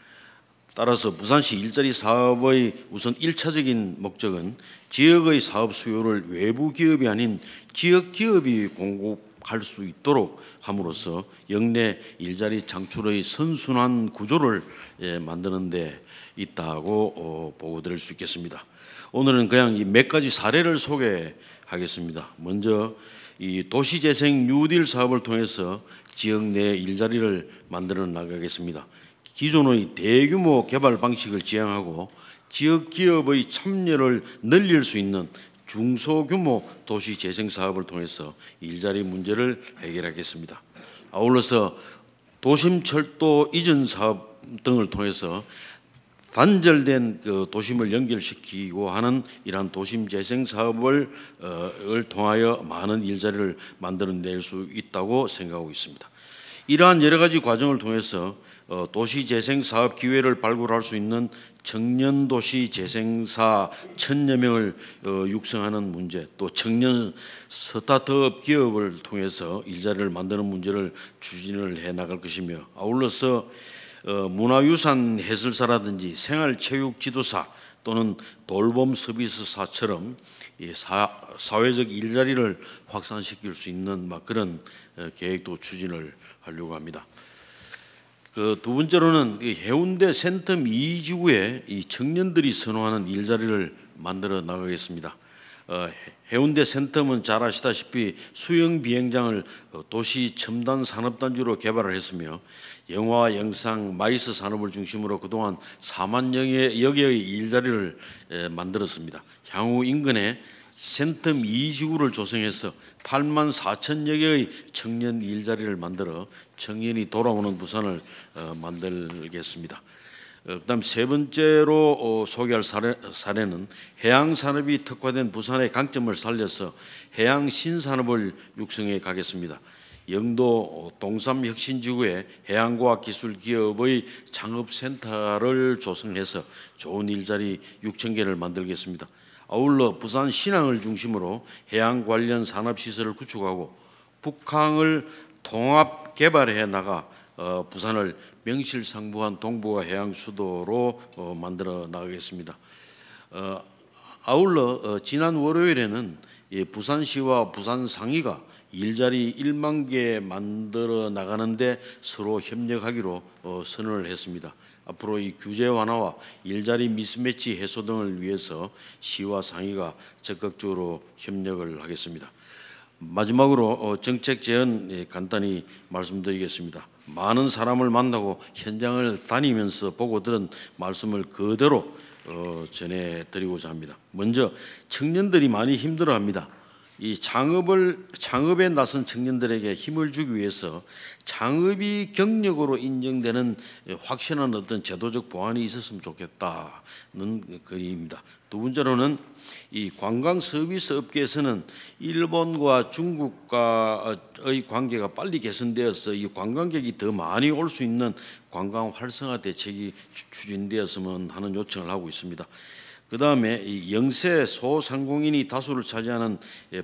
따라서 부산시 일자리 사업의 우선 1차적인 목적은 지역의 사업 수요를 외부 기업이 아닌 지역 기업이 공급할 수 있도록 함으로써 역내 일자리 창출의 선순환 구조를 만드는 데 있다고 보고드릴 수 있겠습니다. 오늘은 그냥 몇 가지 사례를 소개하겠습니다. 먼저 이 도시재생 뉴딜 사업을 통해서 지역 내 일자리를 만들어 나가겠습니다. 기존의 대규모 개발 방식을 지향하고 지역 기업의 참여를 늘릴 수 있는 중소규모 도시재생 사업을 통해서 일자리 문제를 해결하겠습니다. 아울러서 도심철도 이전 사업 등을 통해서 단절된 도심을 연결시키고 하는 이러한 도심재생 사업을 통하여 많은 일자리를 만들어낼 수 있다고 생각하고 있습니다. 이러한 여러 가지 과정을 통해서 도시재생 사업 기회를 발굴할 수 있는 청년 도시 재생사 1000여 명을 육성하는 문제, 또 청년 스타트업 기업을 통해서 일자리를 만드는 문제를 추진을 해 나갈 것이며, 아울러서 문화유산 해설사라든지 생활체육 지도사 또는 돌봄 서비스사처럼 사회적 일자리를 확산시킬 수 있는 그런 계획도 추진을 하려고 합니다. 두 번째로는 해운대 센텀 2지구에 이 청년들이 선호하는 일자리를 만들어 나가겠습니다. 해운대 센텀은 잘 아시다시피 수영 비행장을 도시 첨단 산업단지로 개발을 했으며 영화, 영상, 마이스 산업을 중심으로 그동안 4만여 개의 일자리를 만들었습니다. 향후 인근에 센텀 2지구를 조성해서 8만 4천여 개의 청년 일자리를 만들어 청년이 돌아오는 부산을 만들겠습니다. 그다음 세 번째로 소개할 사례는 해양 산업이 특화된 부산의 강점을 살려서 해양 신산업을 육성해 가겠습니다. 영도 동삼혁신지구에 해양과학기술기업의 창업센터를 조성해서 좋은 일자리 6,000개를 만들겠습니다. 아울러 부산 신항을 중심으로 해양 관련 산업시설을 구축하고 북항을 통합 개발해 나가 부산을 명실상부한 동북아 해양 수도로 만들어 나가겠습니다. 아울러 지난 월요일에는 부산시와 부산상의가 일자리 1만 개 만들어 나가는데 서로 협력하기로 선언을 했습니다. 앞으로 이 규제 완화와 일자리 미스매치 해소 등을 위해서 시와 상의가 적극적으로 협력을 하겠습니다. 마지막으로 정책 제안 간단히 말씀드리겠습니다. 많은 사람을 만나고 현장을 다니면서 보고 들은 말씀을 그대로 전해드리고자 합니다. 먼저 청년들이 많이 힘들어합니다. 이 창업에 나선 청년들에게 힘을 주기 위해서 창업이 경력으로 인정되는 확실한 어떤 제도적 보완이 있었으면 좋겠다는 그림입니다. 두 번째로는 이 관광 서비스 업계에서는 일본과 중국과의 관계가 빨리 개선되어서 이 관광객이 더 많이 올 수 있는 관광 활성화 대책이 추진되었으면 하는 요청을 하고 있습니다. 그 다음에 이 영세 소상공인이 다수를 차지하는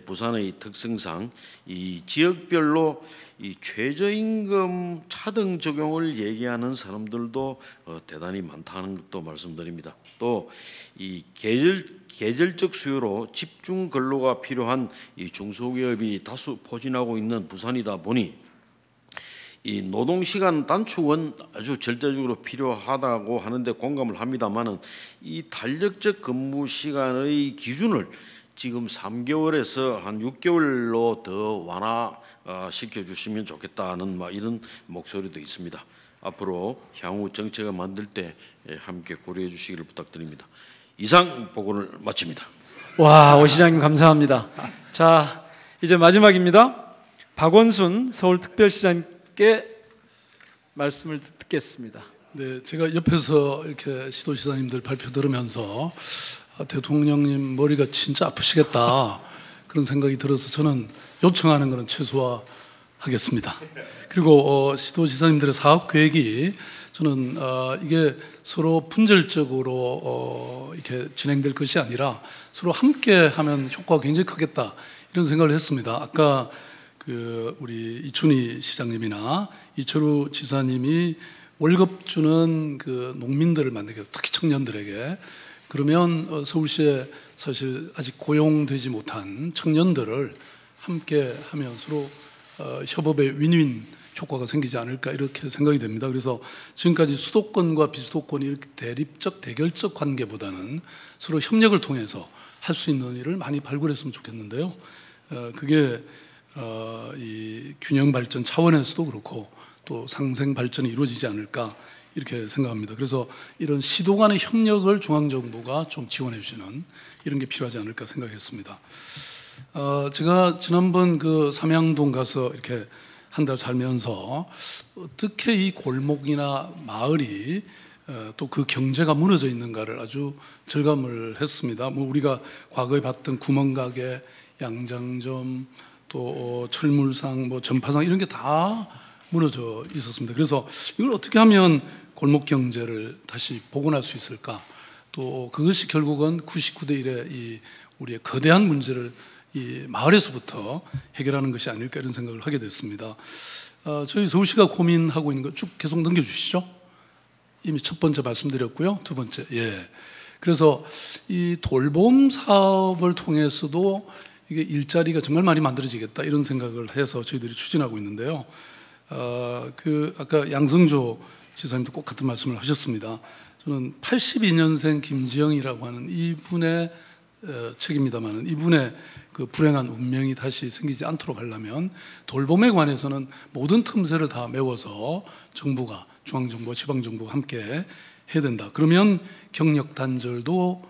부산의 특성상 이 지역별로 이 최저임금 차등 적용을 얘기하는 사람들도 대단히 많다는 것도 말씀드립니다. 또 이 계절적 수요로 집중 근로가 필요한 이 중소기업이 다수 포진하고 있는 부산이다 보니 이 노동시간 단축은 아주 절대적으로 필요하다고 하는데 공감을 합니다만은 이 탄력적 근무 시간의 기준을 지금 3개월에서 한 6개월로 더 완화시켜 주시면 좋겠다는 이런 목소리도 있습니다. 앞으로 향후 정책을 만들 때 함께 고려해 주시기를 부탁드립니다. 이상 보고를 마칩니다.
와, 오 시장님 감사합니다. 자, 이제 마지막입니다. 박원순 서울특별시장께 말씀을 듣겠습니다.
네, 제가 옆에서 이렇게 시도지사님들 발표 들으면서 대통령님 머리가 진짜 아프시겠다 그런 생각이 들어서 저는 요청하는 것은 최소화하겠습니다. 그리고 시도지사님들의 사업 계획이 저는 이게 서로 분절적으로 이렇게 진행될 것이 아니라 서로 함께 하면 효과가 굉장히 크겠다 이런 생각을 했습니다. 아까 우리 이춘희 시장님이나 이철우 지사님이 월급 주는 농민들을 만들게, 특히 청년들에게, 그러면 서울시에 사실 아직 고용되지 못한 청년들을 함께 하면 서로 협업의 윈윈 효과가 생기지 않을까 이렇게 생각이 됩니다. 그래서 지금까지 수도권과 비수도권이 이렇게 대립적 대결적 관계보다는 서로 협력을 통해서 할 수 있는 일을 많이 발굴했으면 좋겠는데요. 그게 이 균형 발전 차원에서도 그렇고 또 상생 발전이 이루어지지 않을까 이렇게 생각합니다. 그래서 이런 시도 간의 협력을 중앙정부가 좀 지원해 주시는 이런 게 필요하지 않을까 생각했습니다. 제가 지난번 삼양동 가서 이렇게 한 달 살면서 어떻게 이 골목이나 마을이 또 그 경제가 무너져 있는가를 아주 절감을 했습니다. 뭐 우리가 과거에 봤던 구멍가게, 양장점, 또 철물상, 뭐 전파상 이런 게 다 무너져 있었습니다. 그래서 이걸 어떻게 하면 골목 경제를 다시 복원할 수 있을까? 또 그것이 결국은 99대 1의 이 우리의 거대한 문제를 이 마을에서부터 해결하는 것이 아닐까 이런 생각을 하게 됐습니다. 저희 서울시가 고민하고 있는 거 쭉 계속 넘겨주시죠. 이미 첫 번째 말씀드렸고요. 두 번째, 그래서 이 돌봄 사업을 통해서도 이게 일자리가 정말 많이 만들어지겠다 이런 생각을 해서 저희들이 추진하고 있는데요. 아까 양승조 지사님도 꼭 같은 말씀을 하셨습니다. 저는 82년생 김지영이라고 하는 이분의 책입니다만 이분의 불행한 운명이 다시 생기지 않도록 하려면 돌봄에 관해서는 모든 틈새를 다 메워서 정부가, 중앙정부와 지방정부가 함께 해야 된다. 그러면 경력 단절도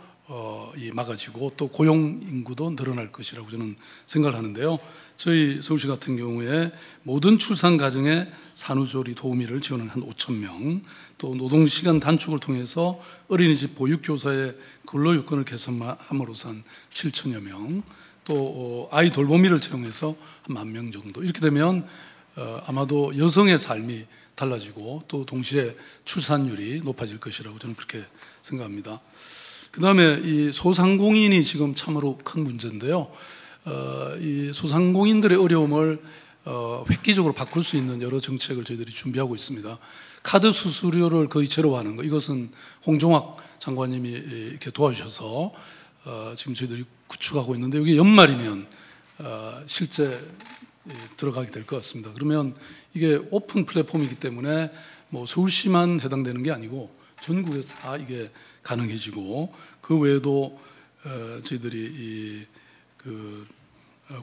막아지고 또 고용 인구도 늘어날 것이라고 저는 생각을 하는데요. 저희 서울시 같은 경우에 모든 출산 가정에 산후조리 도우미를 지원하는 한 5,000명, 또 노동시간 단축을 통해서 어린이집 보육교사의 근로요건을 개선함으로써 한 7,000여 명, 또 아이 돌보미를 채용해서 한 10,000명 정도. 이렇게 되면 아마도 여성의 삶이 달라지고 또 동시에 출산율이 높아질 것이라고 저는 그렇게 생각합니다. 그 다음에 이 소상공인이 지금 참으로 큰 문제인데요. 이 소상공인들의 어려움을 획기적으로 바꿀 수 있는 여러 정책을 저희들이 준비하고 있습니다. 카드 수수료를 거의 제로화하는 거, 이것은 홍종학 장관님이 이렇게 도와주셔서 지금 저희들이 구축하고 있는데 이게 연말이면 실제 들어가게 될 것 같습니다. 그러면 이게 오픈 플랫폼이기 때문에 뭐 서울시만 해당되는 게 아니고 전국에서 다 이게 가능해지고, 그 외에도 저희들이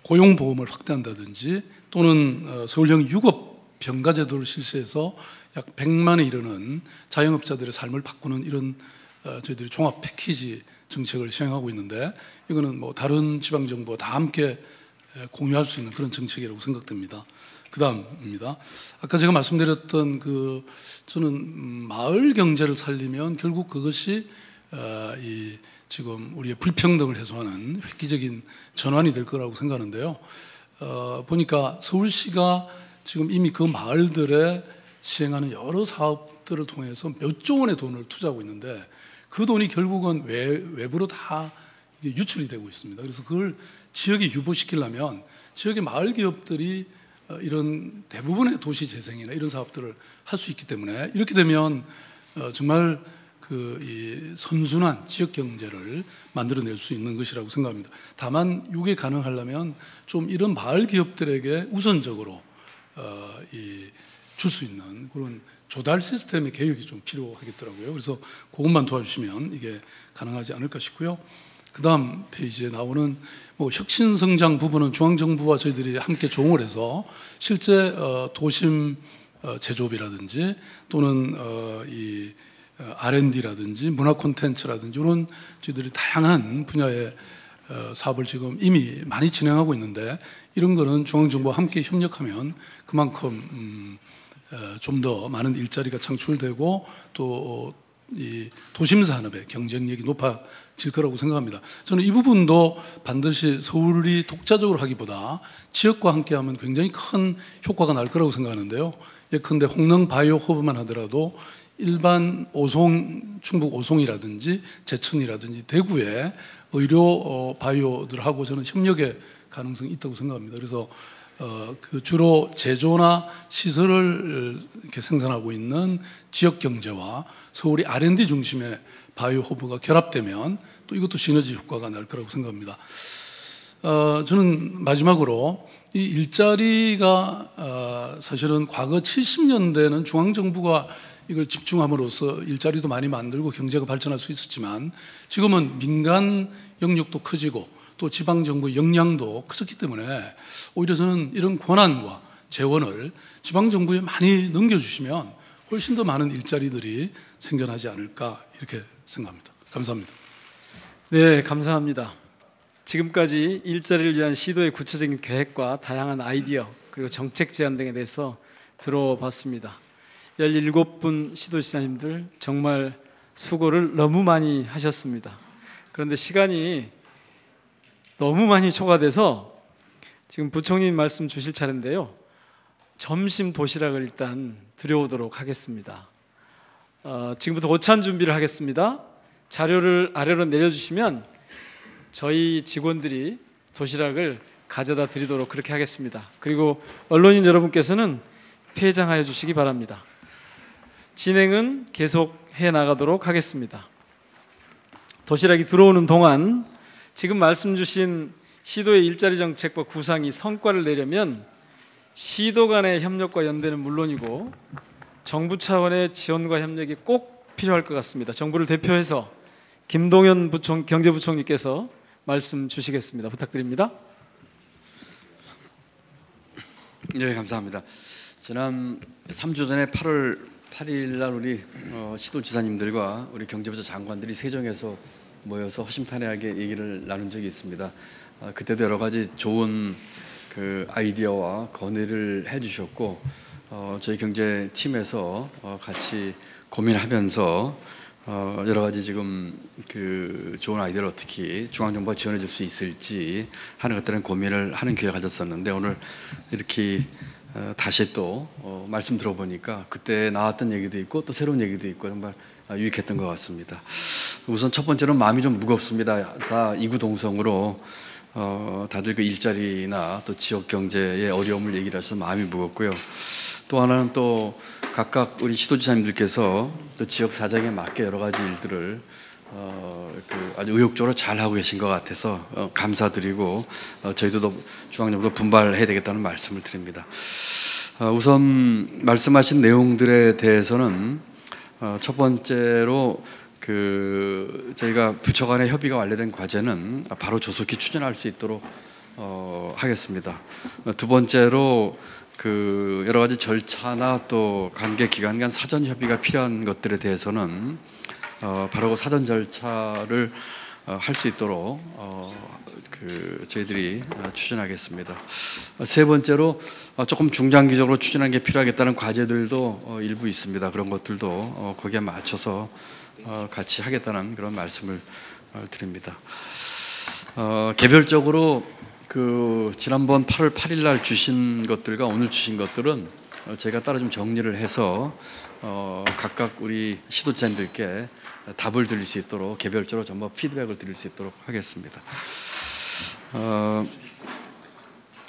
고용보험을 확대한다든지 또는 서울형 유급 병가제도를 실시해서 약 100만에 이르는 자영업자들의 삶을 바꾸는 이런 저희들이 종합 패키지 정책을 시행하고 있는데, 이거는 뭐 다른 지방정부와 다 함께 공유할 수 있는 그런 정책이라고 생각됩니다. 그 다음입니다. 아까 제가 말씀드렸던 저는 마을 경제를 살리면 결국 그것이 이 지금 우리의 불평등을 해소하는 획기적인 전환이 될 거라고 생각하는데요. 보니까 서울시가 지금 이미 그 마을들에 시행하는 여러 사업들을 통해서 몇 조 원의 돈을 투자하고 있는데 그 돈이 결국은 외부로 다 유출이 되고 있습니다. 그래서 그걸 지역에 유보시키려면 지역의 마을 기업들이 이런 대부분의 도시 재생이나 이런 사업들을 할 수 있기 때문에 이렇게 되면 정말 이 선순환 지역 경제를 만들어낼 수 있는 것이라고 생각합니다. 다만 이게 가능하려면 좀 이런 마을 기업들에게 우선적으로 줄 수 있는 그런 조달 시스템의 개혁이 좀 필요하겠더라고요. 그래서 그것만 도와주시면 이게 가능하지 않을까 싶고요. 그 다음 페이지에 나오는 뭐 혁신 성장 부분은 중앙정부와 저희들이 함께 조응을 해서 실제 도심 제조업이라든지 또는 이 R&D라든지 문화 콘텐츠라든지 이런 저희들이 다양한 분야의 사업을 지금 이미 많이 진행하고 있는데 이런 거는 중앙정부와 함께 협력하면 그만큼 좀 더 많은 일자리가 창출되고 또 이 도심 산업의 경쟁력이 높아질 거라고 생각합니다. 저는 이 부분도 반드시 서울이 독자적으로 하기보다 지역과 함께하면 굉장히 큰 효과가 날 거라고 생각하는데요. 예컨대 홍릉 바이오 허브만 하더라도 일반 충북 오송이라든지 제천이라든지 대구에 의료 바이오들하고 저는 협력의 가능성이 있다고 생각합니다. 그래서 그 주로 제조나 시설을 이렇게 생산하고 있는 지역 경제와 서울이 R&D 중심의 바이오 허브가 결합되면 또 이것도 시너지 효과가 날 거라고 생각합니다. 저는 마지막으로 이 일자리가 사실은 과거 70년대는 중앙정부가 이걸 집중함으로써 일자리도 많이 만들고 경제가 발전할 수 있었지만 지금은 민간 영역도 커지고 또 지방정부의 역량도 커졌기 때문에 오히려 저는 이런 권한과 재원을 지방정부에 많이 넘겨주시면 훨씬 더 많은 일자리들이 생겨나지 않을까 이렇게 생각합니다. 감사합니다.
네, 감사합니다. 지금까지 일자리를 위한 시도의 구체적인 계획과 다양한 아이디어 그리고 정책 제안 등에 대해서 들어봤습니다. 17분 시도지사님들 정말 수고를 너무 많이 하셨습니다. 그런데 시간이 너무 많이 초과돼서 지금 부총리님 말씀 주실 차례인데요. 점심 도시락을 일단 드려오도록 하겠습니다. 지금부터 오찬 준비를 하겠습니다. 자료를 아래로 내려주시면 저희 직원들이 도시락을 가져다 드리도록 그렇게 하겠습니다. 그리고 언론인 여러분께서는 퇴장하여 주시기 바랍니다. 진행은 계속 해 나가도록 하겠습니다. 도시락이 들어오는 동안 지금 말씀 주신 시도의 일자리 정책과 구상이 성과를 내려면 시도 간의 협력과 연대는 물론이고 정부 차원의 지원과 협력이 꼭 필요할 것 같습니다. 정부를 대표해서 김동연 경제부총리께서 말씀 주시겠습니다. 부탁드립니다.
네, 감사합니다. 지난 3주 전에 8월 8일 날 우리 시도지사님들과 우리 경제부처 장관들이 세종에서 모여서 허심탄회하게 얘기를 나눈 적이 있습니다. 그때도 여러 가지 좋은 그 아이디어와 건의를 해주셨고 저희 경제팀에서 같이 고민하면서 여러 가지 지금 그 좋은 아이디어를 어떻게 중앙정부가 지원해 줄 수 있을지 하는 것들은 고민을 하는 기회를 가졌었는데 오늘 이렇게 다시 또 말씀 들어보니까 그때 나왔던 얘기도 있고 또 새로운 얘기도 있고 정말 유익했던 것 같습니다. 우선 첫 번째로는 마음이 좀 무겁습니다. 다 이구동성으로 다들 그 일자리나 또 지역 경제의 어려움을 얘기를 하셔서 마음이 무겁고요. 또 하나는 또 각각 우리 시도지사님들께서 또 지역 사정에 맞게 여러 가지 일들을 아주 의욕적으로 잘 하고 계신 것 같아서 감사드리고 저희도 중앙정부도 분발해야 되겠다는 말씀을 드립니다. 우선 말씀하신 내용들에 대해서는 첫 번째로 저희가 부처 간의 협의가 완료된 과제는 바로 조속히 추진할 수 있도록 하겠습니다. 두 번째로 여러 가지 절차나 또 관계 기관 간 사전 협의가 필요한 것들에 대해서는 바로 그 사전 절차를 할 수 있도록 저희들이 추진하겠습니다. 세 번째로 조금 중장기적으로 추진하는 게 필요하겠다는 과제들도 일부 있습니다. 그런 것들도 거기에 맞춰서 같이 하겠다는 그런 말씀을 드립니다. 개별적으로 지난번 8월 8일 날 주신 것들과 오늘 주신 것들은 제가 따로 좀 정리를 해서 각각 우리 시도자님들께 답을 드릴 수 있도록 개별적으로 전부 피드백을 드릴 수 있도록 하겠습니다.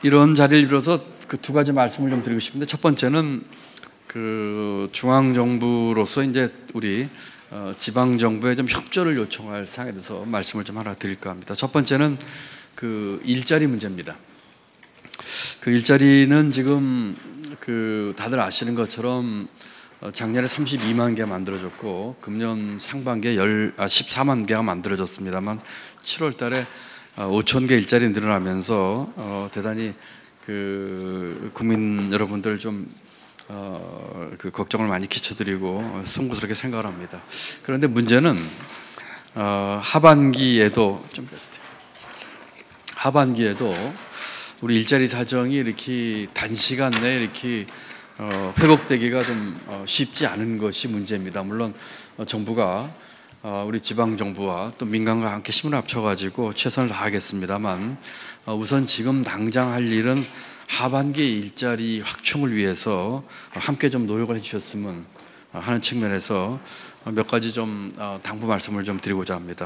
이런 자리를 빌어서 두 가지 말씀을 좀 드리고 싶은데 첫 번째는 중앙정부로서 이제 우리 지방정부에 좀 협조를 요청할 사항에 대해서 말씀을 좀 하나 드릴까 합니다. 첫 번째는 일자리 문제입니다. 일자리는 지금 다들 아시는 것처럼 작년에 32만 개가 만들어졌고 금년 상반기에 14만 개가 만들어졌습니다만 7월 달에 5천 개 일자리 늘어나면서 대단히 국민 여러분들 좀 걱정을 많이 끼쳐드리고 송구스럽게 생각을 합니다. 그런데 문제는 하반기에도 좀 하반기에도 우리 일자리 사정이 이렇게 단시간 내에 이렇게 회복되기가 좀 쉽지 않은 것이 문제입니다. 물론 정부가 우리 지방 정부와 또 민간과 함께 힘을 합쳐가지고 최선을 다하겠습니다만 우선 지금 당장 할 일은 하반기 일자리 확충을 위해서 함께 좀 노력을 해주셨으면 하는 측면에서 몇 가지 좀 당부 말씀을 좀 드리고자 합니다.